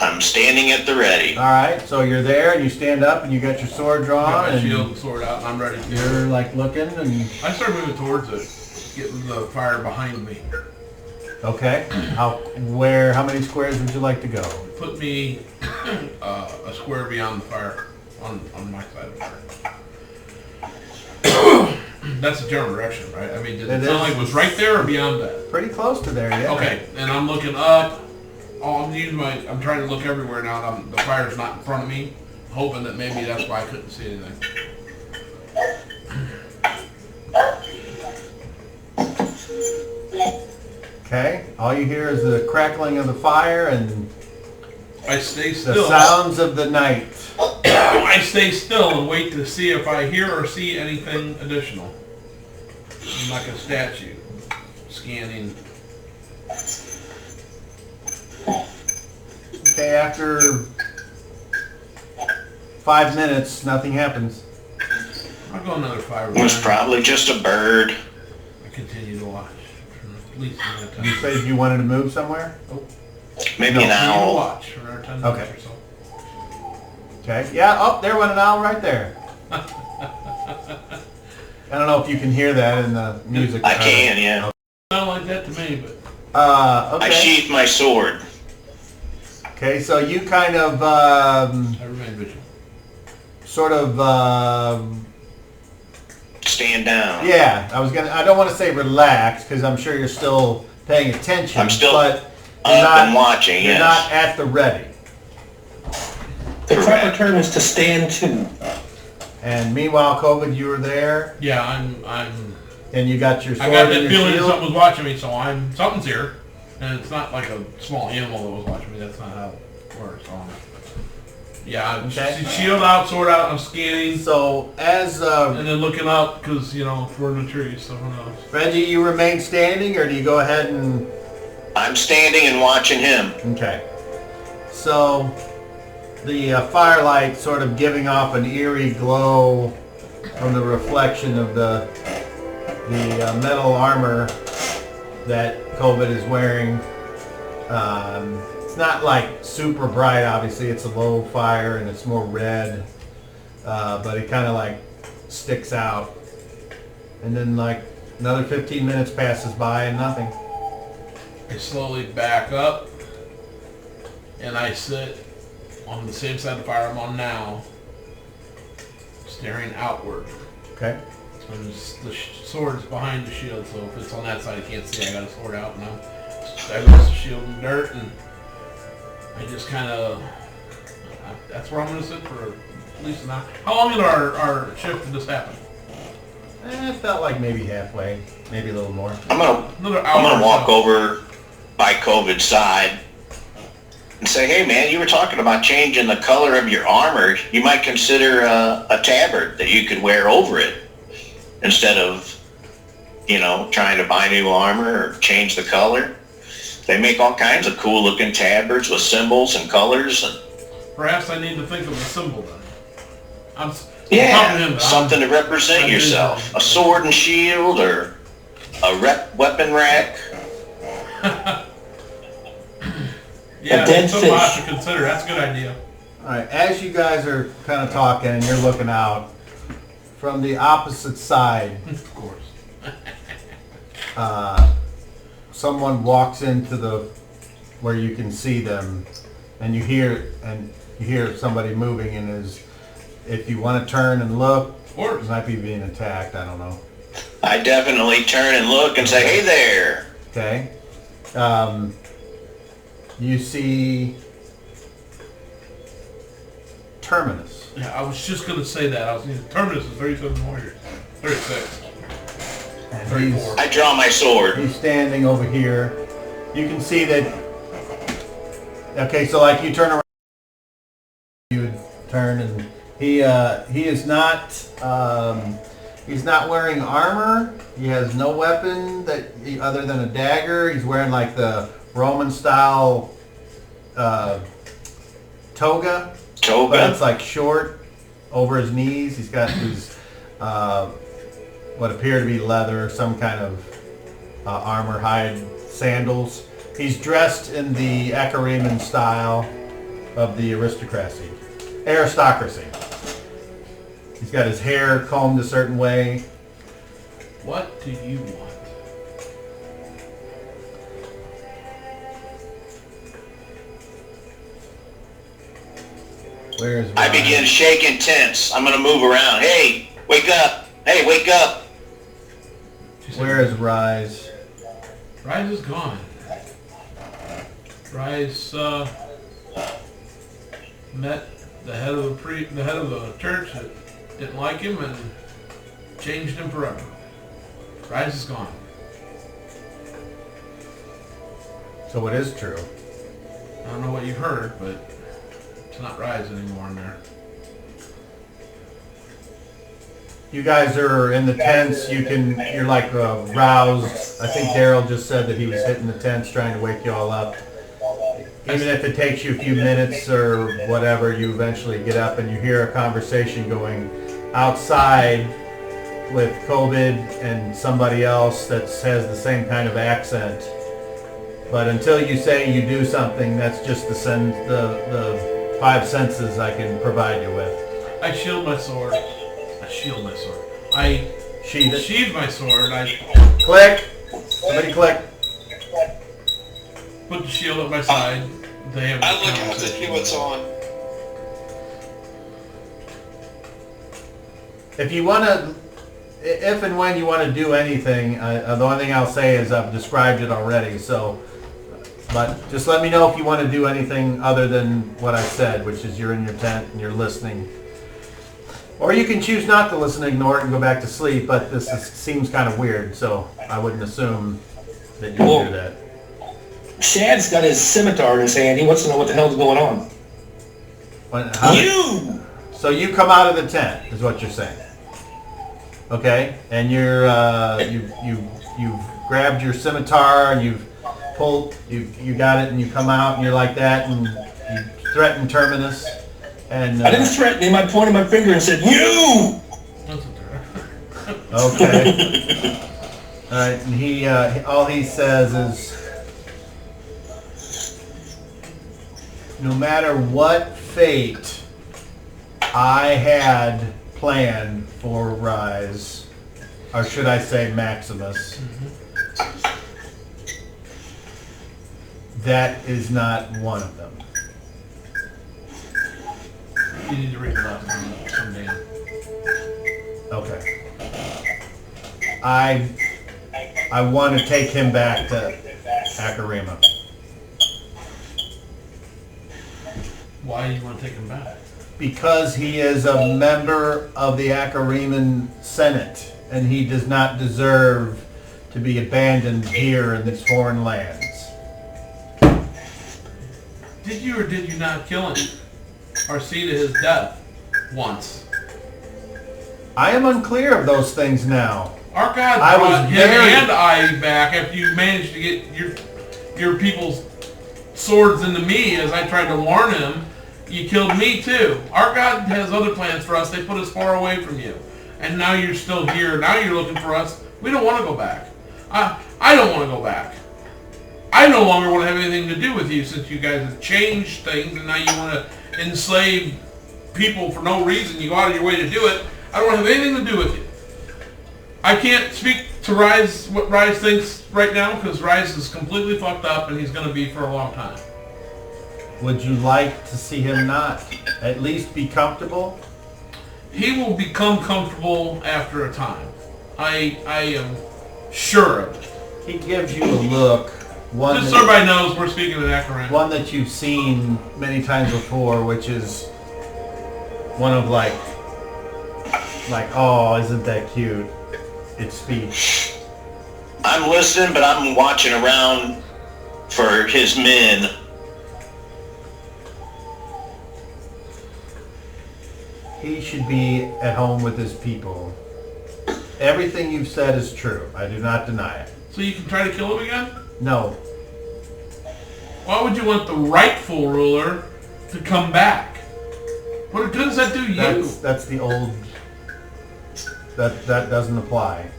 I'm standing at the ready. All right, so you're there, and you stand up, and you got your sword drawn, Got my and shield and sword out, and I'm ready to. you're like looking, and I start moving towards it, getting the fire behind me. okay. How many squares would you like to go? Put me a square beyond the fire on my side of the fire. That's the general direction, right? I mean, did it sound like it was right there or beyond that? Pretty close to there, yeah. Okay, and I'm looking up. I'm trying to look everywhere now. And the fire's not in front of me, hoping that maybe that's why I couldn't see anything. Okay, all you hear is the crackling of the fire, and I stay The still. sounds of the night. I stay still and wait to see if I hear or see anything additional. I'm like a statue, scanning. Okay, after 5 minutes, nothing happens. I'll go another 5 or It was 10. probably just a bird. I continue to watch for at least another 10 You said you wanted to move somewhere? Maybe No. an Continue to owl. watch for another 10 Okay. minutes or so. Okay. Yeah, oh, there went an owl right there. I don't know if you can hear that in the music. I can, yeah. Not like that to me, but Okay. I sheathed my sword. Okay, so you kind of, I remain vigilant. sort of, Stand down. yeah, I don't want to say relax, because I'm sure you're still paying attention. I'm still but you're up not, and watching, you're yes. not at the ready. The proper Correct. term is to stand to. And meanwhile, COVID, you were there, Yeah, I'm and you got your I sword got and that your feeling that shield. something was watching me, so something's here. And it's not like a small animal that was watching me. That's not how it works. Yeah, Okay. shield out, sword out. I'm scanning So as and then looking up because if we're in the trees, so who knows? Reggie, you remain standing, or do you go ahead and? I'm standing and watching him. Okay. So the firelight sort of giving off an eerie glow from the reflection of the metal armor that COVID is wearing. It's not like super bright, obviously. It's a low fire and it's more red, but it kind of like sticks out. And then like another 15 minutes passes by and nothing. I slowly back up and I sit on the same side of the fire I'm on now, staring outward. Okay. And the sword is behind the shield, so if it's on that side, I can't see. I got a sword out, and I rest the shield in dirt, and I just kind of. That's where I'm going to sit for at least an hour. How long into our shift did this happen? It felt like maybe halfway, maybe a little more. Another hour. I'm gonna or walk so. over by COVID's side and say, hey man, you were talking about changing the color of your armor. You might consider a tabard that you could wear over it instead of, trying to buy new armor or change the color. They make all kinds of cool looking tabards with symbols and colors. And Perhaps I need to think of a symbol then. I'm talking to him, but something to represent I'm yourself. busy. A sword and shield or a weapon rack. Yeah, A dead it's something I have fish. to consider. That's a good idea. All right, as you guys are kind of talking and you're looking out, from the opposite side, Of course. someone walks into where you can see them, and you hear somebody moving, and if you want to turn and look, Or it might be being attacked. I don't know. I definitely turn and look and say, hey there. Okay. You see Terminus. yeah, I was just gonna say that. I was gonna Terminus is 37 warriors. 36. And 34. I draw my sword. he's standing over here. You can see that. Okay, so like you turn around, you would turn, and he is not. He's not wearing armor. He has no weapon other than a dagger. He's wearing like the Roman style toga, but it's like short over his knees. He's got these what appear to be leather, some kind of armor hide sandals. He's dressed in the Acariman style of the aristocracy. He's got his hair combed a certain way. What do you want? Where's I begin shaking tense. I'm going to move around. Hey, wake up. Hey, wake up. She said, Where is Rise? Rise is gone. Rise met the head of the church that didn't like him and changed him forever. Rise is gone. So it is true. I don't know what you've heard, but It's not Rise anymore in there. You guys are in the tents. You're like roused. I think Daryl just said that he was hitting the tents trying to wake you all up. Even if it takes you a few minutes or whatever, you eventually get up and you hear a conversation going outside with COVID and somebody else that has the same kind of accent. But until you say you do something, that's just the five senses I can provide you with. I shield my sword. I Sheath it. sheathe my sword. I Click. Somebody click. put the shield at my side. They have I look out to see what's on. If you want to, if and when you want to do anything, the only thing I'll say is I've described it already. So, but just let me know if you want to do anything other than what I said, which is you're in your tent and you're listening. Or you can choose not to listen, ignore it, and go back to sleep. But seems kind of weird, so I wouldn't assume that you would do that. Shad's got his scimitar in his hand. He wants to know what the hell's going on. So you come out of the tent, is what you're saying. Okay, and you're you've grabbed your scimitar and you've pulled, you got it, and you come out and you're like that, and you threaten Terminus. And I didn't threaten him. I pointed my finger and said, "You!" That's a threat. Okay. All right, and he all he says is, no matter what fate I had planned for Rise, or should I say Maximus, that is not one of them. You need to read the last one someday. Okay. I want to take him back to Akarima. Why do you want to take him back? Because he is a member of the Akariman Senate, and he does not deserve to be abandoned here in these foreign lands. Did you or did you not kill him? Or see to his death once? I am unclear of those things now. Our God I was brought him very- and I back after you managed to get your people's swords into me as I tried to warn him. You killed me too. Our God has other plans for us. They put us far away from you. And now you're still here. Now you're looking for us. We don't want to go back. I don't want to go back. I no longer want to have anything to do with you since you guys have changed things and now you want to enslave people for no reason. You go out of your way to do it. I don't want to have anything to do with you. I can't speak to Rise, what Rise thinks right now, because Rise is completely fucked up and he's going to be for a long time. Would you like to see him not at least be comfortable? He will become comfortable after a time. I am sure of it. He gives you a look. Just so everybody knows, we're speaking of Akaran. One that you've seen many times before, which is one of like, oh, isn't that cute? It's speech. I'm listening, but I'm watching around for his men. He should be at home with his people. Everything you've said is true. I do not deny it. So you can try to kill him again? No. Why would you want the rightful ruler to come back? What good does that do you? That's the old... That doesn't apply.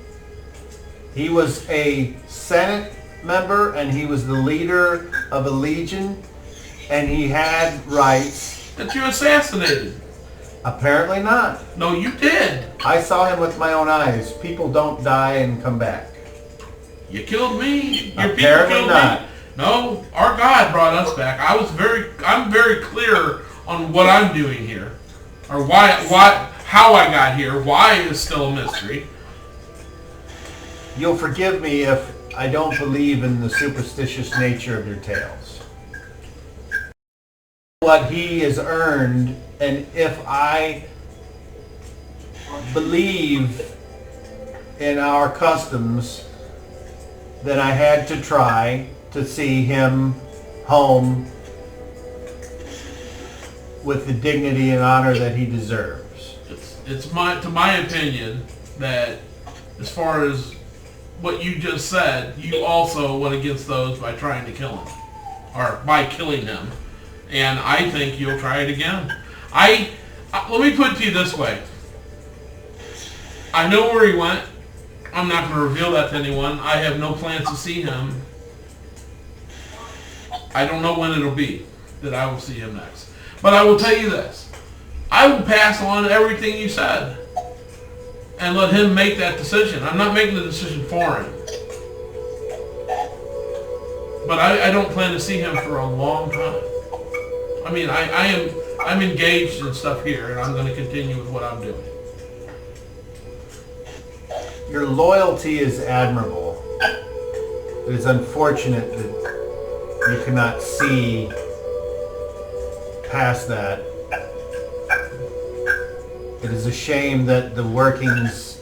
He was a Senate member and he was the leader of a legion and he had rights. That you assassinated. Apparently not. No, you did. I saw him with my own eyes. People don't die and come back. You killed me. Your Apparently people killed not. me. No, our God brought us back. I'm very clear on what I'm doing here. Or how I got here. Why is still a mystery. You'll forgive me if I don't believe in the superstitious nature of your tales. What he has earned, and if I believe in our customs, then I had to try to see him home with the dignity and honor that he deserves. It's to my opinion that as far as what you just said, you also went against those by trying to kill him, or by killing him, and I think you'll try it again. Let me put it to you this way. I know where he went. I'm not going to reveal that to anyone. I have no plans to see him. I don't know when it'll be that I will see him next. But I will tell you this. I will pass on everything you said and let him make that decision. I'm not making the decision for him. But I don't plan to see him for a long time. I mean, I'm engaged in stuff here, and I'm going to continue with what I'm doing. Your loyalty is admirable. It is unfortunate that you cannot see past that. It is a shame that the workings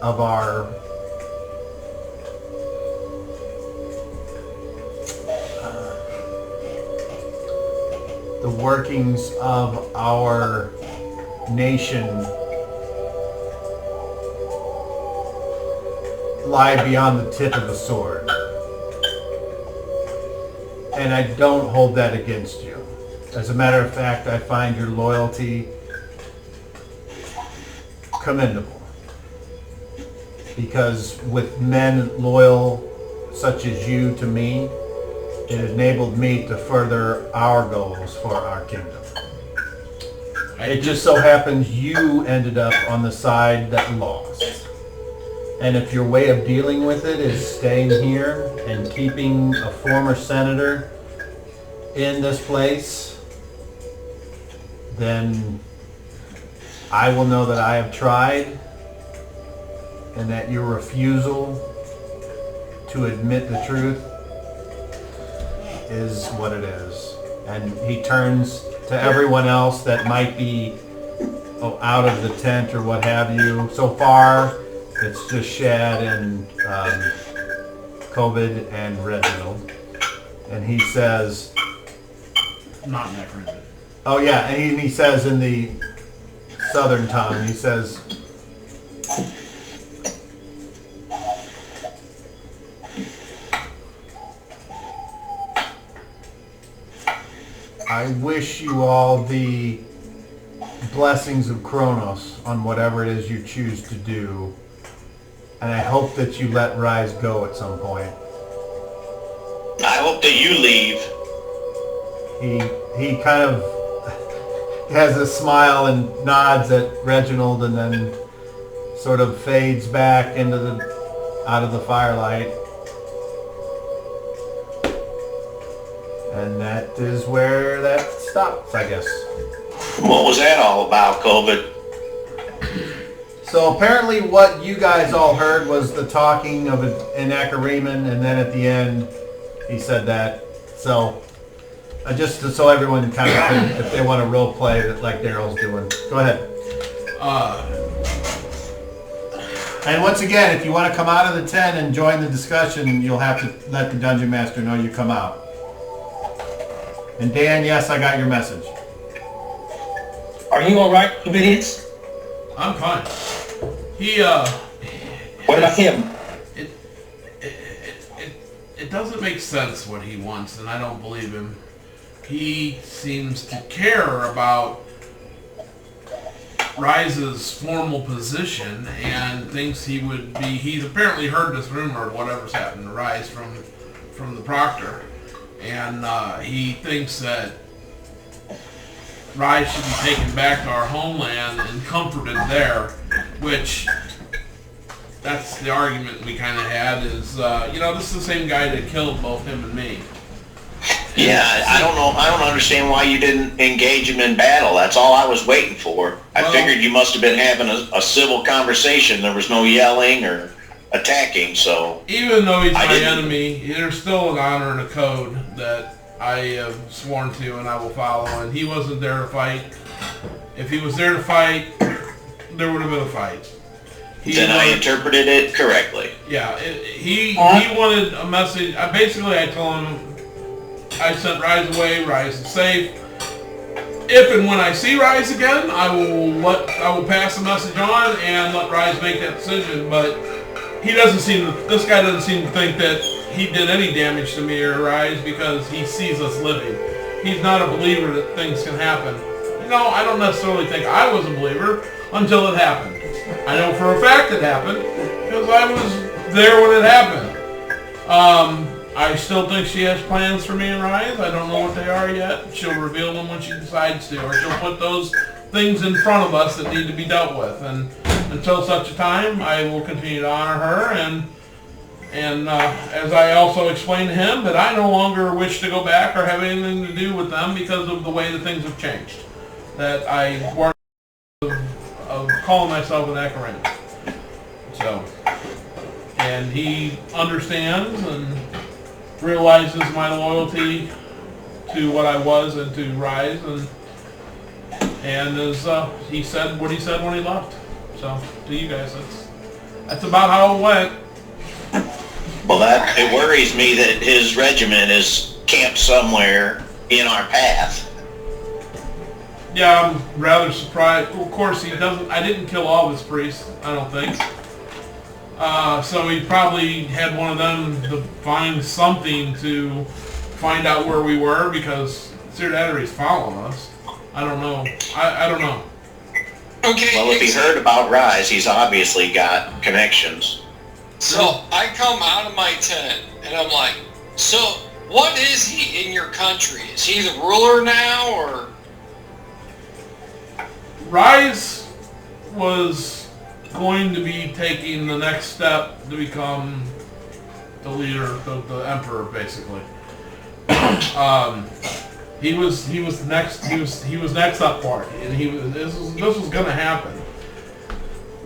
of our nation lie beyond the tip of the sword. And I don't hold that against you. As a matter of fact, I find your loyalty commendable. Because with men loyal such as you to me, it enabled me to further our goals for our kingdom. It just so happens you ended up on the side that lost. And if your way of dealing with it is staying here and keeping a former senator in this place, then I will know that I have tried and that your refusal to admit the truth is what it is. And he turns to everyone else that might be out of the tent or what have you. So far, it's just Shad and COVID and Reginald. And he says... Not necromancy. Oh yeah, and he says in the southern tongue, he says... I wish you all the blessings of Kronos on whatever it is you choose to do. And I hope that you let Rise go at some point. I hope that you leave. He kind of has a smile and nods at Reginald and then sort of fades back out of the firelight. And that is where that stops, I guess. What was that all about, COVID? So apparently what you guys all heard was the talking of an Acariman, and then at the end he said that. So just so everyone kind of can, if they want to role play it like Daryl's doing. Go ahead. And once again, if you want to come out of the tent and join the discussion, you'll have to let the Dungeon Master know you come out. And Dan, yes, I got your message. Are you all right, Leviticus? I'm fine. What about him? It doesn't make sense what he wants, and I don't believe him. He seems to care about Rise's formal position and thinks he would be... He's apparently heard this rumor of whatever's happened to Rise from the Proctor. And he thinks that Rise should be taken back to our homeland and comforted there, which... That's the argument we kind of had is, this is the same guy that killed both him and me. Yeah, I don't know. I don't understand why you didn't engage him in battle. That's all I was waiting for. I figured you must have been having a civil conversation. There was no yelling or attacking, so... Even though he's my enemy, there's still an honor and a code that I have sworn to and I will follow, and he wasn't there to fight. If he was there to fight, there would have been a fight. Then I interpreted it correctly. Yeah, he wanted a message. I told him, I sent Rise away. Rise is safe. If and when I see Rise again, I will pass the message on and let Rise make that decision. But this guy doesn't seem to think that he did any damage to me or Rise because he sees us living. He's not a believer that things can happen. I don't necessarily think I was a believer until it happened. I know for a fact it happened because I was there when it happened. I still think she has plans for me and Rise. I don't know what they are yet. She'll reveal them when she decides to, or she'll put those things in front of us that need to be dealt with. And until such a time, I will continue to honor her. And as I also explained to him, that I no longer wish to go back or have anything to do with them because of the way that things have changed. That I work of calling myself an Akaran. So, and he understands and realizes my loyalty to what I was and to Rise, and as he said what he said when he left. So, to you guys, that's about how it went. Well, it worries me that his regiment is camped somewhere in our path. Yeah, I'm rather surprised. Of course, he doesn't. I didn't kill all of his priests, I don't think. So he probably had one of them to find something to find out where we were, because Sir Dattery's following us. I don't know. I don't know. Okay. Well, if he heard about Rise, he's obviously got connections. So I come out of my tent and I'm like, so what is he in your country? Is he the ruler now, or? Rise was going to be taking the next step to become the leader, the emperor, basically. He was next up for it, and this was going to happen.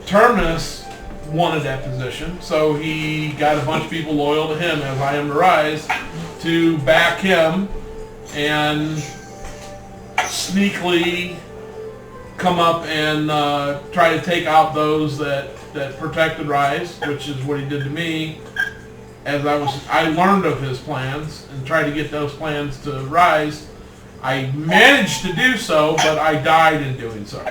Terminus wanted that position, so he got a bunch of people loyal to him, as I am to Rise, to back him and sneakily come up and try to take out those that protected Rise, which is what he did to me. As I learned of his plans and tried to get those plans to Rise. I managed to do so, but I died in doing so.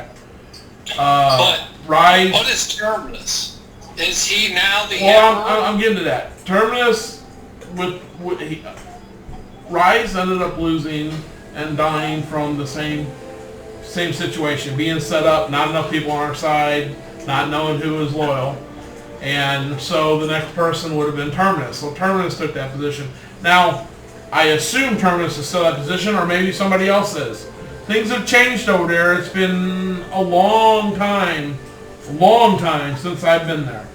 But Rise. What is Terminus? Is he now the Well, emperor? I'm getting to that. Terminus, Rise ended up losing and dying from the same situation, being set up, not enough people on our side, not knowing who was loyal, and so the next person would have been Terminus. So Terminus took that position. Now, I assume Terminus is still that position, or maybe somebody else is. Things have changed over there. It's been a long time since I've been there.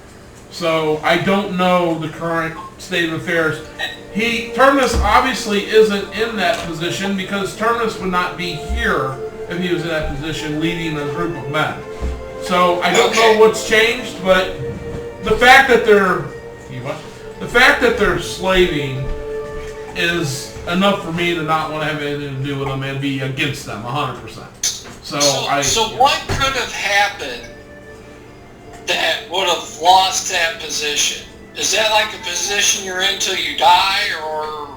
So I don't know the current state of affairs. Terminus obviously isn't in that position, because Terminus would not be here if he was in that position leading a group of men. So I don't know what's changed, but the fact that they're slaving is enough for me to not want to have anything to do with them and be against them 100%. So what could have happened that would have lost that position? Is that like a position you're in till you die, or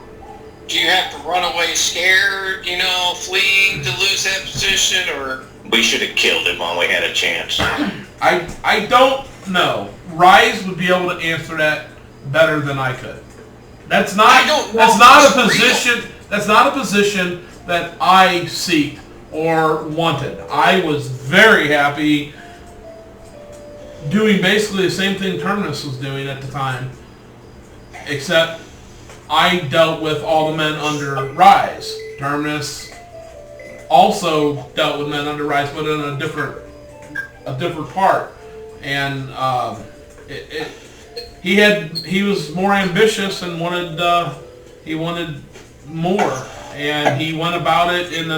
do you have to run away scared, fleeing to lose that position, or? We should have killed him while we had a chance. I don't know. Rise would be able to answer that better than I could. That's not a position that I seek or wanted. I was very happy doing basically the same thing Terminus was doing at the time, except I dealt with all the men under Rise. Terminus also dealt with men under Rise, but in a different part. And he was more ambitious and wanted more, and he went about it in the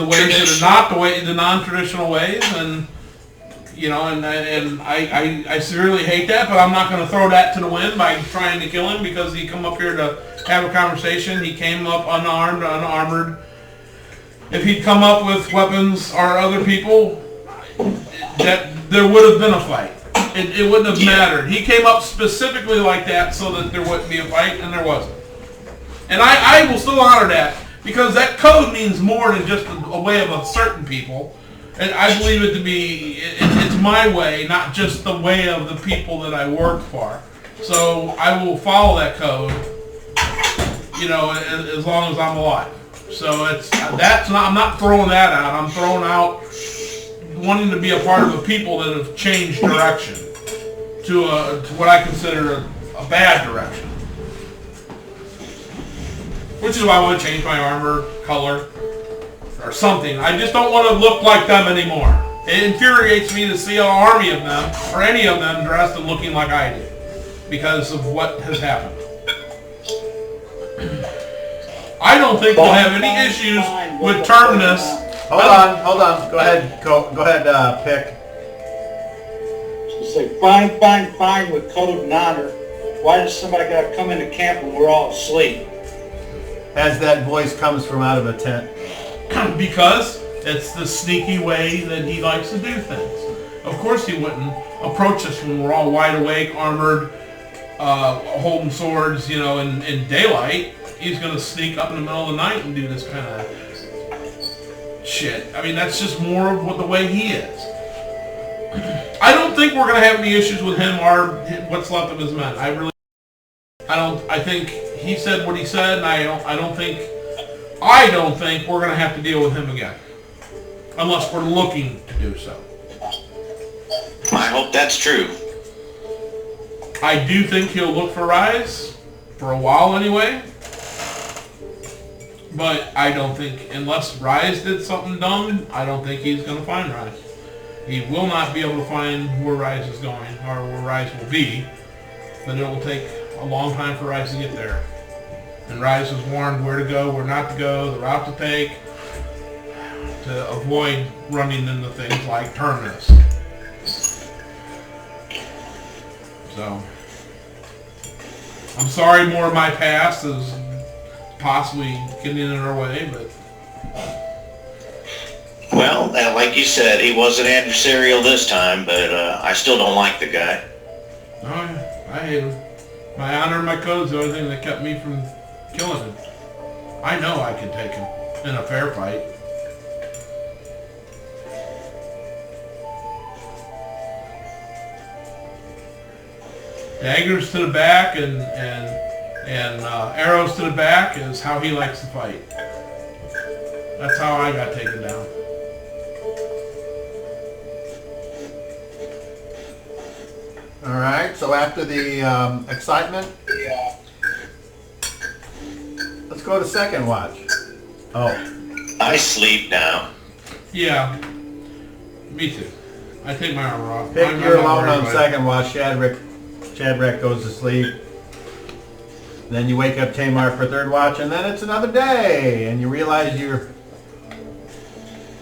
ways that are not the non-traditional ways, and I severely hate that, but I'm not going to throw that to the wind by trying to kill him because he come up here to have a conversation. He came up unarmed, unarmored. If he'd come up with weapons or other people, that there would have been a fight. It wouldn't have mattered. He came up specifically like that so that there wouldn't be a fight, and there wasn't. And I will still honor that, because that code means more than just a way of certain people. And I believe it to be, it's my way, not just the way of the people that I work for. So I will follow that code, you know, as long as I'm alive. So I'm not throwing that out. I'm throwing out wanting to be a part of the people that have changed direction to what I consider a bad direction. Which is why I want to change my armor color or something. I just don't want to look like them anymore. It infuriates me to see an army of them, or any of them, dressed and looking like I do, because of what has happened. I don't think we'll have any issues with Terminus. Hold on. Go ahead, Pick. It's like, fine with code and honor. Why does somebody gotta come into camp when we're all asleep? As that voice comes from out of a tent. Because it's the sneaky way that he likes to do things. Of course he wouldn't approach us when we're all wide awake, armored, holding swords, you know, in daylight. He's going to sneak up in the middle of the night and do this kind of shit. I mean, that's just more of the way he is. I don't think we're going to have any issues with him or what's left of his men. I think he said what he said, and I don't think we're going to have to deal with him again. Unless we're looking to do so. I hope that's true. I do think he'll look for Rise, for a while anyway. But I don't think, unless Rise did something dumb, I don't think he's going to find Rise. He will not be able to find where Rise is going, or where Rise will be. But it will take a long time for Rise to get there. And Rise is warned where to go, where not to go, the route to take, to avoid running into things like Terminus. So, I'm sorry more of my past is possibly getting in our way, but... Well, like you said, he wasn't adversarial this time, but I still don't like the guy. Oh, yeah, I hate him. My honor and my code's the only thing that kept me from killing him. I know I could take him in a fair fight. Daggers to the back and arrows to the back is how he likes to fight. That's how I got taken down. All right, so after the excitement, let's go to second watch. Oh. I sleep now. Yeah, me too. I take my armor off. Pick, I'm you're not alone worried on about it. second watch. Shadrach goes to sleep. Then you wake up Tamar for third watch, and then it's another day, and you realize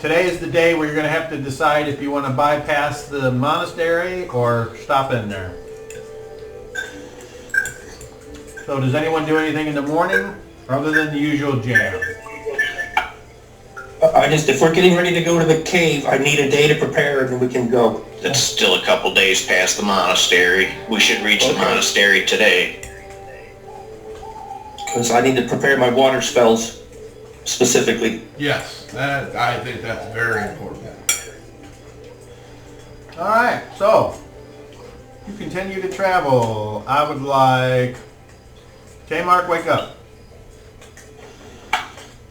today is the day where you're going to have to decide if you want to bypass the monastery or stop in there. So does anyone do anything in the morning other than the usual jam? If we're getting ready to go to the cave, I need a day to prepare and then we can go. It's still a couple days past the monastery. We should reach the monastery today. Because I need to prepare my water spells specifically. Yes, I think that's very important. All right, so you continue to travel. I would like K-Mark, wake up.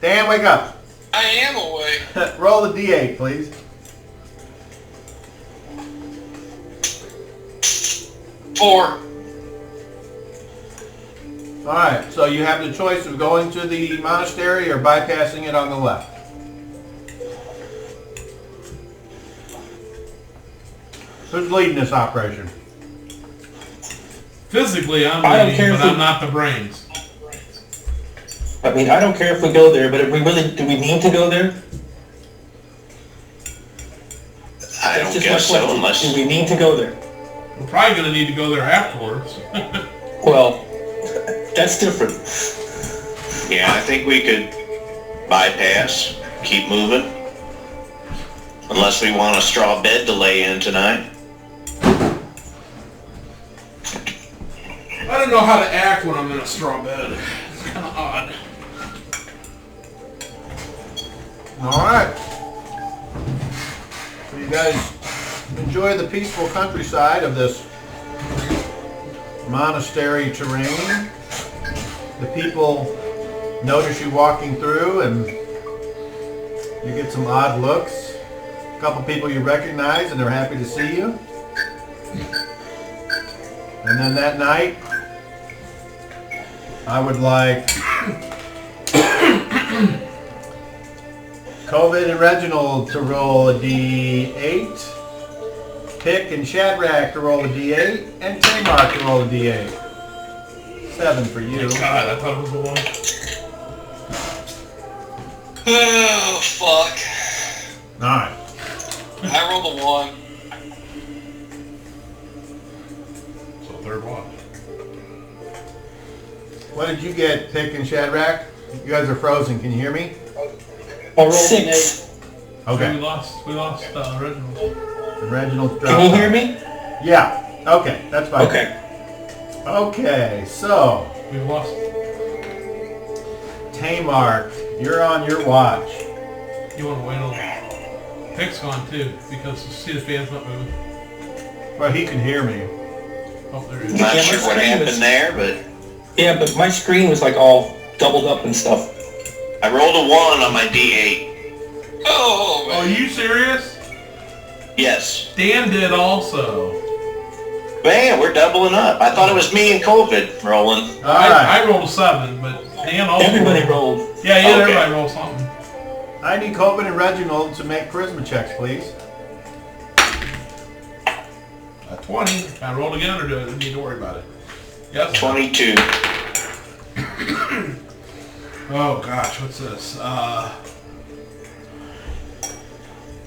Dan, wake up. I am awake. Roll the D8, please. 4. All right, so you have the choice of going to the monastery or bypassing it on the left. Who's leading this operation? Physically, I'm I don't leading, care but if we- I'm not the brains. I mean, I don't care if we go there, but if we really, do we need to go there? I That's don't just my guess so, question. unless... Do we need to go there? We're probably going to need to go there afterwards. Well, that's different. Yeah, I think we could bypass, keep moving. Unless we want a straw bed to lay in tonight. I don't know how to act when I'm in a straw bed. It's kind of odd. Alright. So you guys enjoy the peaceful countryside of this monastery terrain. The people notice you walking through and you get some odd looks. A couple people you recognize and they're happy to see you. And then that night, I would like COVID and Reginald to roll a D8, Pick and Shadrach to roll a D8, and Tamar to roll a D8. 7 for you. God, I thought it was the one. Oh, fuck. Alright. I rolled a 1. So third one. What did you get, Pick and Shadrach? You guys are frozen. Can you hear me? I rolled an 6. eight. We Okay. lost Reginald. And Reginald's dropped. Can you hear me? Yeah. Okay. That's fine. Okay. Okay. So, We lost. Tamar, you're on your watch. You want to wait till Pick's gone too, because see the fan's not moving. Well, he can hear me. Oh, there it is. Not Yeah, sure my what screen happened was- there, but Yeah, but my screen was like all doubled up and stuff. I rolled a 1 on my D8. Oh, Are man. you serious? Yes. Dan did also. Man, we're doubling up. I thought it was me and COVID rolling. All right. I rolled a 7, but Dan also. Everybody rolled. Yeah, Okay. everybody rolled something. I need Coben and Reginald to make charisma checks, please. A 20. I rolled again, or do I need to worry about it? Yes. 22. Oh gosh, what's this?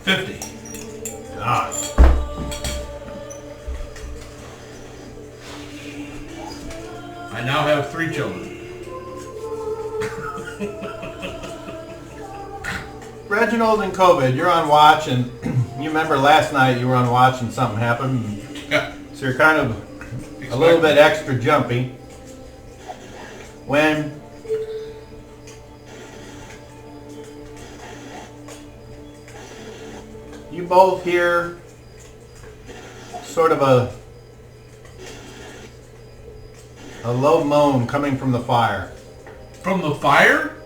50. God. I now have 3 children. Reginald and COVID, you're on watch, and you remember last night you were on watch and something happened, Yeah. so you're kind of a little bit extra jumpy. When you both hear sort of a low moan coming from the fire. From the fire?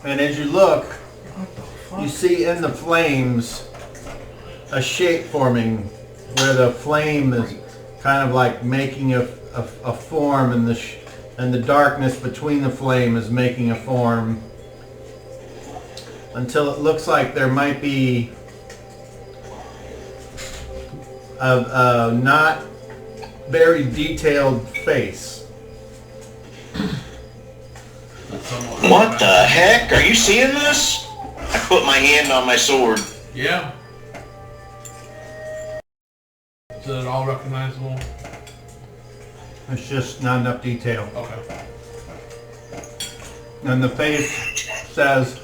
And as you look, What the fuck? you see in the flames a shape forming where the flame is kind of like making a form, and the darkness between the flame is making a form until it looks like there might be a not very detailed face. What the heck? Are you seeing this? I put my hand on my sword. Yeah. Is it all recognizable? It's just not enough detail. Okay. And the face says,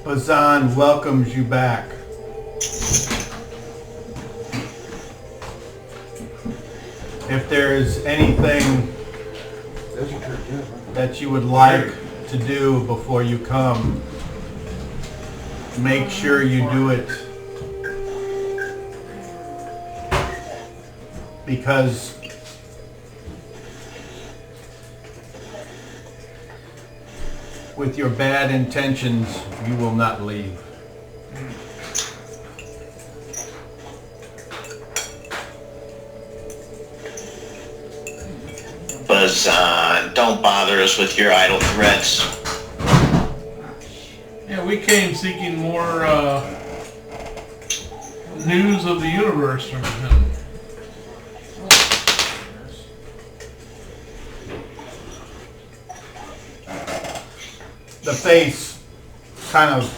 Bazan welcomes you back. If there is anything that you would like to do before you come, make sure you do it, because with your bad intentions, you will not leave. Bazan, don't bother us with your idle threats. Yeah, we came seeking more news of the universe from him. The face kind of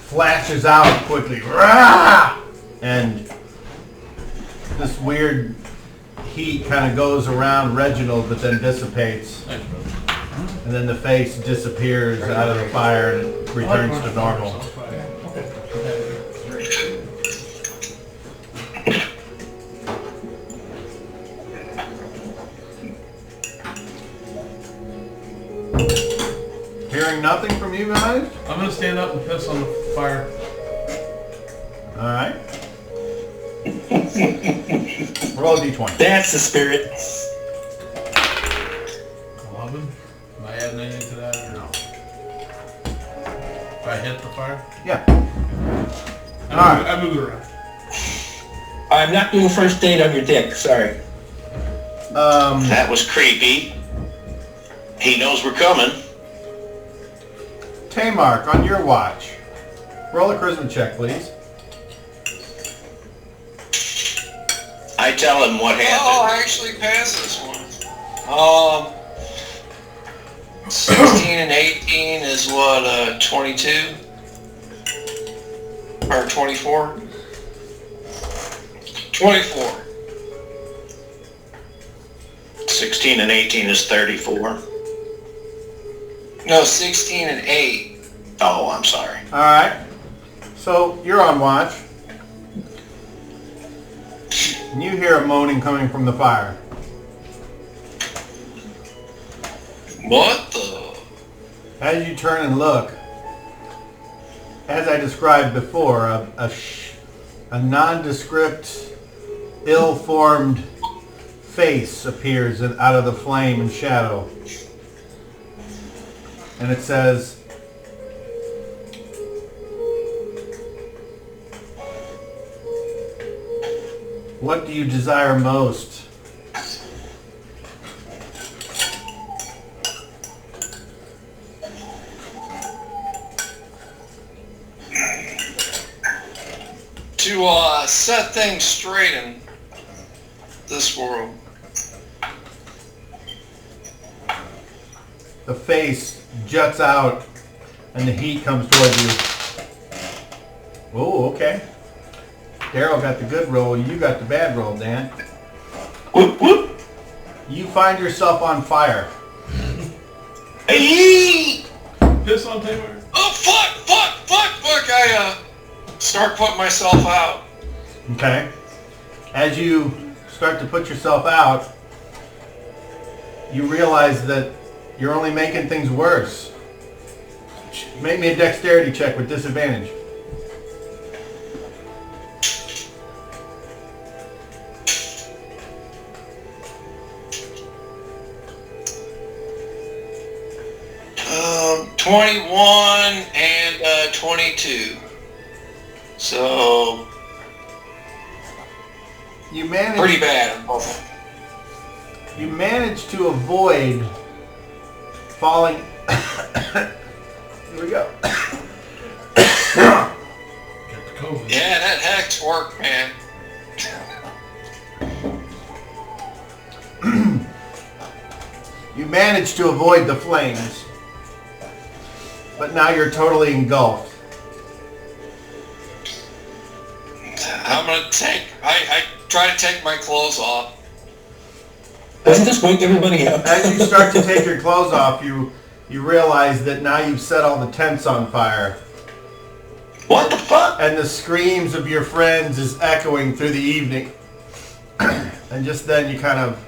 flashes out quickly. Rah! And this weird heat kind of goes around Reginald, but then dissipates. Thanks, brother. And then the face disappears out of the fire and returns to normal. hearing nothing from you guys? I'm gonna stand up and piss on the fire. Alright. Roll a d20. That's the spirit. 11. Am I adding anything to that or no? If I hit the fire? Yeah. I move it around. I'm not doing first aid on your dick, sorry. That was creepy. He knows we're coming. Tamark, on your watch. Roll a charisma check, please. I tell him what Oh, happened. I actually passed this one. 16 and 18 is what, 22? Or 24? 24. 16 and 18 is 34. No, 16 and 8. Oh, I'm sorry. Alright. So, you're on watch. And you hear a moaning coming from the fire. What the? As you turn and look, as I described before, a nondescript, ill-formed face appears out of the flame and shadow. And it says, "What do you desire most?" To set things straight in this world. The face juts out and the heat comes towards you. Oh, okay. Daryl got the good roll, you got the bad roll, Dan. Whoop, whoop. You find yourself on fire. Hey! Piss on Taylor. Oh, fuck! I, start putting myself out. Okay. As you start to put yourself out, you realize that you're only making things worse. Make me a dexterity check with disadvantage. Um, 21 and 22. So You manage. pretty bad. You manage to avoid falling. Here we go. Get the COVID. Yeah, that hex worked, man. You manage to avoid the flames, but now you're totally engulfed. I'm gonna take. I try to take my clothes off. Doesn't this wake everybody up? As you start to take your clothes off, you realize that now you've set all the tents on fire, What the fuck? and the screams of your friends is echoing through the evening. And just then you kind of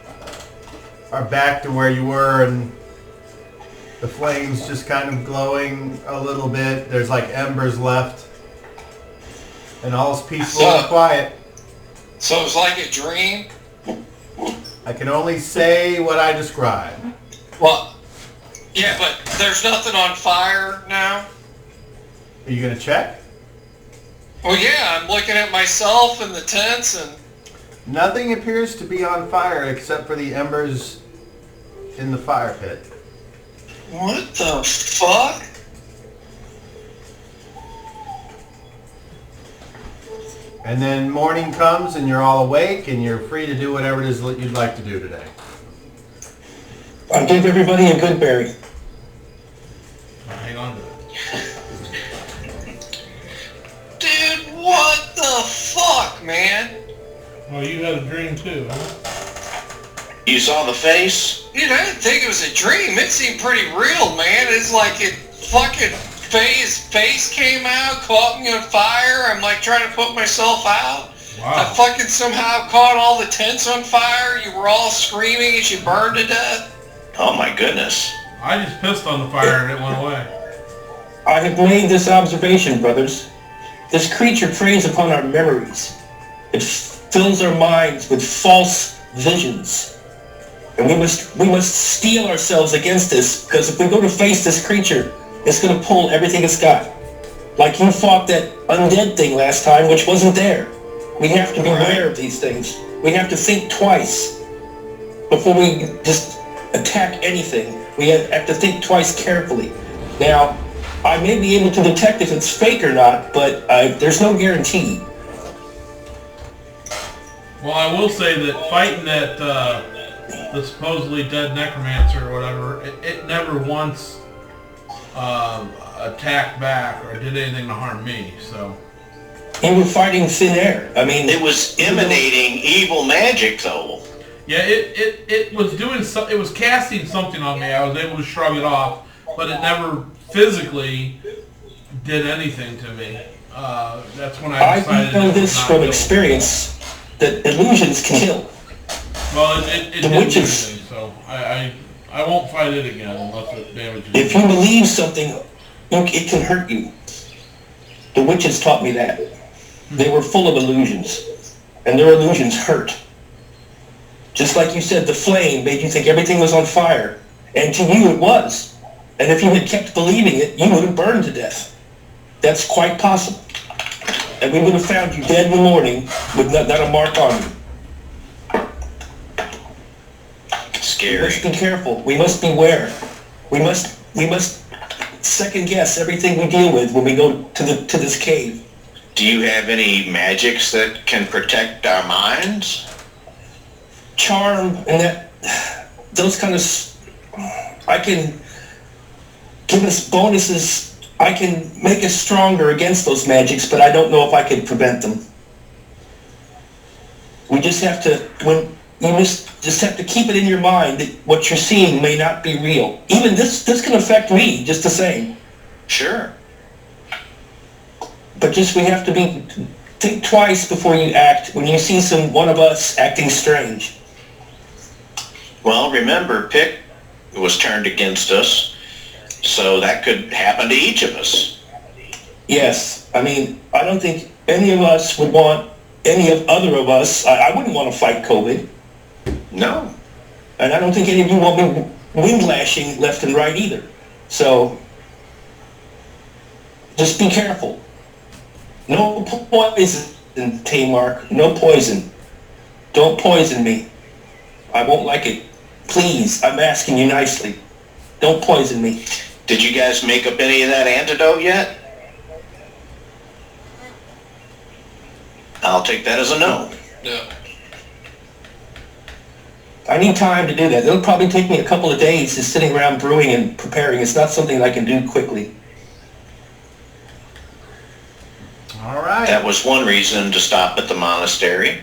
are back to where you were, and the flames just kind of glowing a little bit. There's like embers left, and all's peaceful and quiet. So it was like a dream. I can only say what I described. Well, yeah, but there's nothing on fire now. Are you gonna check? Well, yeah, I'm looking at myself in the tents, and Nothing appears to be on fire except for the embers in the fire pit. what the fuck? And then morning comes and you're all awake and you're free to do whatever it is that you'd like to do today. I'll give everybody a good berry. Hang on to it. Dude, what the fuck, man? Well, you had a dream too, huh? You saw the face? Dude, I didn't think it was a dream. It seemed pretty real, man. It's like it fucking his face came out, caught me on fire. I'm like trying to put myself out. I Wow. fucking somehow caught all the tents on fire. You were all screaming as you burned to death. Oh my goodness. I just pissed on the fire and it went away. I have made this observation, brothers. This creature preys upon our memories. It fills our minds with false visions. And we must steel ourselves against this, because if we go to face this creature, it's going to pull everything it's got. Like you fought that undead thing last time, which wasn't there. We have to be aware of these things. We have to think twice before we just attack anything. We have to think twice carefully. Now, I may be able to detect if it's fake or not, but there's no guarantee. Well, I will say that fighting that the supposedly dead necromancer or whatever, it never once attacked back or did anything to harm me. So. You were fighting thin air. I mean, It was emanating evil magic, though. Yeah, it was doing it was casting something on me. I was able to shrug it off, but it never physically did anything to me. That's when I decided. I know this from experience that illusions can kill. Well, it didn't do witches. anything, so I won't fight it again unless it damages If me. you believe something, it can hurt you. The witches taught me that. They were full of illusions, and their illusions hurt. Just like you said, the flame made you think everything was on fire, and to you it was. And if you had kept believing it, you would have burned to death. That's quite possible. And we would have found you dead in the morning with not a mark on you. We Scary. must be careful. We must beware. We must second guess everything we deal with when we go to this cave. Do you have any magics that can protect our minds? Charm and those kind of, I can give us bonuses. I can make us stronger against those magics, but I don't know if I can prevent them. We just have to, just have to keep it in your mind that what you're seeing may not be real. Even this can affect me just the same. Sure. But just we have to think twice before you act when you see one of us acting strange. Well, remember, Pick was turned against us, so that could happen to each of us. Yes, I mean, I don't think any of us would want other of us. I wouldn't want to fight COVID, No. and I don't think any of you want me wind lashing left and right either. So just be careful. No poison, Tamar. No poison. Don't poison me. I won't like it. Please, I'm asking you nicely. Don't poison me. Did you guys make up any of that antidote yet? I'll take that as a no. No. I need time to do that. It'll probably take me a couple of days just sitting around brewing and preparing. It's not something that I can do quickly. All right. That was one reason to stop at the monastery.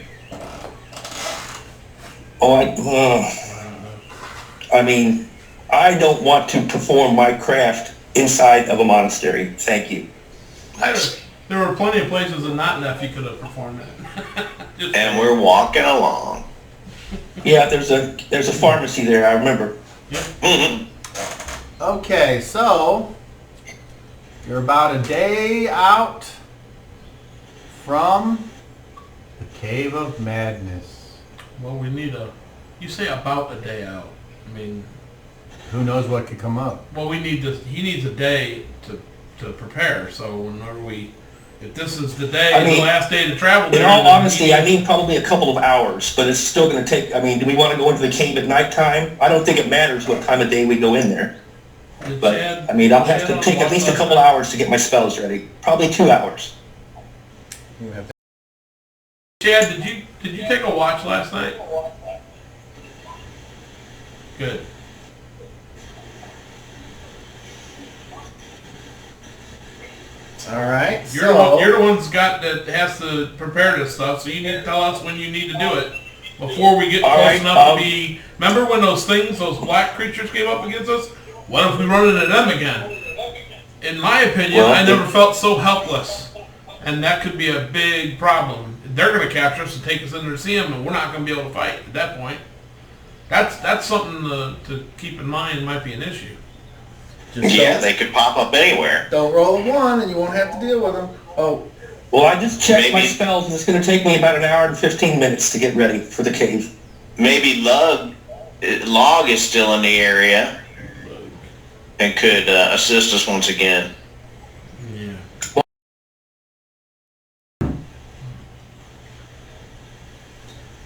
I mean, I don't want to perform my craft inside of a monastery. Thank you. There were plenty of places in Nottingham you could have performed it. And we're walking along. Yeah, there's a pharmacy there, I remember. Mhm. Okay, so you're about a day out from the Cave of Madness. Well, we need you say about a day out. I mean, Who knows what could come up? well, he needs a day to prepare. So whenever if this is the day, I mean, the last day to travel In there. all then honesty, I need probably a couple of hours, but it's still going to take, I mean, do we want to go into the cave at nighttime? I don't think it matters what time of day we go in there. Did But, Chad- I mean, I'll have Chad to on take at watch least a last couple night? hours to get my spells ready. Probably 2 hours. You have Chad, did you take a watch last night? Good. All right. You're the one that has to prepare this stuff, so you need to tell us when you need to do it before we get All close right, enough to be. Remember when those black creatures came up against us? What if we run into them again? In my opinion, Well, I never felt so helpless, and that could be a big problem. They're going to capture us and take us in there to see them, and we're not going to be able to fight at that point. That's something to keep in mind. Might be an issue. Just Yeah, they could pop up anywhere. don't roll a 1 and you won't have to deal with them. Oh, Well, I just checked my Maybe. spells, and it's going to take me about an hour and 15 minutes to get ready for the cave. Maybe Log is still in the area and could assist us once again. Yeah.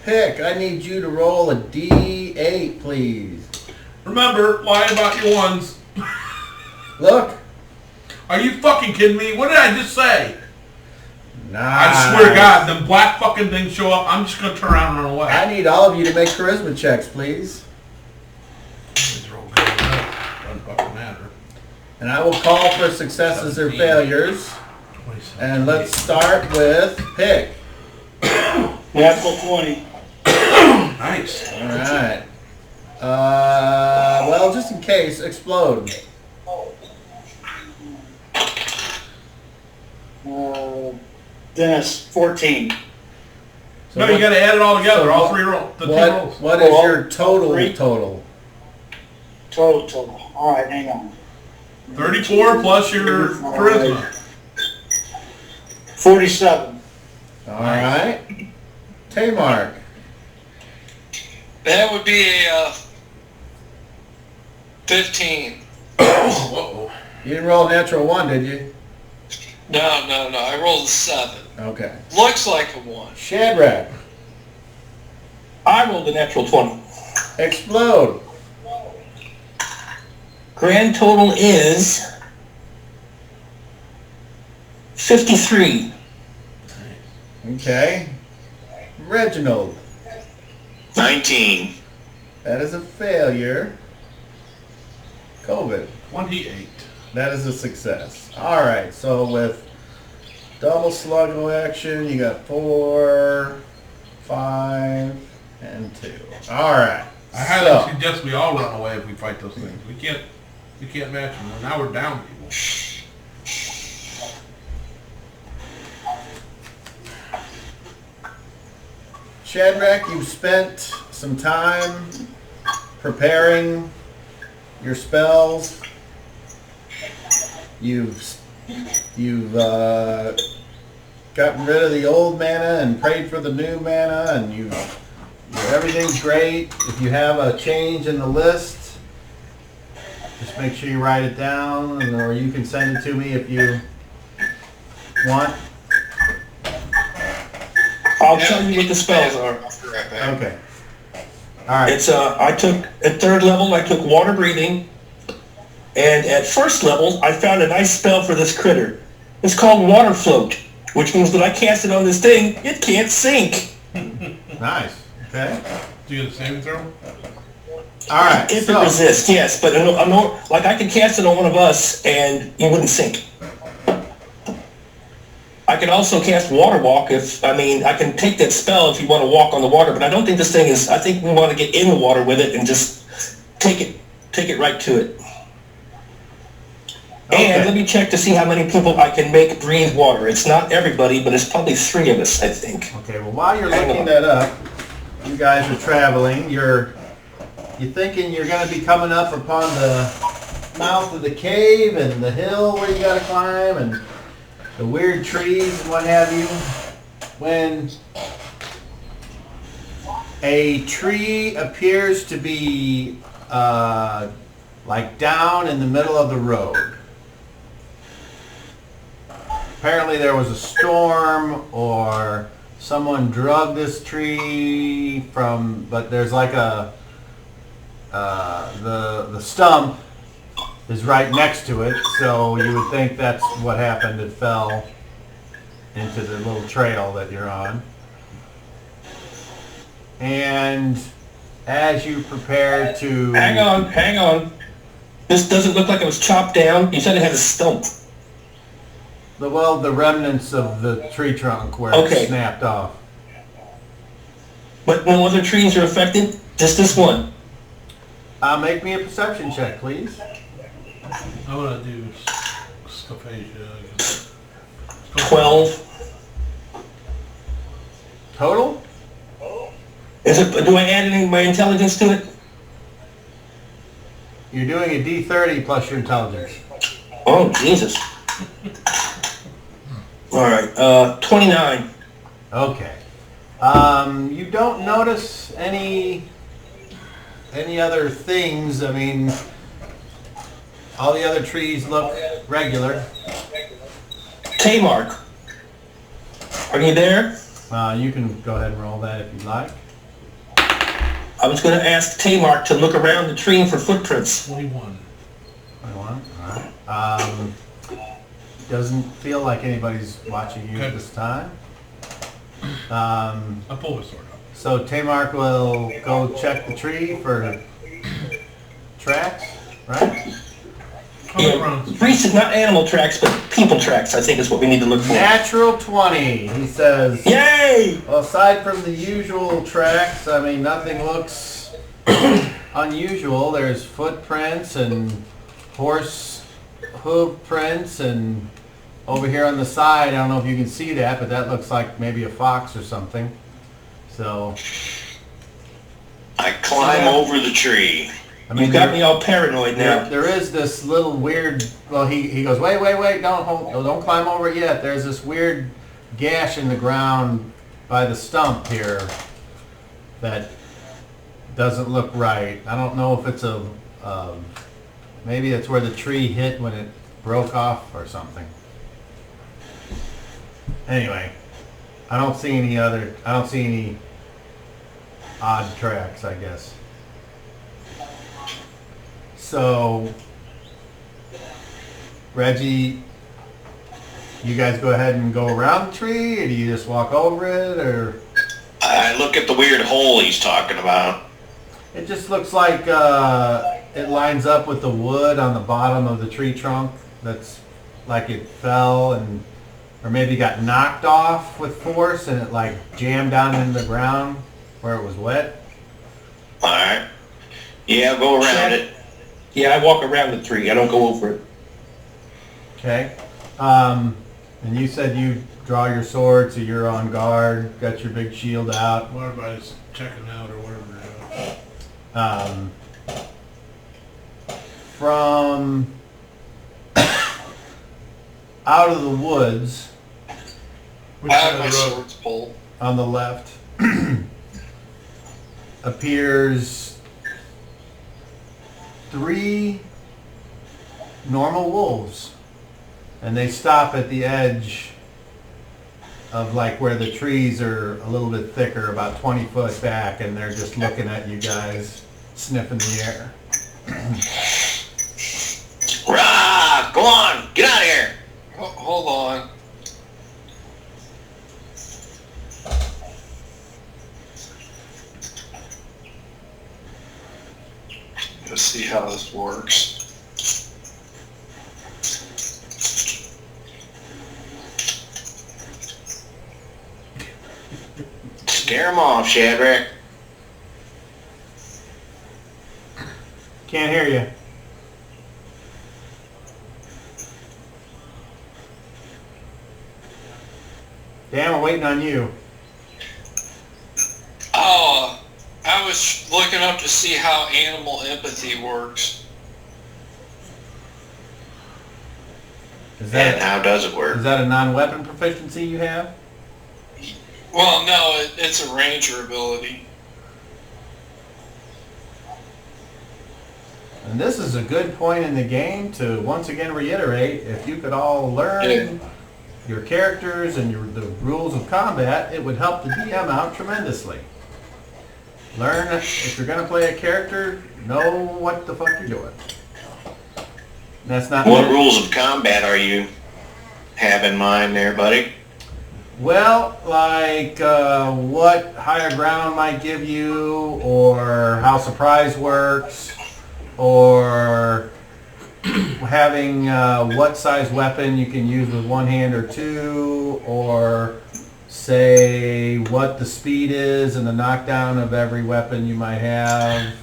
Pick, I need you to roll a D8, please. Remember, lie about your ones. Look. Are you fucking kidding me? What did I just say? Nice. I swear to God, them black fucking things show up, I'm just gonna turn around and run away. I need all of you to make charisma checks, please. These are all good. Doesn't fucking matter. And I will call for successes or 17. failures. 27. And let's start with Pick. Natural 20. Nice. All right. Well, just in case, explode. Dennis, 14. So No, you what- gotta add it all together, so all what- three rolls. The two What, rolls. what is Well, your total? three. Total. Total. All right, hang on. 34 plus your charisma. 47. All right. Tamark. That would be a 15. Uh-oh. You didn't roll a natural 1, did you? No. I rolled a 7. Okay. Looks like a 1. Shadrach. I rolled a natural 20. Explode. Grand total is 53. Okay. Reginald. 19. That is a failure. COVID. 28. That is a success. All right. So with double sluggo action, you got 4, 5, and 2. All right. I highly suggest we all run away if we fight those things. We can't match them. Now we're down people. Shadrach, you've spent some time preparing your spells. You've gotten rid of the old mana and prayed for the new mana, and everything's great. If you have a change in the list, just make sure you write it down, or you can send it to me if you want. I'll tell you what the spells are. I'll be right back. Okay. All right. It's I took at 3rd level, I took water breathing, and at 1st level, I found a nice spell for this critter. It's called water float, which means when I cast it on this thing, it can't sink. Nice. Okay. Do you get a saving throw? All right. If so, it resists, yes, but like I could cast it on one of us, and it wouldn't sink. I could also cast Water Walk I can take that spell if you want to walk on the water, but I don't think this thing is, I think we want to get in the water with it and just take it right to it. Okay. And let me check to see how many people I can make breathe water. It's not everybody, but it's probably 3 of us, I think. Okay. Well, while you're looking that up, you guys are traveling. You're thinking you're going to be coming up upon the mouth of the cave and the hill where you got to climb and the weird trees and what have you, when a tree appears to be like down in the middle of the road. Apparently there was a storm or someone drug this tree but there's like the stump is right next to it, so you would think that's what happened. It fell into the little trail that you're on. And as you prepare to... Hang on. This doesn't look like it was chopped down. You said it had a stump. the remnants of the tree trunk where Okay. it snapped off. But no other trees are affected? Just this one? Make me a perception check, please. I'm gonna do Scaphasia. 12. Total? Do I add any of my intelligence to it? Your You're doing a D30 plus your intelligence. Oh, Jesus. All right, 29. Okay. You don't notice any other things. I mean, all the other trees look regular. Tamark, are you there? You can go ahead and roll that if you'd like. I was going to ask Tamark to look around the tree for footprints. 21. 21. All right. Doesn't feel like anybody's watching you at this time. I pull the sword up. So Tamark will go check the tree for tracks, right? Recent, not animal tracks, but people tracks, I think is what we need to look for. Natural 20, he says. Yay! Well, aside from the usual tracks, I mean, nothing looks unusual. There's footprints and horse hoof prints, and over here on the side, I don't know if you can see that, but that looks like maybe a fox or something. So I climb over the tree. I mean, You got me all paranoid now. there is this little weird. Well, he goes, wait, don't climb over it yet. There's this weird gash in the ground by the stump here that doesn't look right. I don't know if it's maybe it's where the tree hit when it broke off or something. Anyway, I don't see any odd tracks, I guess. So, Reggie, you guys go ahead and go around the tree, or do you just walk over it, or? I look at the weird hole he's talking about. It just looks like it lines up with the wood on the bottom of the tree trunk. That's like it fell or maybe got knocked off with force and it like jammed down into the ground where it was wet. Alright. Yeah, go around it. Yeah, I walk around the tree. I don't go over it. Okay. And you said you draw your sword, so you're on guard, got your big shield out. What everybody's checking out or whatever. From out of the woods Which I side have of my the road? swords pulled. on the left appears 3 normal wolves, and they stop at the edge of like where the trees are a little bit thicker, about 20 foot back, and they're just looking at you guys, sniffing the air. Rah! Go on! Get out of here! Hold on. Let's see how this works. Scare him off, Shadrach. Can't hear you. Dan, we're waiting on you. Oh, I was looking up to see how animal empathy works. Is And that, how does it work? is that a non-weapon proficiency you have? Well, no, it's a ranger ability. And this is a good point in the game to once again reiterate, if you could all learn Yeah. your characters and the rules of combat, it would help the DM out tremendously. Learn, if you're going to play a character, know what the fuck you're doing. That's not... What rules of combat are you have in mind there, buddy? Well, like what higher ground might give you, or how surprise works, or having what size weapon you can use with one hand or two, or say what the speed is and the knockdown of every weapon you might have.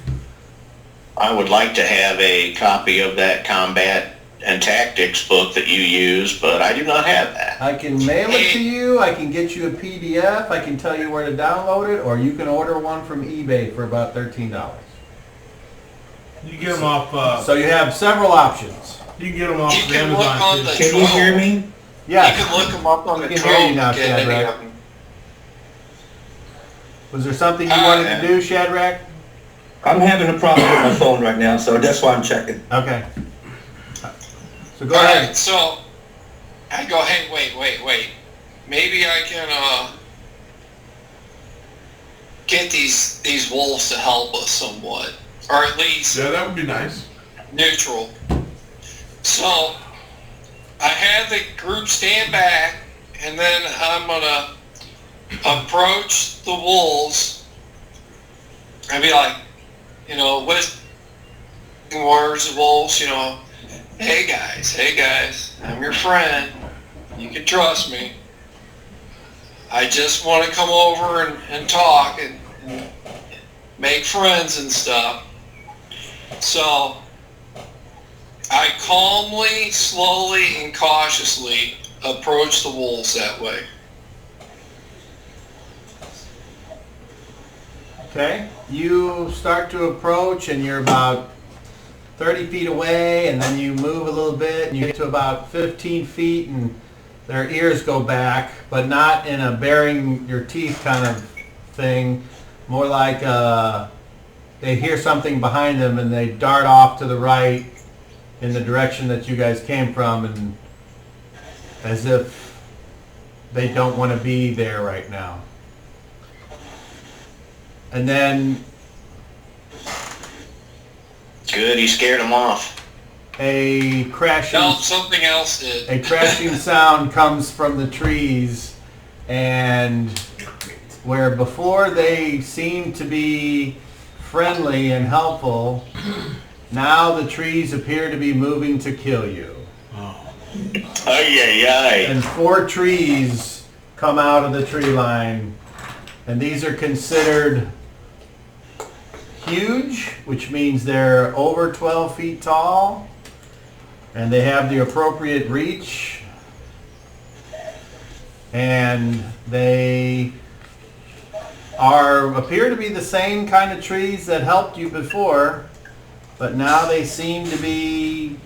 I would like to have a copy of that combat and tactics book that you use, but I do not have that. I can mail it to you, I can get you a PDF, I can tell you where to download it, or you can order one from eBay for about $13. You can get them off. So you have several options. You can get them off You the can look on Amazon the too. Can you hear me? Yes. You can look them up on the I can hear you drone now, to get any Shadrach. of them. Was there something you wanted to do, Shadrach? I'm having a problem with my phone right now, so that's why I'm checking. Okay. So go All ahead. right, so I go, hey, wait. Maybe I can get these wolves to help us somewhat, or at least Yeah, that would be nice. neutral. So I had the group stand back, and then I'm gonna approach the wolves and be like, whispering words of wolves, hey guys, I'm your friend. You can trust me. I just want to come over and talk and make friends and stuff. So I calmly, slowly, and cautiously approach the wolves that way. Okay. You start to approach and you're about 30 feet away, and then you move a little bit and you get to about 15 feet and their ears go back, but not in a baring your teeth kind of thing. More like they hear something behind them and they dart off to the right in the direction that you guys came from, and as if they don't want to be there right now. And then Good, he scared him off. a crashing No, something else did. a crashing sound comes from the trees, and where before they seemed to be friendly and helpful, now the trees appear to be moving to kill you. Ay, ay, ay. And 4 trees come out of the tree line, and these are considered huge, which means they're over 12 feet tall, and they have the appropriate reach, and they appear to be the same kind of trees that helped you before, but now they seem to be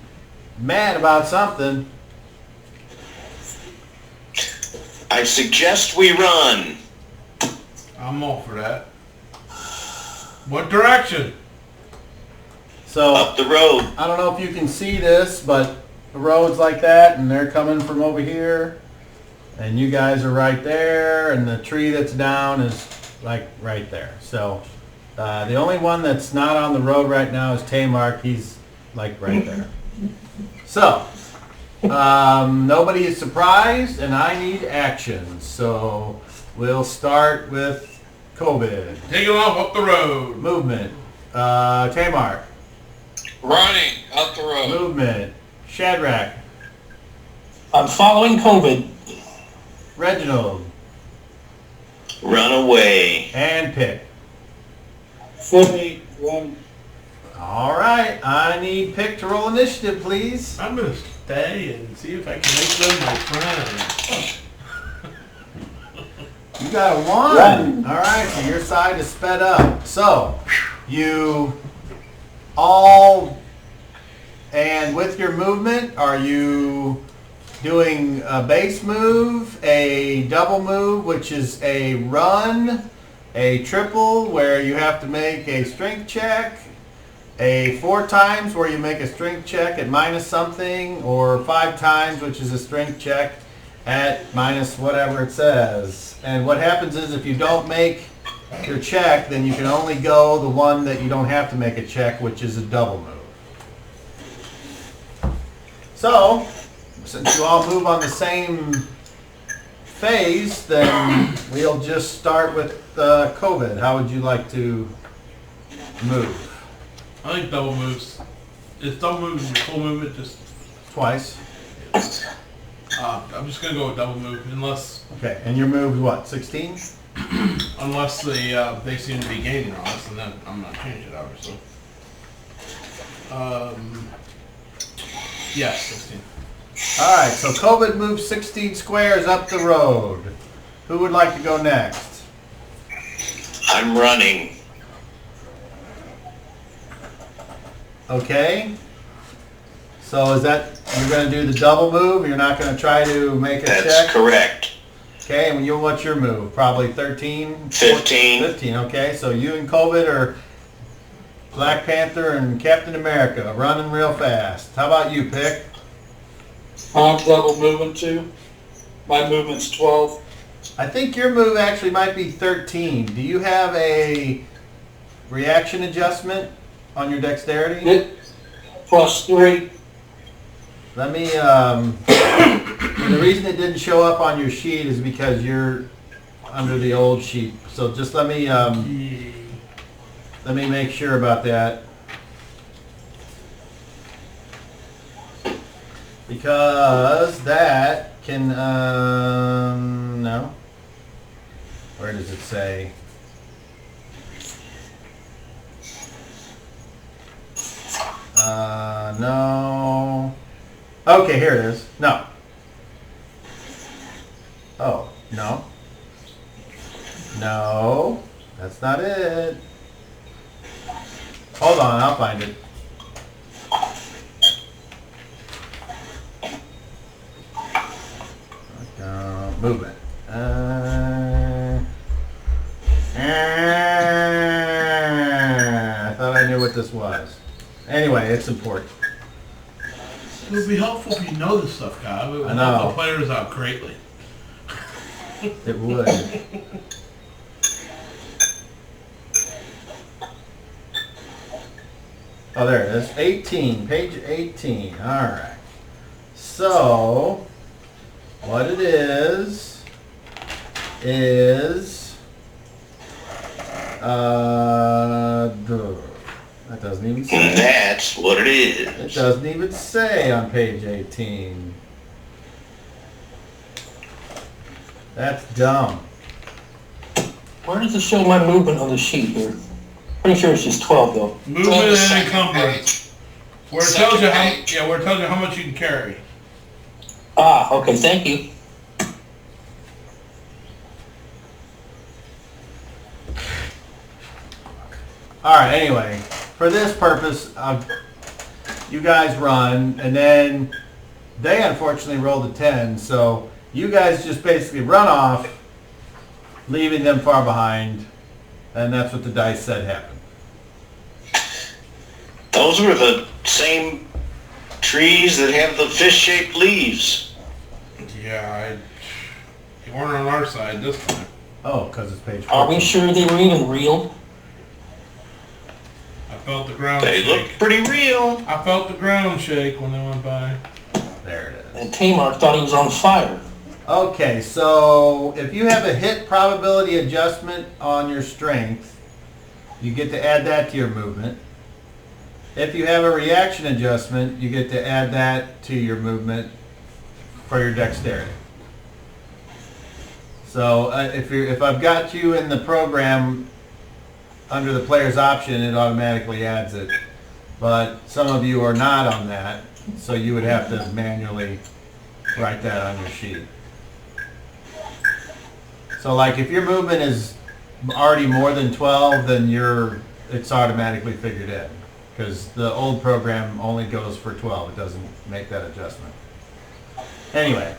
mad about something. I suggest we run. I'm all for that. What direction? So Up the road. I don't know if you can see this, but the road's like that, and they're coming from over here, and you guys are right there, and the tree that's down is like right there. So the only one that's not on the road right now is Tamar. He's like right there. So nobody is surprised, and I need action. So we'll start with COVID. Take him off up the road. Movement. Tamar. Running up the road. Movement. Shadrach. I'm following COVID. Reginald. Run away. And Pick. Fully run. All right. I need Pick to roll initiative, please. I'm gonna stay and see if I can make them my friends. You got a 1. Run. All right. So your side is sped up. So you all, and with your movement, are you doing a base move, a double move, which is a run, a triple where you have to make a strength check, a 4 times where you make a strength check at minus something, or 5 times, which is a strength check at minus whatever it says. And what happens is if you don't make your check, then you can only go the one that you don't have to make a check, which is a double move. So, since you all move on the same phase, then we'll just start with COVID. How would you like to move? I think double moves. It's double moves and full movement. Just Twice. I'm just gonna go with double move unless Okay, and your move is what, 16? they seem to be gaining on us, and then I'm not changing it obviously. Yes, 16. All right, so COVID moves 16 squares up the road. Who would like to go next? I'm running. Okay. So is that, you're going to do the double move? You're not going to try to make a check? That's correct. Okay, and what's your move? Probably 13? 15. 15, okay. So you and COVID are Black Panther and Captain America running real fast. How about you, Pick? I'm double moving too. My movement's 12. I think your move actually might be 13. Do you have a reaction adjustment on your dexterity? +3. Let me, the reason it didn't show up on your sheet is because you're under the old sheet. So just let me make sure about that. Because that can, no. Where does it say? No. Okay, here it is. No. Oh, no. No, that's not it. Hold on, I'll find it. Movement. I thought I knew what this was. Anyway, it's important. It would be helpful if you know this stuff, Kyle. It would I know. help the players out greatly. It would. Oh, there it is. 18. Page 18. All right. So, what it is that doesn't even say. And that's what it It is. doesn't even say on page 18. That's dumb. Where does it show my movement on the sheet here? Pretty sure it's just 12 though. Movement on the and second encumbrance. page. Where it tells you how, Second page. yeah, where it tells you how much you can carry. Ah, okay, thank you. All right, anyway, for this purpose, you guys run, and then they unfortunately rolled a 10, so you guys just basically run off, leaving them far behind, and that's what the dice said happened. Those were the same trees that have the fish-shaped leaves. Yeah, they weren't on our side this time. Oh, because it's page 14. Are we sure they were even real? I felt the ground They shake. look pretty real. I felt the ground shake when they went by. There it is. And Tamar thought he was on fire. Okay, so if you have a hit probability adjustment on your strength, you get to add that to your movement. If you have a reaction adjustment, you get to add that to your movement for your dexterity. So if I've got you in the program under the player's option, it automatically adds it. But some of you are not on that, so you would have to manually write that on your sheet. So like if your movement is already more than 12, then it's automatically figured in. Because the old program only goes for 12. It doesn't make that adjustment. Anyway,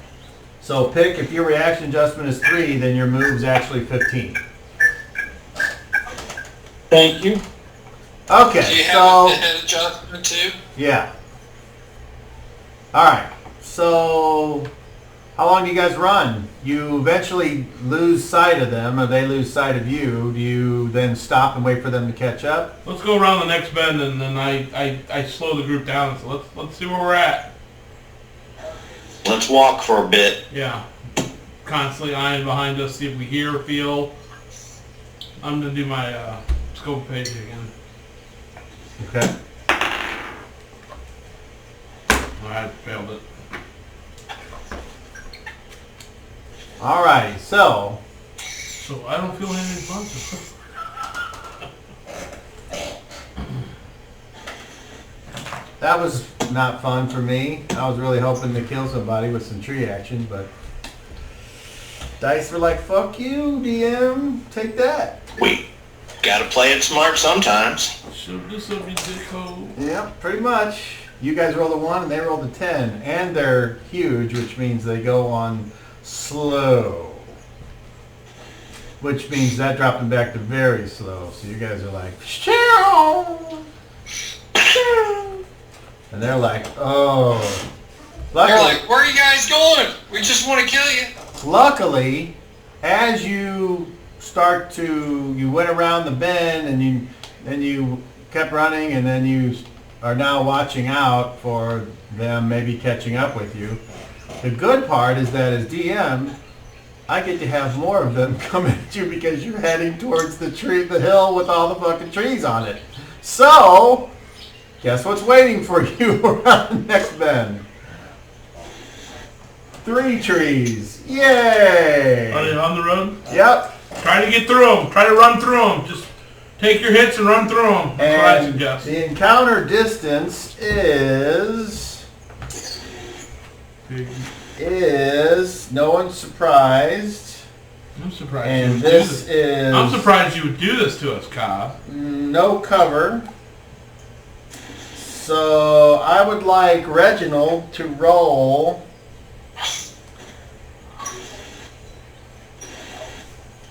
so pick, if your reaction adjustment is 3, then your move's actually 15. Thank you. Okay, Do you so... have a head adjustment too? Yeah. Alright, so how long do you guys run? You eventually lose sight of them, or they lose sight of you. Do you then stop and wait for them to catch up? Let's go around the next bend, and then I slow the group down. So let's see where we're at. Let's walk for a bit. Yeah, constantly eyeing behind us, see if we hear or feel. I'm gonna do my scope page again. Okay. I failed it. Alrighty, so So I don't feel anything fun. that was not fun for me. I was really hoping to kill somebody with some tree action, but dice were like, fuck you, DM, take that. We gotta play it smart sometimes. Should this have been Ditko? Yep, pretty much. You guys rolled a 1 and they rolled a 10. And they're huge, which means they go on slow. Which means that dropped them back to very slow. So you guys are like, and they're like, oh. They're Luckily, like, where are you guys going? We just want to kill you. luckily, as you start to, you went around the bend and you kept running, and then you are now watching out for them maybe catching up with you. The good part is that as DM, I get to have more of them come at you because you're heading towards the hill with all the fucking trees on it. So, guess what's waiting for you around the next bend? 3 trees. Yay! Are they on the road? Yep. Try to get through them. Try to run through them. Just take your hits and run through them. That's what I And suggest. the encounter distance is no one's surprised. I'm surprised. And you would this do this. is I'm surprised you would do this to us, Cobb. no cover. So I would like Reginald to roll.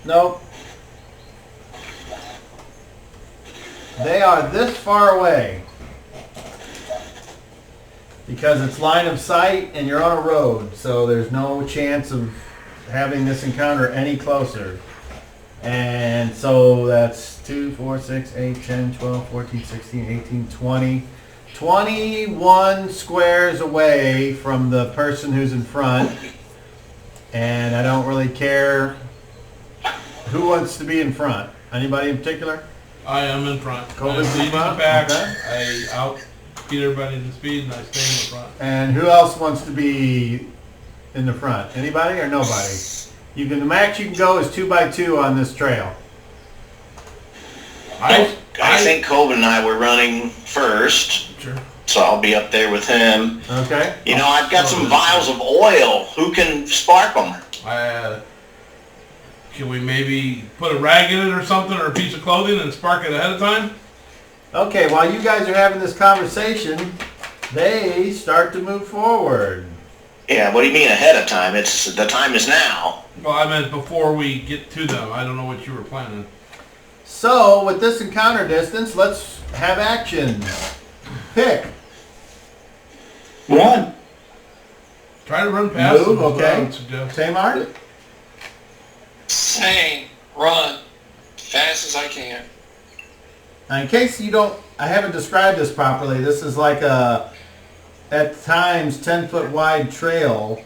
Nope. They are this far away because it's line of sight and you're on a road, so there's no chance of having this encounter any closer. And so that's 2, 4, 6, 8, 10, 12, 14, 16, 18, 20. 21 squares away from the person who's in front. And I don't really care who wants to be in front. Anybody in particular? I am in front. Coleman's I'm in leading front? the pack. Okay. I outbeat everybody to speed, and I stay in the front. And who else wants to be in the front? Anybody or nobody? The max you can go is 2x2 on this trail. I think Colvin and I were running first, Sure. so I'll be up there with him. Okay. You know, I've got some vials of oil. Who can spark them? Can we maybe put a rag in it or something, or a piece of clothing, and spark it ahead of time? Okay, while you guys are having this conversation, they start to move forward. Yeah, what do you mean ahead of time? The time is now. Well, I meant before we get to them. I don't know what you were planning. So, with this encounter distance, let's have actions. Pick. Run. Try to run past Move, them. is what I okay. would suggest. Tamar? Same. Run. Fast as I can. Now, in case you don't, I haven't described this properly, this is like a, at times, 10-foot wide trail.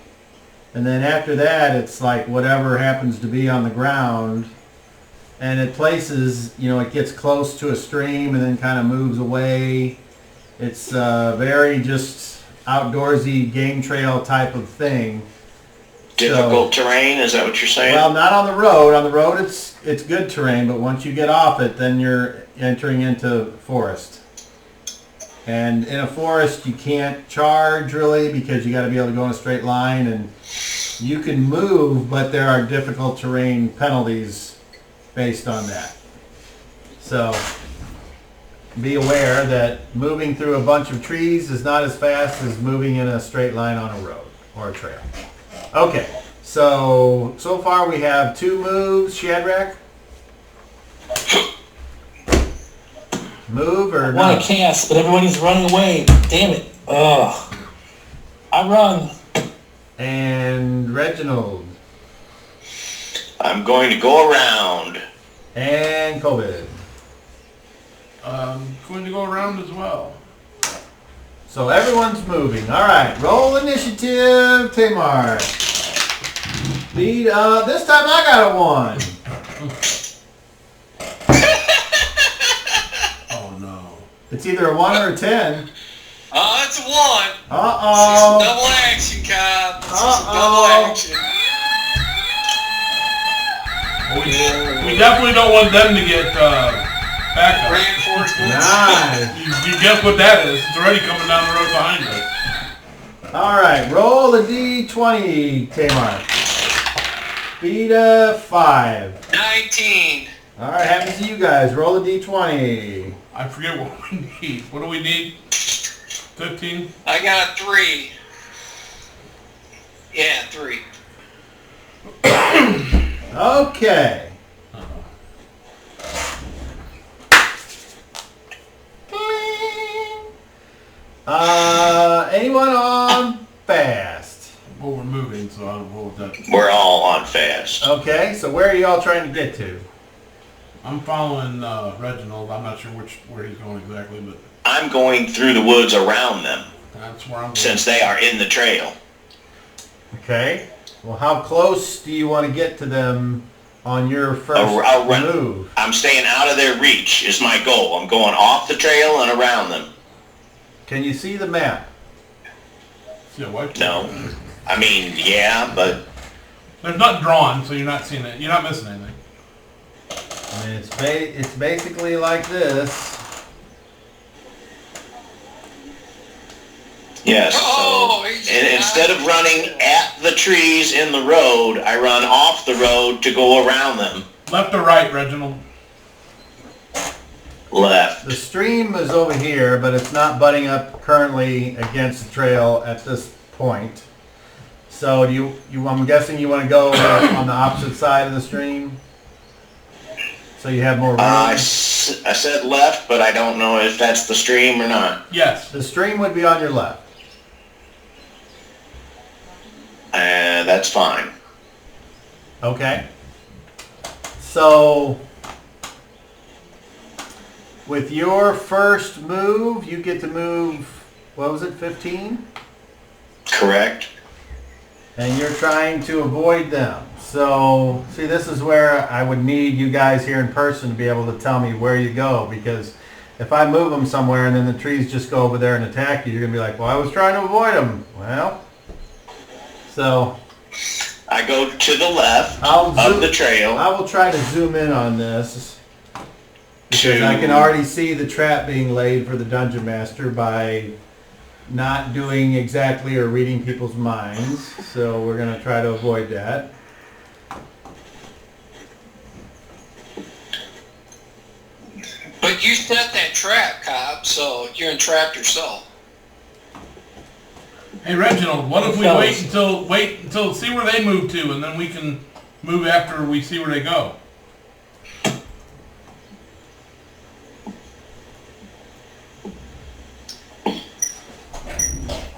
And then after that, it's like whatever happens to be on the ground. And at places, you know, it gets close to a stream and then kind of moves away. It's very just outdoorsy game trail type of thing. Difficult terrain, is that what you're saying? Well, not on the road. On the road, it's good terrain, but once you get off it, then you're entering into forest. And in a forest, you can't charge really because you got to be able to go in a straight line, and you can move, but there are difficult terrain penalties based on that. So be aware that moving through a bunch of trees is not as fast as moving in a straight line on a road or a trail. Okay, so far we have 2 moves. Shadrach? Move or I want not? to cast, but everybody's running away. Damn it. Ugh. I run. And Reginald? I'm going to go around. And COVID? Going to go around as well. So everyone's moving. All right, roll initiative, Tamar. Lead. This time I got a 1. Oh no. It's either a 1 or a 10. Oh, it's a 1. Uh-oh. Double action, Cobb. Uh-oh. Double action. We definitely don't want them to get backup. Reinforcements. Nice. You guess what that is? It's already coming down the road behind us. All right, roll a d20, Tamar. Beat a 5. 19. All right, happens to you guys. Roll a d20. I forget what we need. What do we need? 15? I got 3. Yeah, 3. Okay. Anyone on fast? Well, we're moving, so I'll roll that. We're all on fast. Okay, so where are y'all trying to get to? I'm following Reginald. I'm not sure where he's going exactly, but I'm going through the woods around them, that's where I'm going. since they are in the trail. Okay. Well, how close do you want to get to them on your first Around. move? I'm staying out of their reach is my goal. I'm going off the trail and around them. Can you see the map? See a white No. I mean, yeah, but There's not drawn, so you're not seeing it. You're not missing anything. I mean, it's basically like this. yes. Oh, So, he's and not- instead of running at the trees in the road, I run off the road to go around them. Left or right, Reginald? Left. The stream is over here, but it's not butting up currently against the trail at this point. So I'm guessing you want to go on the opposite side of the stream? So you have more room? I said left, but I don't know if that's the stream or not. Yes. The stream would be on your left. That's fine. Okay. So with your first move, you get to move, what was it, 15? Correct. And you're trying to avoid them. So, see, this is where I would need you guys here in person to be able to tell me where you go, because if I move them somewhere and then the trees just go over there and attack you, you're going to be like, well, I was trying to avoid them. Well, so I go to the left I'll of the trail. I will try to zoom in on this, because I can already see the trap being laid for the Dungeon Master by not doing exactly or reading people's minds. So we're going to try to avoid that. But you set that trap, Cobb, so you're entrapped yourself. Hey, Reginald, what if we Fellas. wait until see where they move to, and then we can move after we see where they go?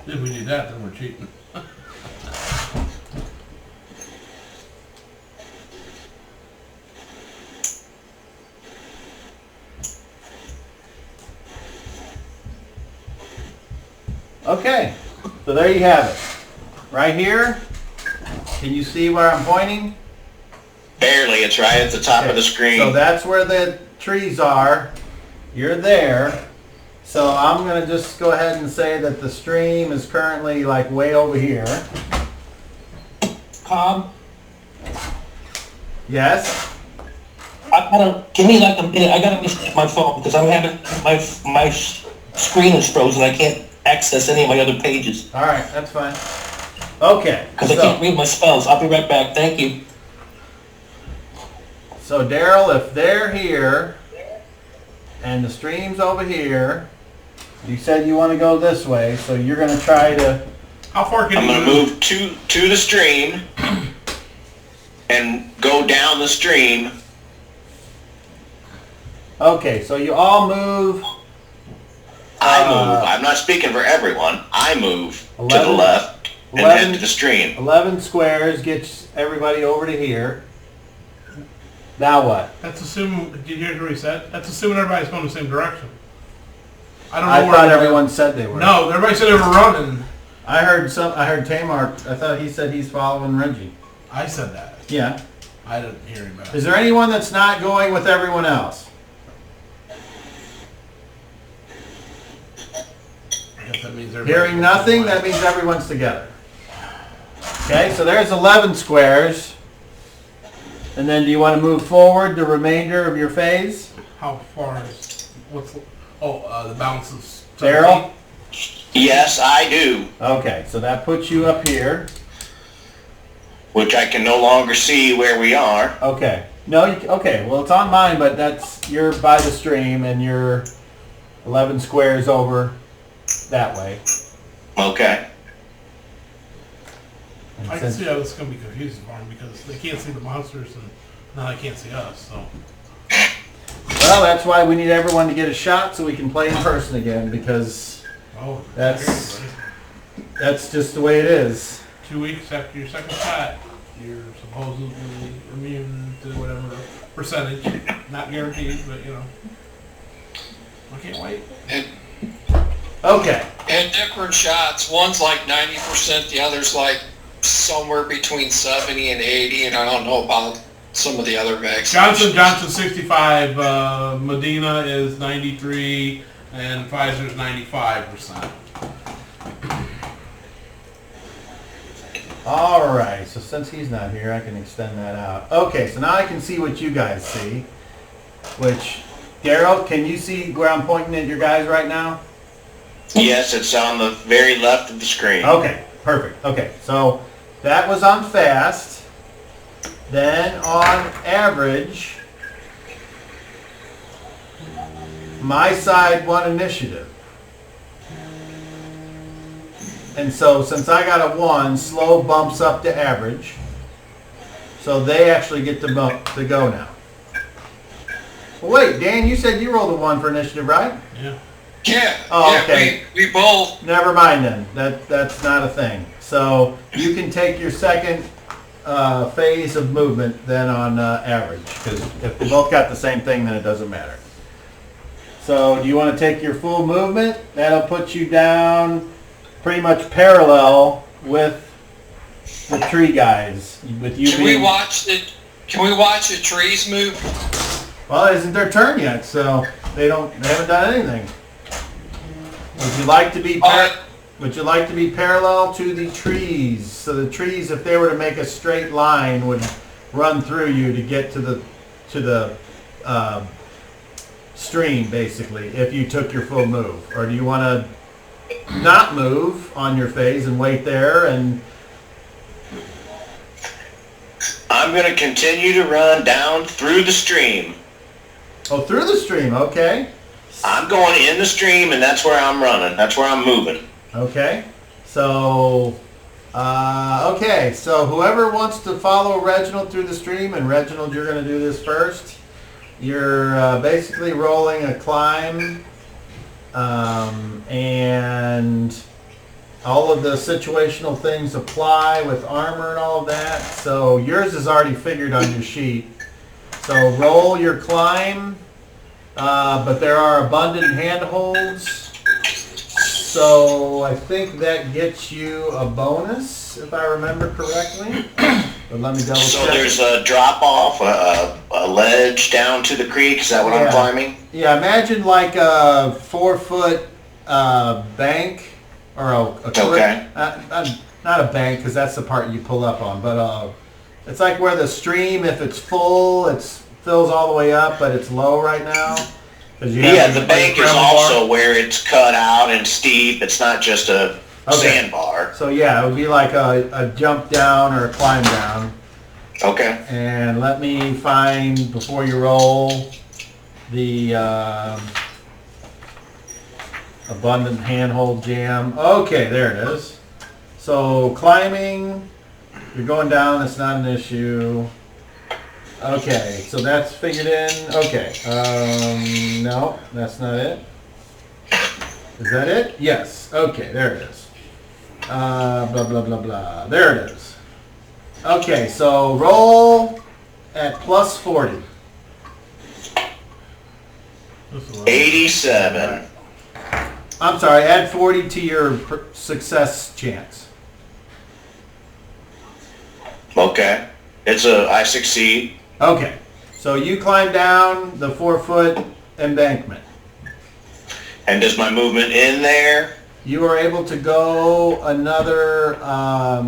If we do that, then we're cheating. Okay, so there you have it. Right here, can you see where I'm pointing? Barely. It's right at the top of the screen. So that's where the trees are. You're there. So I'm going to just go ahead and say that the stream is currently like way over here. Cobb, Yes? give me like a minute. I gotta reset my phone because I'm having my screen is frozen. I can't access any of my other pages All right, that's fine. Okay, because I can't read my spells. I'll be right back. Thank you. so Daryl, if they're here and the stream's over here, you said you want to go this way, so you're going to try to... How far can I'm you going to move to the stream and go down the stream. Okay, so you all move... I move. I'm not speaking for everyone. I move to the 11 left and head to the stream. 11 squares gets everybody over to here. Now what? That's assuming. Did you hear what he said? That's assuming everybody's going the same direction. I don't know I where thought they're- everyone said they were. No, everybody said they were running. I heard Tamar, I thought he said he's following Reggie. I said that. Yeah. I didn't hear him back. Is there anyone that's not going with everyone else? I guess that means everybody. Hearing nothing, that means everyone's together. Okay, so there's 11 squares. And then do you want to move forward the remainder of your phase? How far is what's the balance of Daryl? Yes, I do. Okay, so that puts you up here. Which I can no longer see where we are. Okay, No, okay, well, it's on mine, but you're by the stream, and you're 11 squares over that way. Okay. And I can since- see how this is going to be confusing for them because they can't see the monsters and now they can't see us. So Well, that's why we need everyone to get a shot so we can play in person again, because that's just the way it is. 2 weeks after your second shot, you're supposedly immune to whatever percentage. Not guaranteed, but you know. I can't wait. Okay. And different shots. One's like 90%, the other's like somewhere between 70 and 80, and I don't know about some of the other vaccines. Johnson 65, Medina is 93, and Pfizer's 95%. All right, so since he's not here, I can extend that out. Okay, so now I can see what you guys see, which, Daryl, can you see where I'm pointing at your guys right now? Yes, it's on the very left of the screen. Okay, perfect. Okay, so that was on fast. Then on average, my side won initiative. And so since I got a 1, slow bumps up to average. So they actually get to go now. Well, wait, Dan, you said you rolled a 1 for initiative, right? Yeah. Yeah, Oh, yeah, okay. we both. Never mind then. That's not a thing. So you can take your second phase of movement then on average, because if they both got the same thing, then it doesn't matter. So do you want to take your full movement? That'll put you down pretty much parallel with the tree guys. With you Can we watch the trees move? Well, it isn't their turn yet, so they haven't done anything. Would you like to be Would you like to be parallel to the trees? So the trees, if they were to make a straight line, would run through you to get to the stream, basically, if you took your full move. Or do you want to not move on your phase and wait there? And I'm going to continue to run down through the stream. oh, through the stream, okay. I'm going in the stream, and that's where I'm running. That's where I'm moving. Okay, so so whoever wants to follow Reginald through the stream, and Reginald, you're going to do this first. You're basically rolling a climb, and all of the situational things apply with armor and all of that. So yours is already figured on your sheet. So roll your climb, but there are abundant handholds. So I think that gets you a bonus, if I remember correctly. But let me double check. So there's a drop off, a ledge down to the creek. Is that what I'm climbing? Yeah, imagine like a 4-foot bank or a Okay. not a bank, because that's the part you pull up on, but it's like where the stream, if it's full, it fills all the way up, but it's low right now. Yeah, the bank is also where it's cut out and steep. It's not just a sandbar. So yeah, it would be like a jump down or a climb down. Okay. And let me find, before you roll, the abundant handhold jam. Okay, there it is. So climbing, you're going down, it's not an issue. Okay, so that's figured in. Okay, no, that's not it. Is that it? Yes. Okay, there it is. Blah, blah, blah, blah. There it is. Okay, so roll at plus 40. 87. I'm sorry, add 40 to your success chance. Okay. I succeed. Okay, so you climb down the 4-foot embankment. And does my movement end there? You are able to go another, I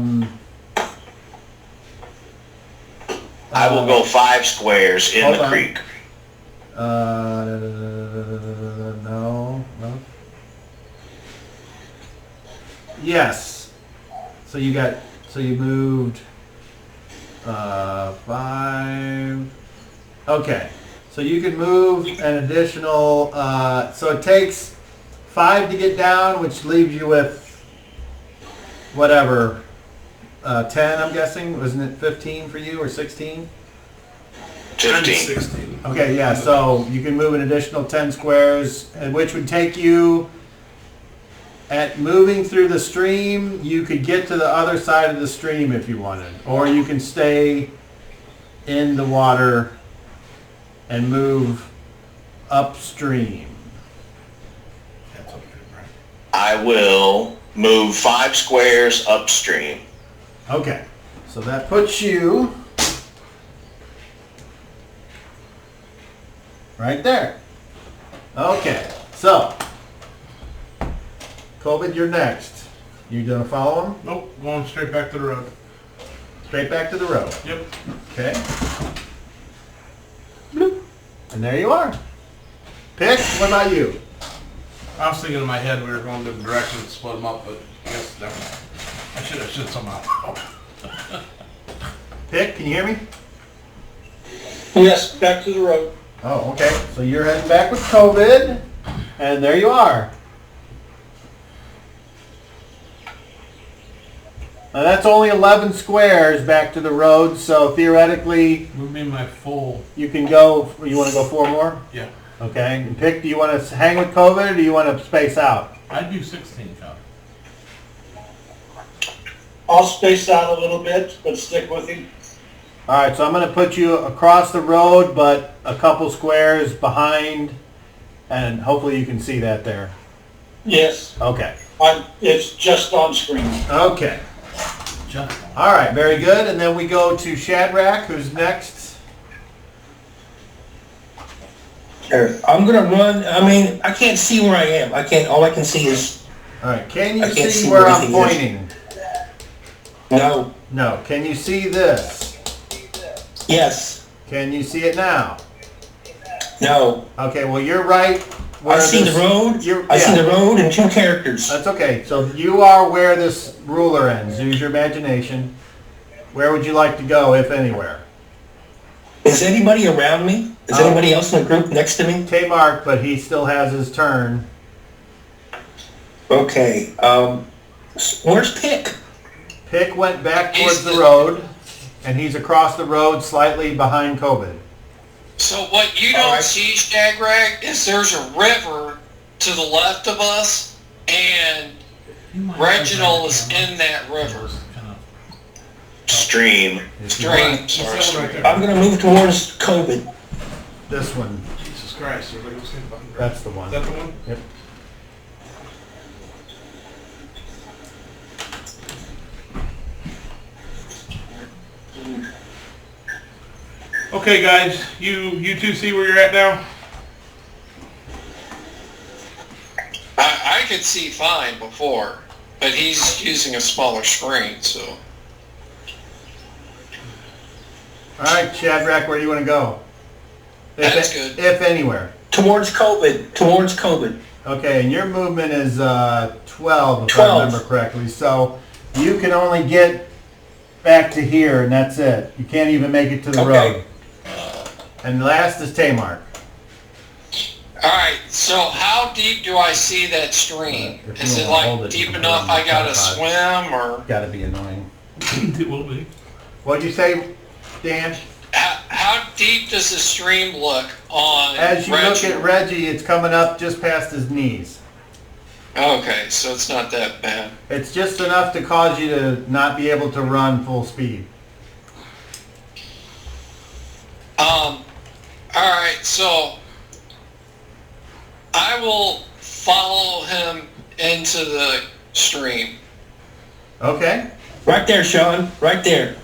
will go 5 squares in hold the on. creek. No. Yes. So you moved 5. Okay, so you can move an additional, so it takes 5 to get down, which leaves you with whatever, 10 I'm guessing. Wasn't it 15 for you or 16? 15. 16. Okay, yeah, so you can move an additional 10 squares, which would take you, at moving through the stream, you could get to the other side of the stream if you wanted. Or you can stay in the water and move upstream. That's okay, right? I will move 5 squares upstream. Okay, so that puts you right there. Okay, so COVID, you're next. You gonna follow him? Nope, going straight back to the road. Straight back to the road. Yep. Okay. Bloop. And there you are. Pick, what about you? I was thinking in my head we were going different directions to split them up, but I guess I should have said somehow. Pick, can you hear me? Yes, back to the road. Oh, okay. So you're heading back with COVID, and there you are. Now that's only 11 squares back to the road, so theoretically Move me my full. you can go, you want to go 4 more? Yeah. Okay. And Pick, do you want to hang with COVID or do you want to space out? I'd do 16 count. I'll space out a little bit, but stick with him. All right, so I'm going to put you across the road, but a couple squares behind, and hopefully you can see that there. Yes, Okay. it's just on screen. Okay. Jump. All right, very good. And then we go to Shadrach, who's next. I'm gonna run. I mean, I can't see where I am. All I can see is All right, can you I can't see see where where I'm anything pointing? no. No. Can you see this? Yes. Can you see it now? No. Okay, well you're right. I see the road. I see the road and 2 characters. That's okay. So you are where this ruler ends. Use your imagination. Where would you like to go, if anywhere? Is anybody around me? Is anybody else in the group next to me? Mark, but he still has his turn. Okay. Where's Pick? Pick went back towards the road, and he's across the road slightly behind COVID. So what you don't see, Shadrach, is there's a river to the left of us, and Reginald is in that river. Stream. Stream, sorry. I'm gonna move towards COVID. This one. Jesus Christ. Everybody was saying fucking crap. That's the one. Is that the one? Yep. Okay, guys. You two see where you're at now? I could see fine before, but he's using a smaller screen, so. All right, Shadrach, where do you want to go? That's good. If anywhere. Towards COVID. Okay, and your movement is 12, if 12. I remember correctly. So you can only get back to here, and that's it. You can't even make it to the Okay. road. And last is Tamar. Alright, so how deep do I see that stream? If you Is it wanna hold like it, you deep can enough put it on I gotta tripod. swim, or Got to be annoying. It will be. What'd you say, Dan? how deep does the stream look on As you look Reginald? at Reggie, it's coming up just past his knees. Okay, so it's not that bad. It's just enough to cause you to not be able to run full speed. Alright, so I will follow him into the stream. Okay. Right there, Sean. Right there.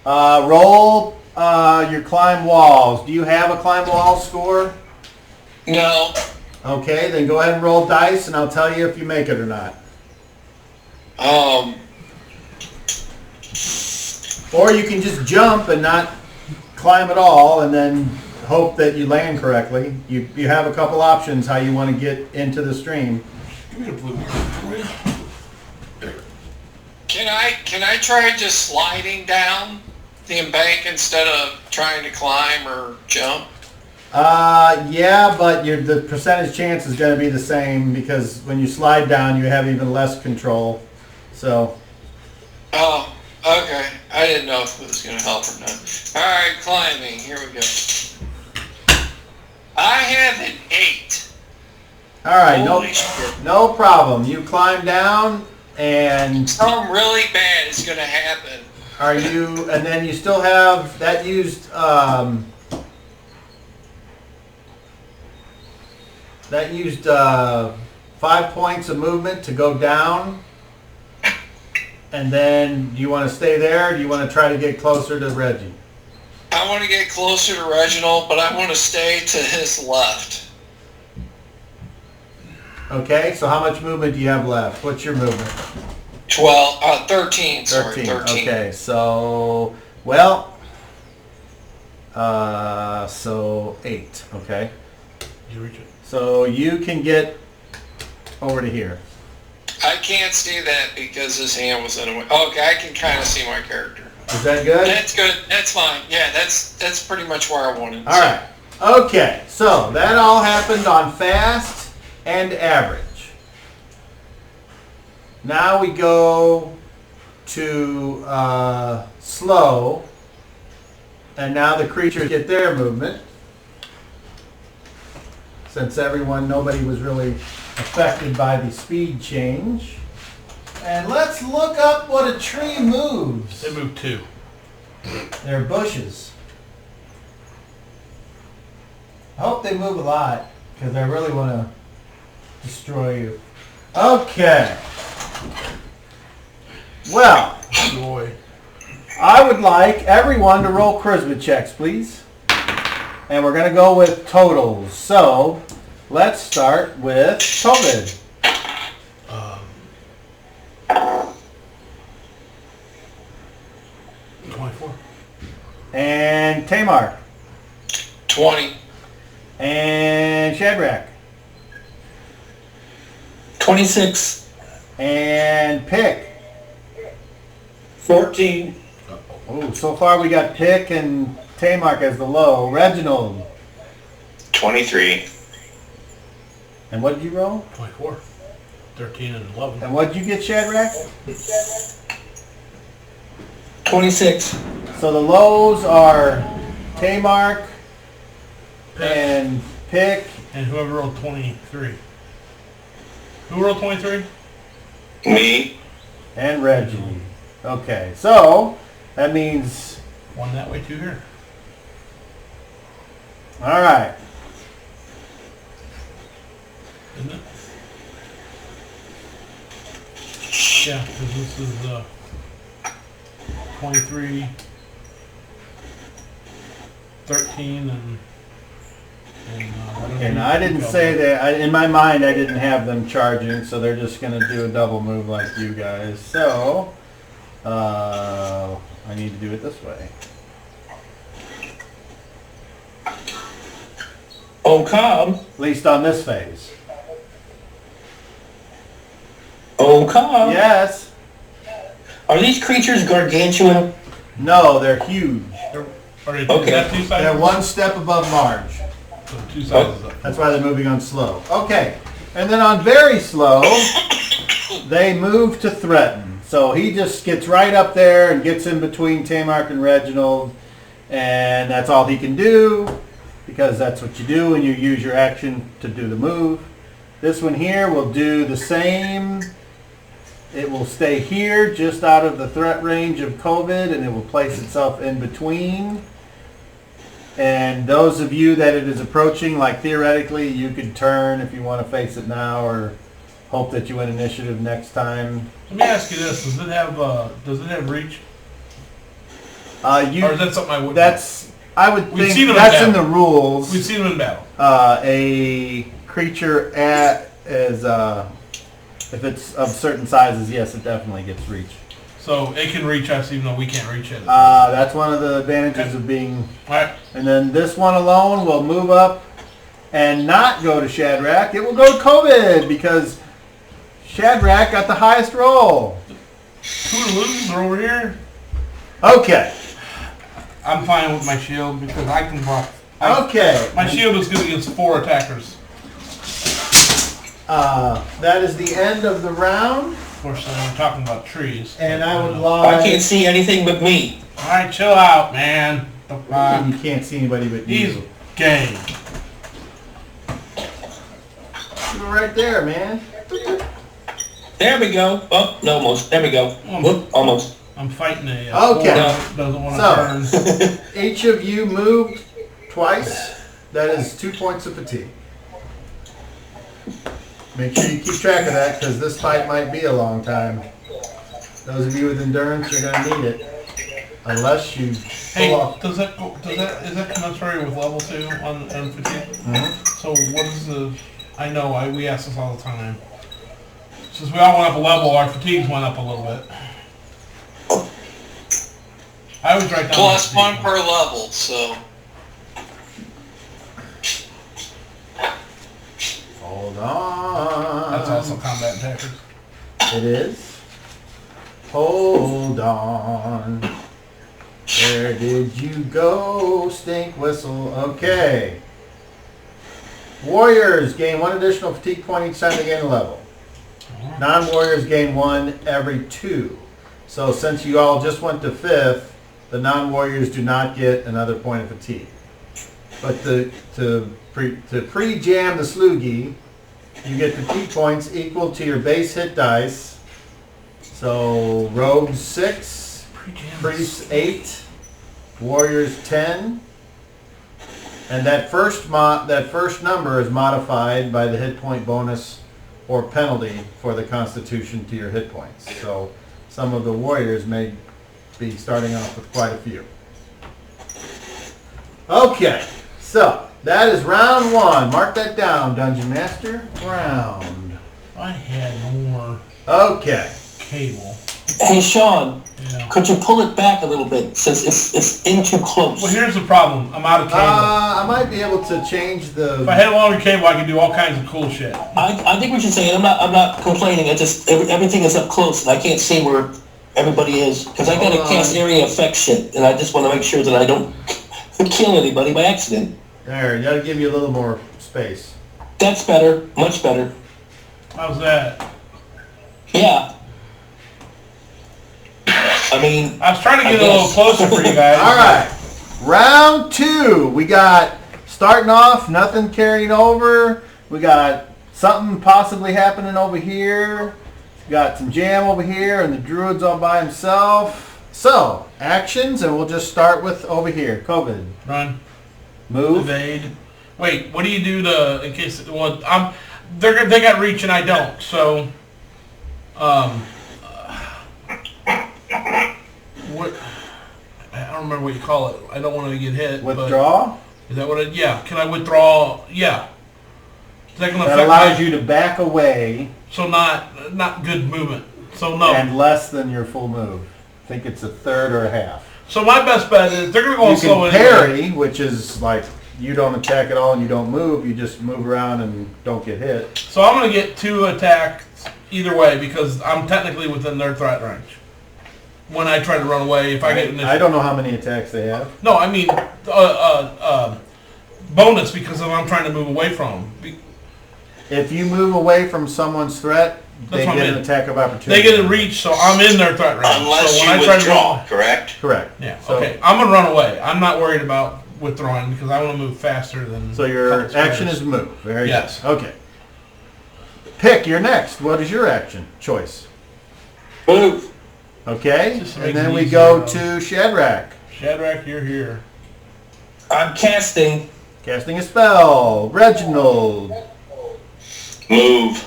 Roll your climb walls. Do you have a climb wall score? No. Okay, then go ahead and roll dice, and I'll tell you if you make it or not. Or you can just jump and not climb at all, and then hope that you land correctly. You have a couple options how you want to get into the stream. Give me the blue marker for you. Can I try just sliding down the embank instead of trying to climb or jump? Yeah, but the percentage chance is going to be the same because when you slide down, you have even less control. So. Oh, okay. I didn't know if it was going to help or not. All right, climbing. Here we go. I have an 8. All right, Holy shit. no problem. You climb down, and Something really bad is going to happen. and then you still have that used. That used 5 points of movement to go down. And then, do you want to stay there, or do you want to try to get closer to Reggie? I want to get closer to Reginald, but I want to stay to his left. Okay, so how much movement do you have left? What's your movement? 13, sorry, 13. Okay, so, well, so 8, okay. Did you reach it? So you can get over to here. I can't see that because his hand was in the way. Okay, I can kind of see my character. Is that good? That's good. That's fine. Yeah, that's pretty much where I wanted. All right. Okay, so that all happened on fast and average. Now we go to slow, and now the creatures get their movement. Since nobody was really affected by the speed change. And let's look up what a tree moves. They move 2. They're bushes. I hope they move a lot, because I really want to destroy you. Okay. Well, Boy. I would like everyone to roll charisma checks, please. And we're going to go with totals. So, let's start with COVID. 24. And Tamar. 20. And Shadrach. 26. And Pick. 14. Oh, so far we got Pick and Tamar as the low. Reginald. 23. And what did you roll? 24. 13 and 11. And what did you get, Shadrach? 26. So the lows are Tamar Pick. and Pick. And whoever rolled 23. Who rolled 23? Me. And Reggie. Okay, so that means, One that way, 2 here. all right. Isn't it? Yeah, because this is 23, 13, and And I didn't say that. In my mind, I didn't have them charging, so they're just going to do a double move like you guys. So, I need to do it this way. Oh, come. At least on this phase. Oh, come. Yes. Are these creatures gargantuan? No, they're huge. Are they Okay. is that 2 sizes? They're one step above large. So 2 sizes up. That's why they're moving on slow. Okay. And then on very slow, they move to threaten. So he just gets right up there and gets in between Tamar and Reginald. And that's all he can do, because that's what you do when you use your action to do the move. This one here will do the same. It will stay here just out of the threat range of COVID, and it will place itself in between. And those of you that it is approaching, like theoretically, you could turn if you want to face it now, or hope that you win initiative next time. Let me ask you this: does it have reach? Or Or is that something I wouldn't? I would We've seen think them in that's in battle. the rules. We've seen them in battle. A creature if it's of certain sizes, yes, it definitely gets reach. So it can reach us even though we can't reach it. That's one of the advantages of being. Alright. And then this one alone will move up and not go to Shadrach. It will go to COVID because Shadrach got the highest roll. Toodaloos are over here. Okay. I'm fine with my shield because I can block. Okay. My shield is good against 4 attackers. That is the end of the round. Of course, I'm talking about trees. And I would I like... can't see anything but me. Alright, chill out, man. The fuck? You can't see anybody but He's you. gay. You're right there, man. There we go. Oh, no, almost. There we go. Whoop, almost. I'm fighting a Okay. that doesn't want to So, turn. each of you moved twice. That is 2 points of fatigue. Make sure you keep track of that because this fight might be a long time. Those of you with endurance are going to need it. Unless you Hey, pull off. is that commensurate with level 2 on fatigue? Mhm. So what is the? I know we ask this all the time. Since we all went up a level, our fatigues went up a little bit. I always write down Plus my 1 fatigue. per level, so. Hold on. That's also combat attackers. It is. Hold on. Where did you go, stink whistle? Okay. Warriors gain 1 additional fatigue point each time they gain a level. Non-warriors gain 1 every 2. So since you all just went to 5th, the non-warriors do not get another point of fatigue. But to pre-jam the sloogie, you get fatigue points equal to your base hit dice. So rogues 6, priests 8, warriors 10, and that first number is modified by the hit point bonus or penalty for the constitution to your hit points. So some of the warriors may be starting off with quite a few. Okay, so that is round 1. Mark that down, Dungeon Master. Round. I had more Okay. cable. Hey, Sean, Yeah. could you pull it back a little bit since it's in too close? Well, here's the problem. I'm out of cable. I might be able to change the... If I had longer cable, I could do all kinds of cool shit. I think what you're saying, I'm not complaining. I just everything is up close and I can't see where everybody is because I got to cast area effect shit and I just want to make sure that I don't kill anybody by accident. There, you gotta give you a little more space. That's better, much better. How's that? Yeah. I mean, I was trying to get I a little guess. closer for you guys. All right, round 2. We got starting off, nothing carrying over. We got something possibly happening over here. We got some jam over here, and the druid's all by himself. So actions, and we'll just start with over here. COVID. Run. Move. Evade. Wait, what do you do to in case? Well, they got reach and I don't. So, what? I don't remember what you call it. I don't want to get hit. Withdraw. But is that what it? Yeah. Can I withdraw? Yeah. Is that going to That affect allows my, you to back away So not good movement. So no. and less than your full move. I think it's a third or a half. So my best bet is they're going to go You slow can anyway. parry, which is like you don't attack at all and you don't move. You just move around and don't get hit. So I'm going to get 2 attacks either way because I'm technically within their threat range. When I try to run away, if I get initiative. I don't know how many attacks they have. No, I mean bonus because I'm trying to move away from them. If you move away from someone's threat, they That's what I get an mean. attack of opportunity. They get a reach, so I'm in their threat range. Unless so you when I try to withdraw, run, correct? Correct. yeah, So- okay. I'm gonna run away. I'm not worried about withdrawing because I want to move faster than. So your couple action squares. is move. Very Yes. good. Okay. Pick. You're next. What is your action choice? move. Okay. Just And make then it we easier, go though. to Shadrach. Shadrach, you're here. I'm casting. Casting a spell. Reginald. Move.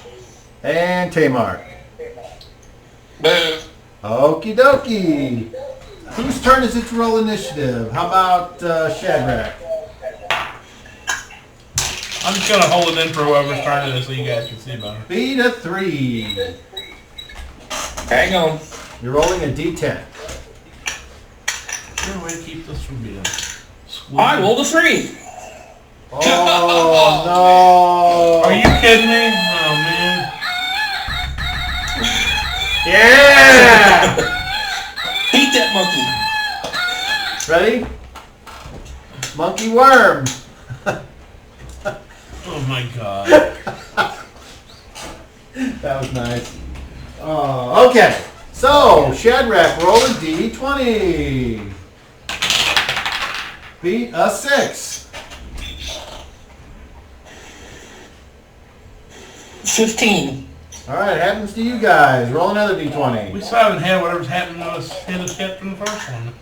And Tamar. Move. Okie dokie. Whose turn is it to roll initiative? How about Shadrach? I'm just gonna hold it in for whoever's turn it is so you guys can see better. Beat a 3. Hang on. You're rolling a d10. Is there a way to keep this from being squishy? I rolled a 3. Oh, no. Are you kidding me? Oh man. Yeah! that monkey. Ready? Monkey worm. Oh my god. That was nice. Oh, okay. So, Shadrach, roll a d20. Beat a 6. 15. All right, happens to you guys. Roll another We d20. still haven't had whatever's happened to us hit us yet from the first one.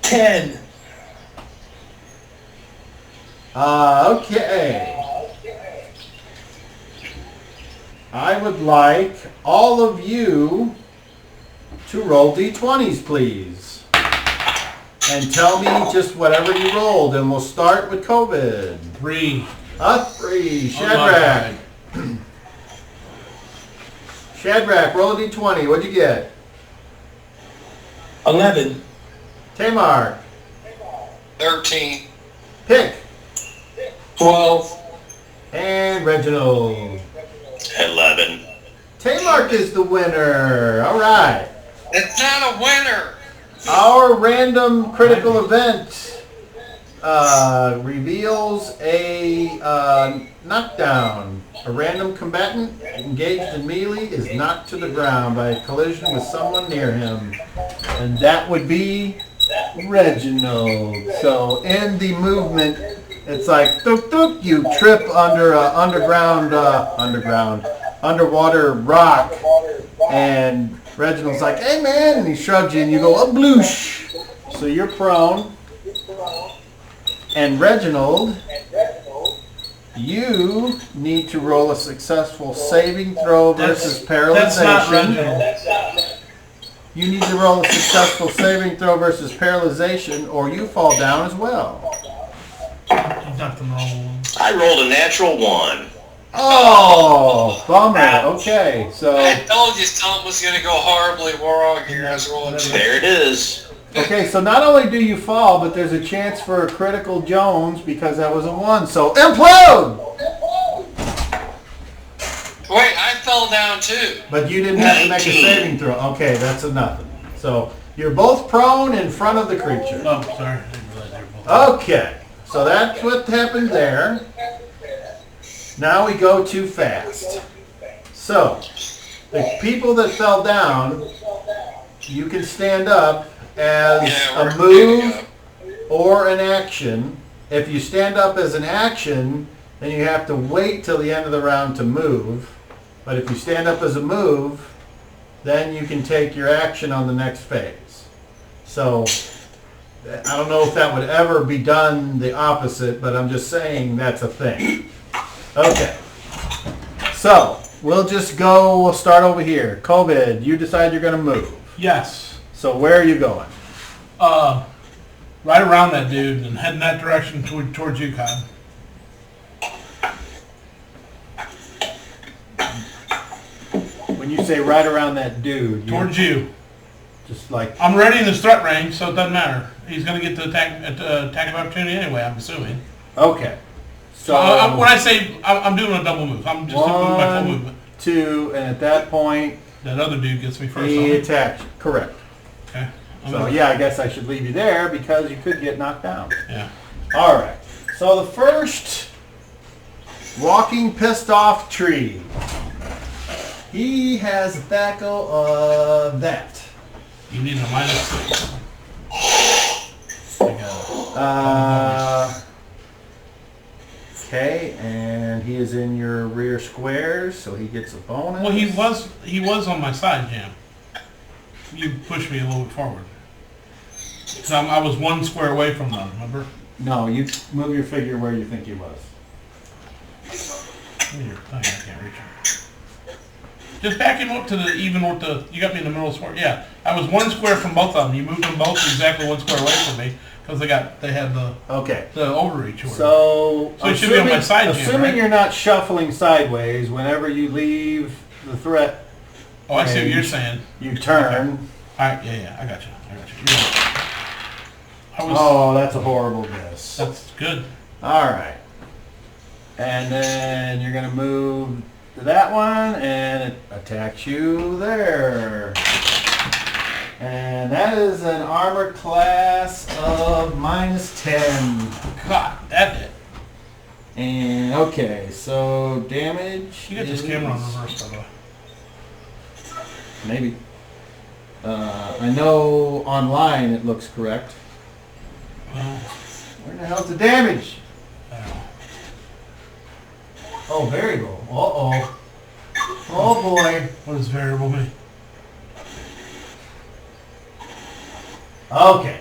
10. Okay. I would like all of you to roll d20s, please. And tell me just whatever you rolled, and we'll start with COVID. 3. A 3. Shadrach. Shadrach, roll a d20. What'd you get? 11. Tamar. 13. Pick. 12. And Reginald. 11. Tamar is the winner. All right. It's not a winner. Our random critical event reveals a knockdown. A random combatant engaged in melee is knocked to the ground by a collision with someone near him. And that would be Reginald. So in the movement, it's like duk duk, you trip under a underwater rock, and Reginald's like, hey man, and he shrugs you and you go, a bloosh. So you're prone. And Reginald, you need to roll a successful saving throw versus paralyzation. That's not Reginald. You need to roll a successful saving throw versus paralyzation, or you fall down as well. You knocked the wrong one. I rolled a natural 1. Oh, bummer. Okay, so I told you something was going to go horribly wrong here. I was rolling 2. There it is. okay, so not only do you fall, but there's a chance for a critical Jones because that was a 1. So implode. Wait, I fell down too. But you didn't have to make a 19. saving throw. Okay, that's a nothing. So you're both prone in front of the creature. Oh, sorry. I didn't realize they were both. Okay, so that's what happened there. Now we go too fast. So, the people that fell down, you can stand up as Yeah, a we're move getting up. or an action. If you stand up as an action, then you have to wait till the end of the round to move. But if you stand up as a move, then you can take your action on the next phase. So, I don't know if that would ever be done the opposite, but I'm just saying that's a thing. Okay. So, we'll start over here. COVID, you decide you're going to move. Yes. So, where are you going? Right around that dude and heading that direction towards you, Kyle. When you say right around that dude, Towards you. just like, I'm ready in his threat range, so it doesn't matter. He's going to get the attack of opportunity anyway, I'm assuming. okay. So, When I say I'm doing a double move, I'm just moving my full movement. 2, and at that point, That other dude gets me first. he on it. attacks. Correct. Okay. So, yeah, I guess I should leave you there because you could get knocked down. Yeah. All right. So the first walking pissed off tree. He has a tackle of that. You need a -6. I got it. Okay, and he is in your rear squares, so he gets a bonus. Well, he was on my side, Jam. You pushed me a little bit forward. So I was 1 square away from them, remember? No, you move your figure where you think he was. Here, I can't reach him. Just back him up to the even with the. You got me in the middle of the square. Yeah, I was 1 square from both of them. You moved them both exactly 1 square away from me because they had the Okay. overreach. Or whatever. So it should be on my side, Jim, assuming right? you're not shuffling sideways, whenever you leave the threat, Oh, I see what you're saying. you turn. All right, yeah, I got you. You're right. Oh, that's a horrible miss. That's good. All right. And then you're going to move to that one, and it attacks you there. And that is an armor class of -10. God, that hit. And okay, so damage. You got this camera on reverse, by the way. Maybe. I know online it looks correct. Well, Where the hell's the damage? I don't know. Oh, variable. Uh-oh. Oh boy. What does variable mean? Okay.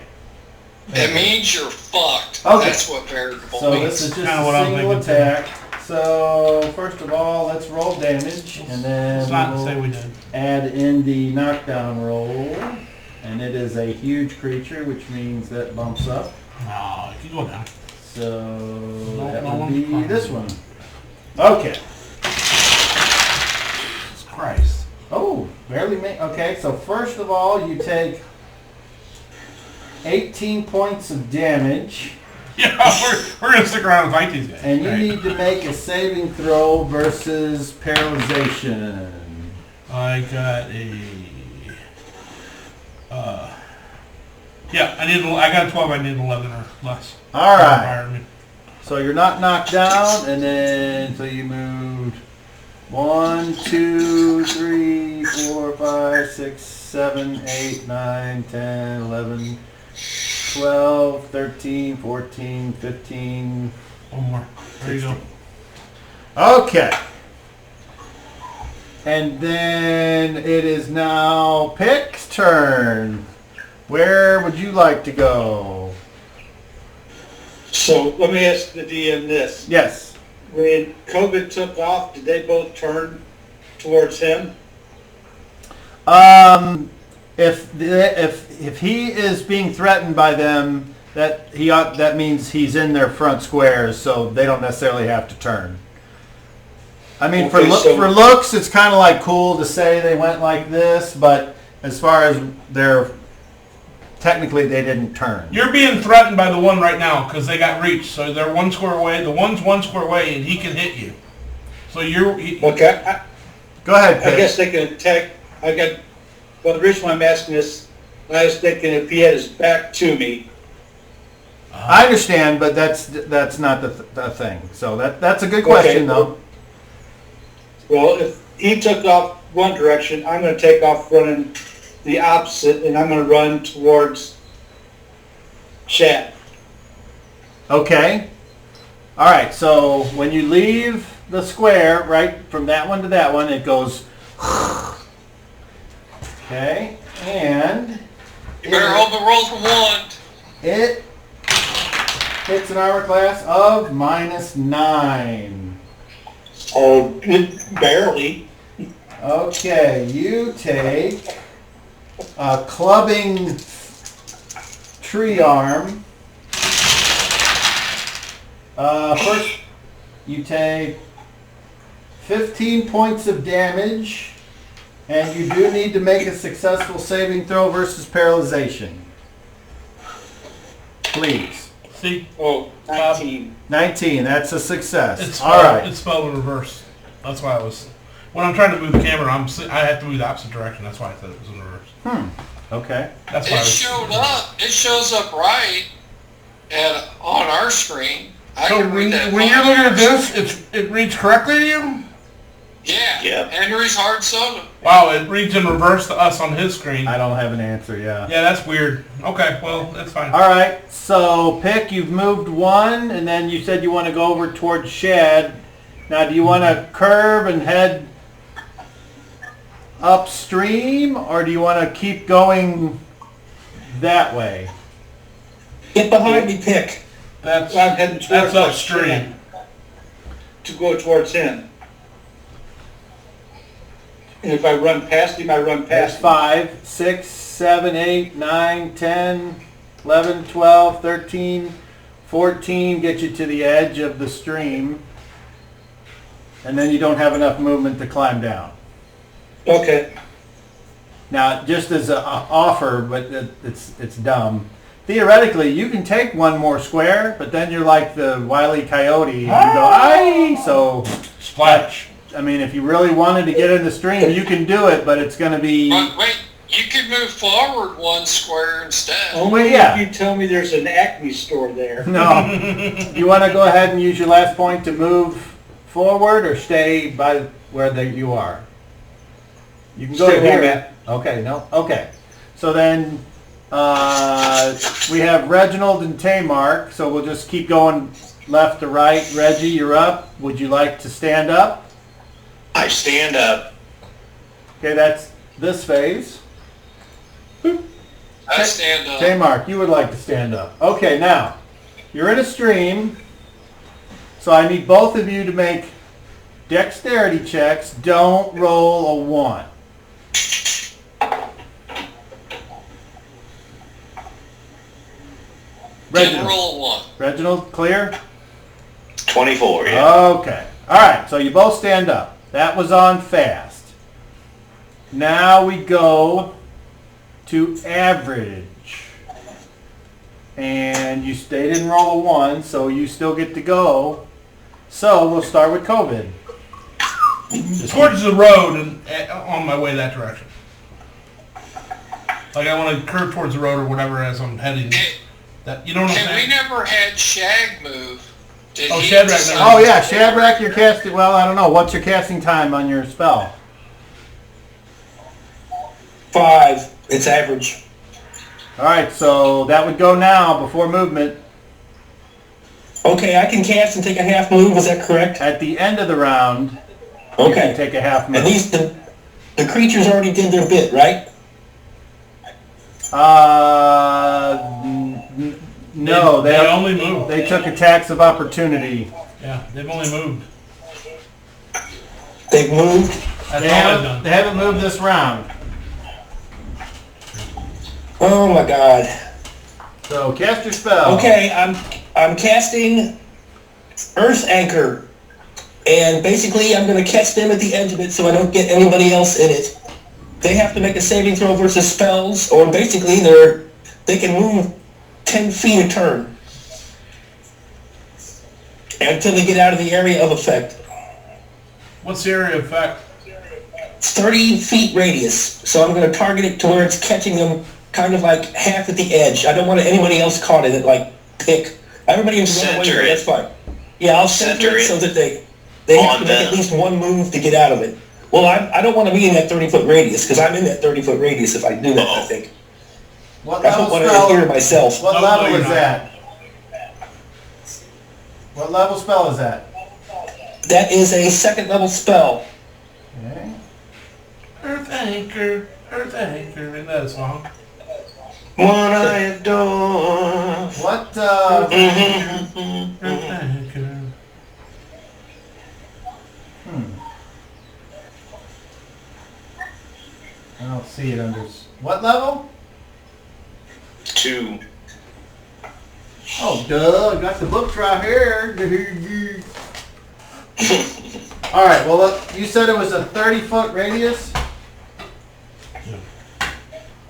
It means you're fucked. Okay. That's what variable So means. this is just Kinda what a I'm single thinking, too. attack. So first of all, let's roll damage, and then It's not to we'll say we did. add in the knockdown roll. And it is a huge creature, which means that bumps up. No, you can go down. So that no would one's be crying. this one. Okay. Jesus Christ. Oh, barely made. Okay, so first of all, you take 18 points of damage, Yeah, we're going to stick around and fight these guys. and you right? need to make a saving throw versus paralyzation. I got a... yeah, I got a 12, I need 11 or less. All right. Higher than me. So you're not knocked down, and then so you moved 1, 2, 3, 4, 5, 6, 7, 8, 9, 10, 11, 12, 13, 14, 15. One more. There you go. Okay. And then it is now Pick's turn. Where would you like to go? So let me ask the DM this. Yes. When COVID took off, did they both turn towards him? If he is being threatened by them, that means he's in their front squares, so they don't necessarily have to turn. I mean, Okay, for looks, it's kind of like cool to say they went like this, but as far as technically they didn't turn. You're being threatened by the one right now because they got reached. So they're 1 square away. The one's 1 square away, and he can hit you. So Okay, Go ahead, I Pick. guess they can attack. Well, the reason why I'm asking this, I was thinking if he had his back to me. I understand, but that's not the thing. So that's a good question, though. Well, if he took off one direction, I'm going to take off running the opposite, and I'm going to run towards Chad. Okay. All right. So when you leave the square, right from that one to that one, it goes. Okay, and You better hope it rolls a 1. it hits an armor class of -9. Oh, barely. Okay, you take a clubbing tree arm. First, you take 15 points of damage, and you do need to make a successful saving throw versus paralyzation. Please. see, Oh, 19. 19, that's a success. it's All spelled, right. it's spelled in reverse. That's why when I'm trying to move the camera, I have to move the opposite direction. That's why I said it was in reverse. Okay. That's why. It showed up. It shows up right on our screen. I So can read that. when you're looking at this, it reads correctly to you? Yeah. Yep. Henry's hard soda. Wow, it reads in reverse to us on his screen. I don't have an answer, yeah. Yeah, that's weird. Okay, well, that's fine. All right, so Pick, you've moved 1, and then you said you want to go over towards Shad. Now, do you want to curve and head upstream, or do you want to keep going that way? Get behind me, Pick. That's I'm heading towards upstream. to go towards him. And if I run past him, I run That's past him. 5, 6, 7, 8, 9, 10, 11, 12, 13, 14, get you to the edge of the stream. And then you don't have enough movement to climb down. Okay. Now, just as an offer, but it's dumb. Theoretically, you can take one more square, but then you're like the Wile E. Coyote, and you go, aye! So, Splash. I mean, if you really wanted to get in the stream, you can do it, but it's going to be... Wait, You could move forward 1 square instead. Only yeah. if you tell me there's an Acme store there. No. You want to go ahead and use your last point to move forward or stay by where you are? You can go Stay to where I'm here. at. Okay, no? Okay. So then we have Reginald and Tamark, so we'll just keep going left to right. Reggie, you're up. Would you like to stand up? I stand up. Okay, that's this phase. I stand up. Tamark, you would like to stand up. Okay, now, you're in a stream, so I need both of you to make dexterity checks. Don't roll a 1. Didn't roll a 1. Reginald, clear? 24, yeah. Okay. All right, so you both stand up. That was on fast. Now we go to average. And they didn't roll a 1, so you still get to go. So we'll start with COVID. Towards the road and on my way that direction. Like I want to curve towards the road or whatever as I'm heading. That you know what I'm And we saying? never had Shag move. Did Oh, he Shadrach decide- never- Oh yeah, Shadrach, you're casting, well, I don't know. What's your casting time on your spell? 5. It's average. All right, so that would go now before movement. Okay, I can cast and take a half move. Is that correct? At the end of the round, you can Okay. take a half And move. the creatures already did their bit, right? No, They only moved. They took attacks of opportunity. Yeah, they've only moved. They've moved. That's They all I've haven't, done. they haven't moved this round. Oh my god. So cast your spell. Okay, I'm casting Earth Anchor, and basically I'm going to catch them at the edge of it so I don't get anybody else in it. They have to make a saving throw versus spells, or basically they can move 10 feet a turn until they get out of the area of effect. What's the area of effect? It's 30 feet radius, so I'm going to target it to where it's catching them kind of like half at the edge. I don't want anybody else caught in it, like pick. Everybody can run away, Center but it. that's fine. Yeah, I'll center Center it it so that they have on to make them. at least one move to get out of it. Well, I don't want to be in that 30-foot radius, because I'm in that 30-foot radius if I do that, I think. What I don't level want to spell? adhere myself. What No, level you're is not. that? What level spell is that? That is a second level spell. Okay. Earth Anchor, isn't that a song? One I adore. What? Earth Anchor. I don't see it under. What level? 2. Oh, duh! I got the books right here. All right. Well, look, you said it was a 30-foot radius.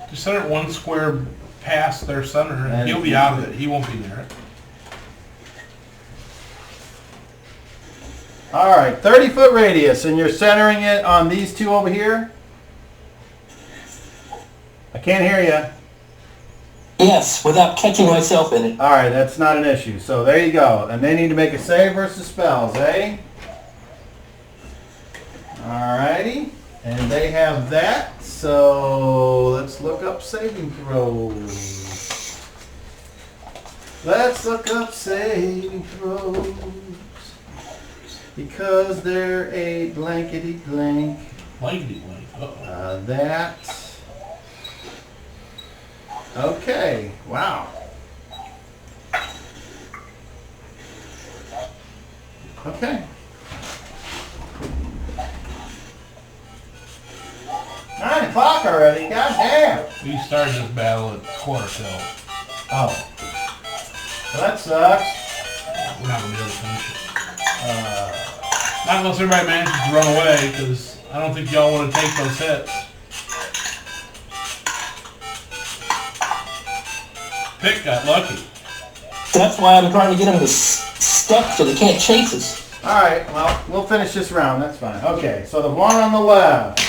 Just center it 1 square past their center, and And- he'll be out of it. He won't be there. All right, 30-foot radius, and you're centering it on these two over here. I can't hear you. Yes, without catching myself in it. All right, that's not an issue. So there you go. And they need to make a save versus spells, eh? All righty. And they have that. So let's look up saving throws. Let's look up saving throws. Because they're a blankety blank. Blankety blank. Uh-oh. That. Okay. Wow. Okay. 9 o'clock already. God damn. We started this battle at quarter till. Oh. Well, that sucks. We're not gonna be able to finish it. Not unless everybody manages to run away, because I don't think y'all want to take those hits. Pick got lucky. That's why I'm trying to get them to stuck so they can't chase us. All right. Well, we'll finish this round. That's fine. Okay. So the one on the left,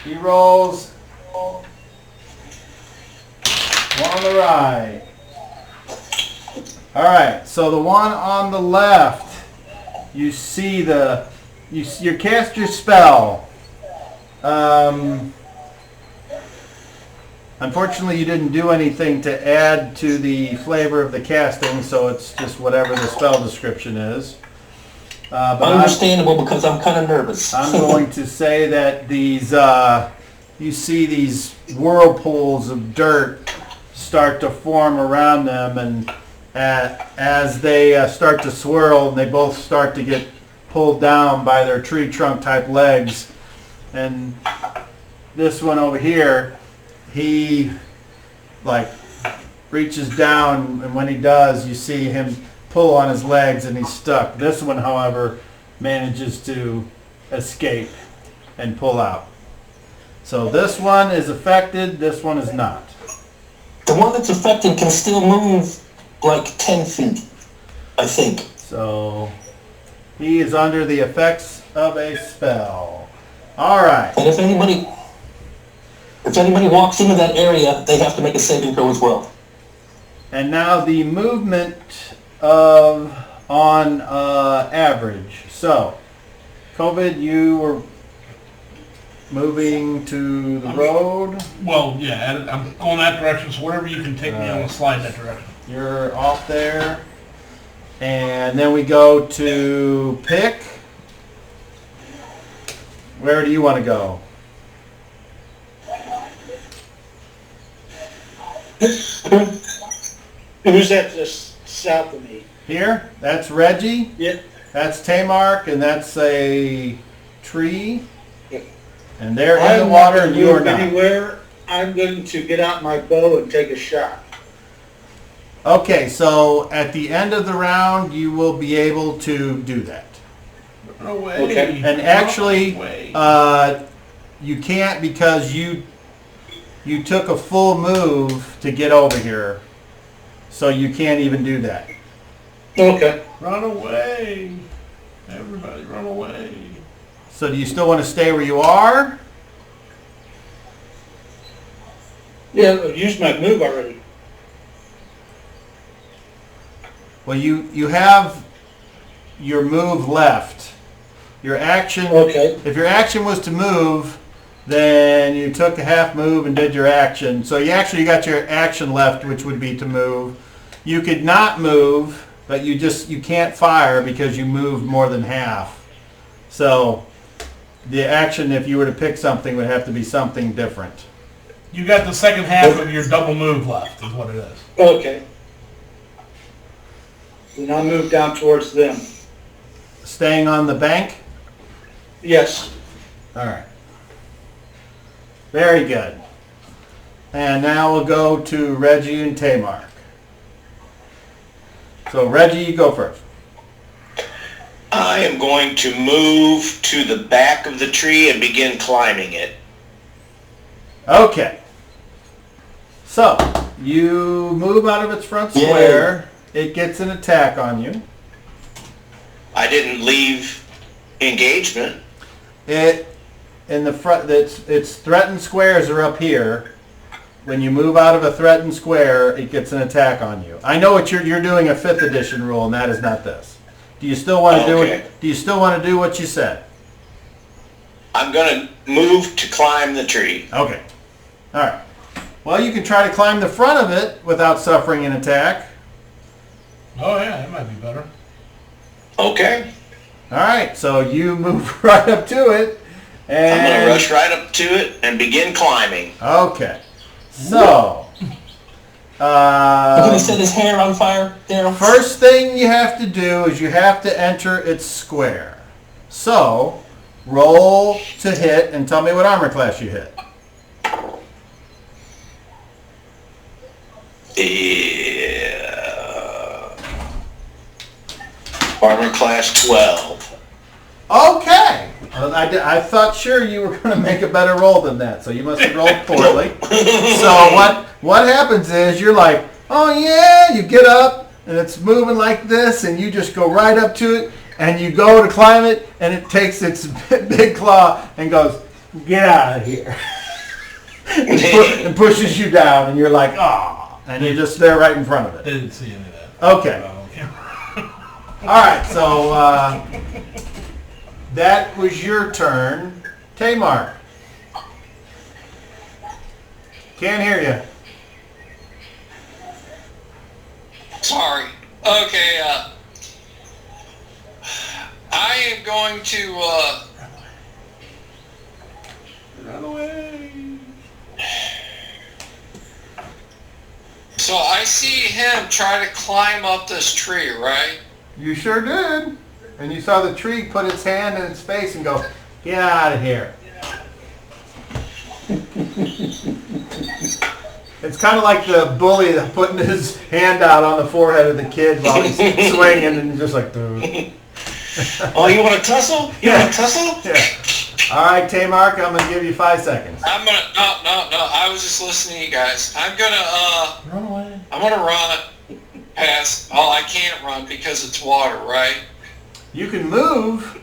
he rolls One on the right. All right, so the one on the left, you see you cast your spell. Unfortunately, you didn't do anything to add to the flavor of the casting, so it's just whatever the spell description is. But Understandable, because I'm kind of nervous. I'm going to say that these, you see these whirlpools of dirt start to form around them, and as they start to swirl, and they both start to get pulled down by their tree trunk type legs. And this one over here, he reaches down, and when he does, you see him pull on his legs and he's stuck. This one, however, manages to escape and pull out. So this one is affected, this one is not. The one that's affected can still move like 10 feet, I think. So he is under the effects of a spell. All right. And if anybody walks into that area, they have to make a saving throw as well. And now the movement on average. So, COVID, you were moving to the road. Well, yeah, I'm going that direction, so wherever you can take me, I'm going to slide that direction. You're off there. And then we go to pick. Where do you want to go? Who's that just south of me? Here, that's Reggie. Yep. That's Tamark, and that's a tree. Yep. And they're in the I'm water, not and gonna you are move not. anywhere. I'm going to get out my bow and take a shot. Okay, so at the end of the round, you will be able to do that. Run away. Okay. And actually, Run away. you can't because you took a full move to get over here, so you can't even do that. Okay. Run away. Everybody run away. So do you still want to stay where you are? Yeah, I've used my move already. Well, you have your move left. Your action. Okay. If your action was to move, then you took a half move and did your action. So you actually got your action left, which would be to move. You could not move, but you can't fire because you moved more than half. So the action, if you were to pick something, would have to be something different. You got the second half of your double move left, is what it is. Okay. Then I'll move down towards them. Staying on the bank? Yes. All right. Very good. And now we'll go to Reggie and Tamark. So Reggie, you go first. I am going to move to the back of the tree and begin climbing it. Okay. So, you move out of its front square. It gets an attack on you. I didn't leave engagement. It in the front. Its threatened squares are up here. When you move out of a threatened square, it gets an attack on you. I know what you're doing a 5th edition rule, and that is not this. Do you still want to do it? Do you still want to do what you said? I'm going to move to climb the tree. Okay. All right. Well, you can try to climb the front of it without suffering an attack. Oh yeah, that might be better. Okay. All right. So you move right up to it, and I'm going to rush right up to it and begin climbing. Okay. So, I'm going to set his hair on fire, Daryl. first thing you have to do is you have to enter its square. So, roll to hit and tell me what armor class you hit. Armor class 12. Okay. Well, I thought sure you were going to make a better roll than that, so you must have rolled poorly. So what happens is you're like, oh yeah, you get up and it's moving like this, and you just go right up to it, and you go to climb it, and it takes its big claw and goes, get out of here. and pushes you down, and you're like, ah, and you're just there right in front of I it. didn't see any of that. Okay. Okay. All right, so that was your turn. Tamar. Can't hear you. Sorry. Okay, I am going to, Run away. so I see him try to climb up this tree, right? You sure did. And you saw the tree put its hand in its face and go, get out of here. It's kind of like the bully that putting his hand out on the forehead of the kid while he's swinging, and just like, dude. Oh, you want to tussle? You want to tussle? Yeah. All right, Tamar, I'm going to give you 5 seconds. I'm gonna, no, I was just listening to you guys. I'm gonna, Run away. I'm gonna run past, oh, I can't run because it's water, right? You can move.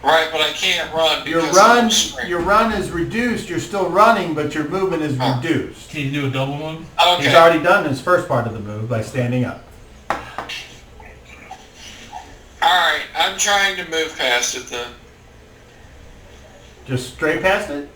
Right, but I can't run Your because run, I'm straight. your run is reduced. You're still running, but your movement is reduced. Can you do a double move? Okay. He's already done his first part of the move by standing up. Alright, I'm trying to move past it then. Just straight past it?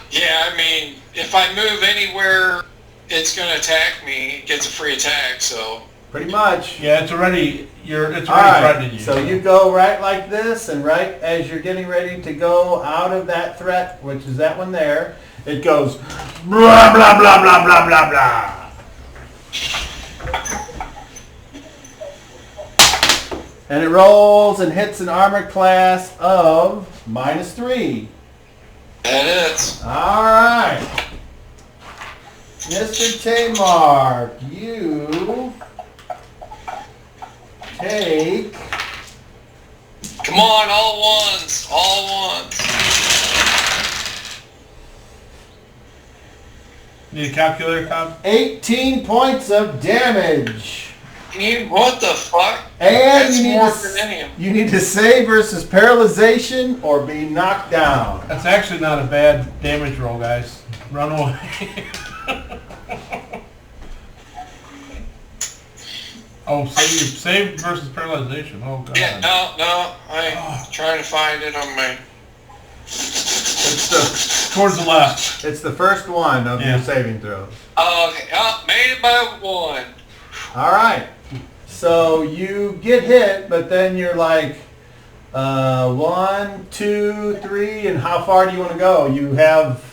Yeah, I mean, if I move anywhere, it's gonna attack me. It gets a free attack, so. Pretty much. Yeah, it's already All threatening right, you. so you go right like this, and right as you're getting ready to go out of that threat, which is that one there, it goes blah, blah, blah, blah, blah, blah, blah. And it rolls and hits an armor class of -3. That is. All right. Mr. Tamar, you take... Come on, all ones. All ones. Need a calculator, Cobb? 18 points of damage. What the fuck? And That's you need, more to, than any of them. you need to save versus paralyzation or be knocked down. That's actually not a bad damage roll, guys. Run away. Oh, save versus paralyzation. Oh, God. Yeah, no, I'm trying to find it on my... It's Towards the left. the first one of Yeah. your saving throws. Oh, okay. Oh, made it by 1. All right. So you get hit, but then you're like, 1, 2, 3, and how far do you want to go? You have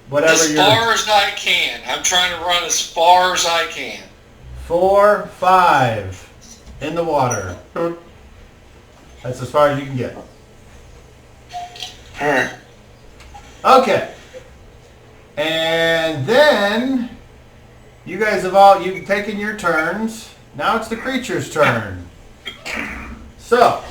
whatever As far as I can. I'm trying to run as far as I can. 4, 5 in the water. That's as far as you can get. Alright. Okay. And then you guys you've taken your turns. Now it's the creature's turn. So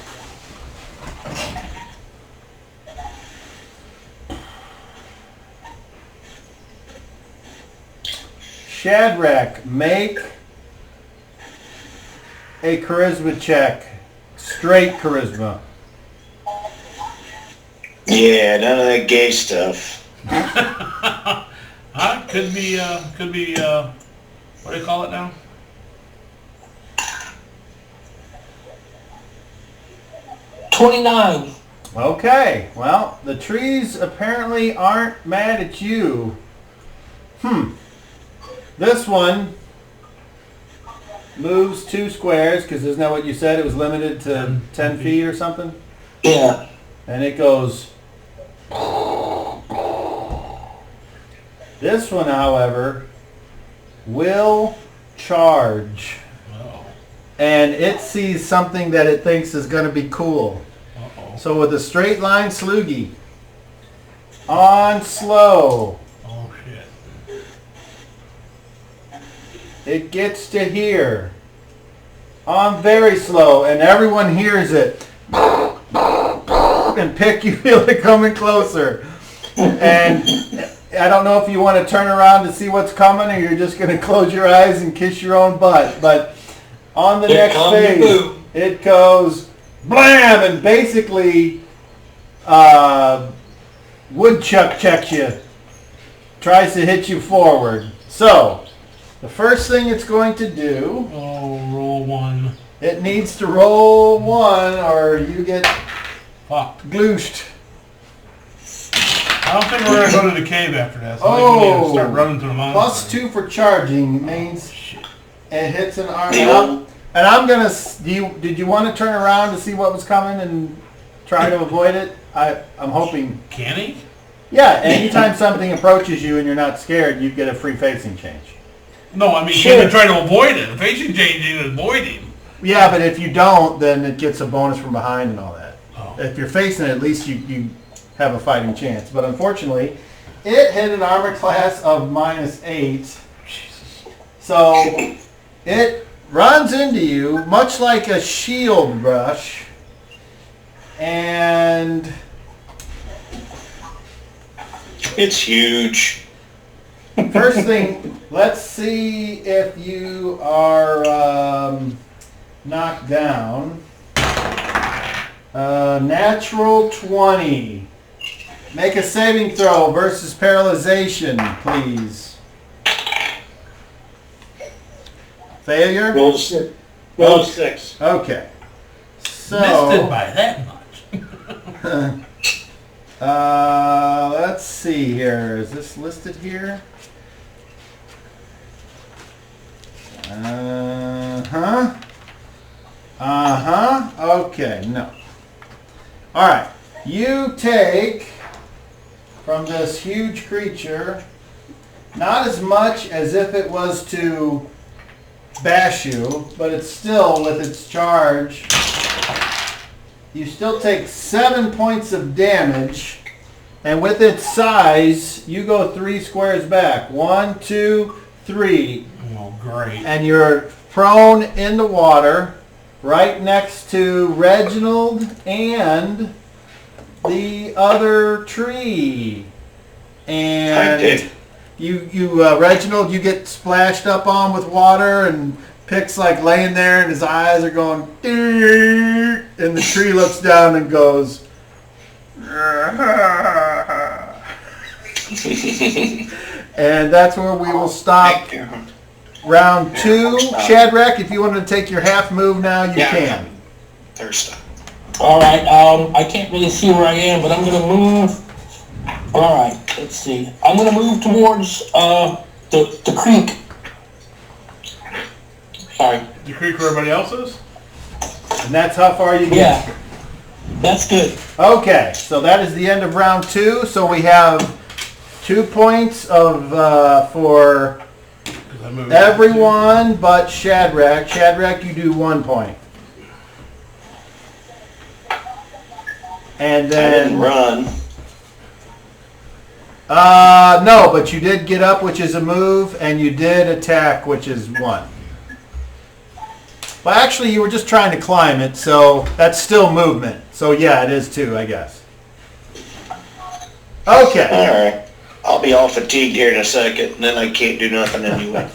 Shadrach, make a charisma check. Straight charisma. Yeah, none of that gay stuff. Could be, what do you call it now? $29. Okay, well, the trees apparently aren't mad at you. This one moves 2 squares, because isn't that what you said? It was limited to 10 feet or something? Yeah. And it goes... This one, however, will charge. Oh. And it sees something that it thinks is going to be cool. Uh-oh. So with a straight line sloogie, on slow, Oh, shit. it gets to here. On very slow, and everyone hears it. And Pick, you feel it coming closer. And I don't know if you want to turn around to see what's coming, or you're just going to close your eyes and kiss your own butt. But on the Here next come your phase, boo. it goes blam, and basically woodchuck checks you. Tries to hit you forward. So, the first thing it's going to do... Oh, roll 1. It needs to roll 1 or you get Fuck. glooshed. I don't think we're going to go to the cave after this. I think we need to start running to the monster. Plus 2 for charging means it hits an arm. Yeah. And I'm going to... Did you want to turn around to see what was coming and try to avoid it? I'm hoping... Can he? Yeah, anytime something approaches you and you're not scared, you get a free facing change. No, I mean, can you try to avoid it? Facing changing and avoiding. Yeah, but if you don't, then it gets a bonus from behind and all that. Oh. If you're facing it, at least you have a fighting chance. But unfortunately, it hit an armor class of -8. Jesus. So it runs into you, much like a shield rush. And It's huge. first thing, let's see if you are knocked down. Natural 20. Make a saving throw versus paralyzation, please. Failure? Roll 6. Roll 6. Okay. So, Missed it by that much. let's see here. Is this listed here? Okay, no. All right. You take from this huge creature not as much as if it was to bash you, but it's still with its charge. You still take 7 points of damage, and with its size, you go 3 squares back. 1, 2, 3. Oh, great. And you're prone in the water, right next to Reginald and the other tree. And I did. Reginald, you get splashed up on with water, and Pick's like laying there, and his eyes are going, "Deer," and the tree looks down and goes, and that's where we will stop. Thank you. Round 2. Shadrach, if you want to take your half move now, you can. Thirsty. All right, I can't really see where I am, but I'm going to move. All right, let's see. I'm going to move towards the creek. Sorry. The creek where everybody else is? And that's how far you get. Yeah, that's good. Okay, so that is the end of round 2. So we have 2 points of for 'Cause I moved. everyone but Shadrach. Shadrach, you do 1 point. And I didn't then run. no, but you did get up, which is a move, and you did attack, which is 1. Well, actually, you were just trying to climb it, so that's still movement. So yeah, it is 2, I guess. Okay. All right. I'll be all fatigued here in a second, and then I can't do nothing anyway.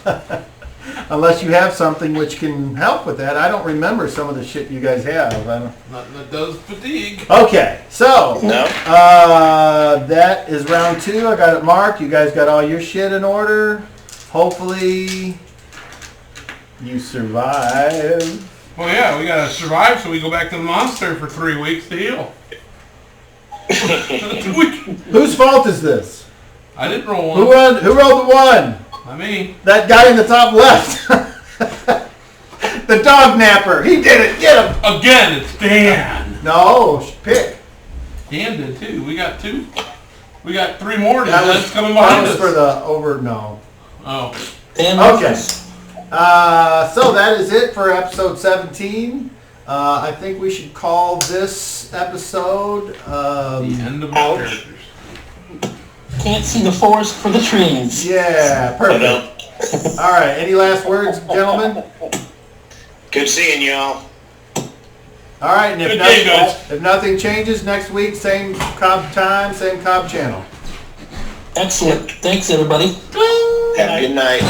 Unless you have something which can help with that. I don't remember some of the shit you guys have. I don't... Nothing that does fatigue. Okay, so No? that is round 2. I got it marked. You guys got all your shit in order. Hopefully you survive. Well, yeah, we gotta survive so we go back to the monster for 3 weeks to heal. Whose fault is this? I didn't roll Who one. rolled the 1? Not me. That guy in the top left. The dog napper. He did it. Get him. Again, it's Dan. No, pick. Dan did too. We got 2. We got 3 more That that's was, coming that behind was us. for the over, no. Oh. Okay. So that is it for episode 17. I think we should call this episode The end of my Ouch. characters. Can't see the forest for the trees. yeah, I perfect. don't. All right, any last words, gentlemen? Good seeing y'all. All right, and Good day, guys. if nothing changes, next week, same Cobb time, same Cobb channel. Excellent. Thanks, everybody. Have a good night.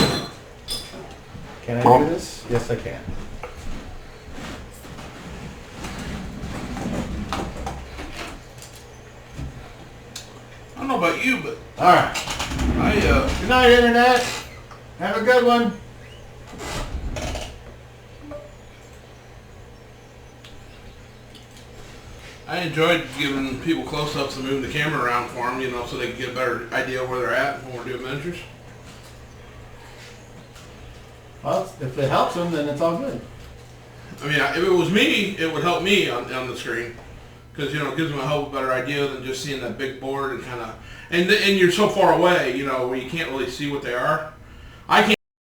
Can I do this? Yes, I can. I you, but All right. Good night, Internet. Have a good one. I enjoyed giving people close-ups and moving the camera around for them, so they can get a better idea of where they're at when we're doing miniatures. Well, if it helps them, then it's all good. I mean, if it was me, it would help me on the screen. Because, it gives them a hell of a better idea than just seeing that big board and kind of... And you're so far away, where you can't really see what they are. I can't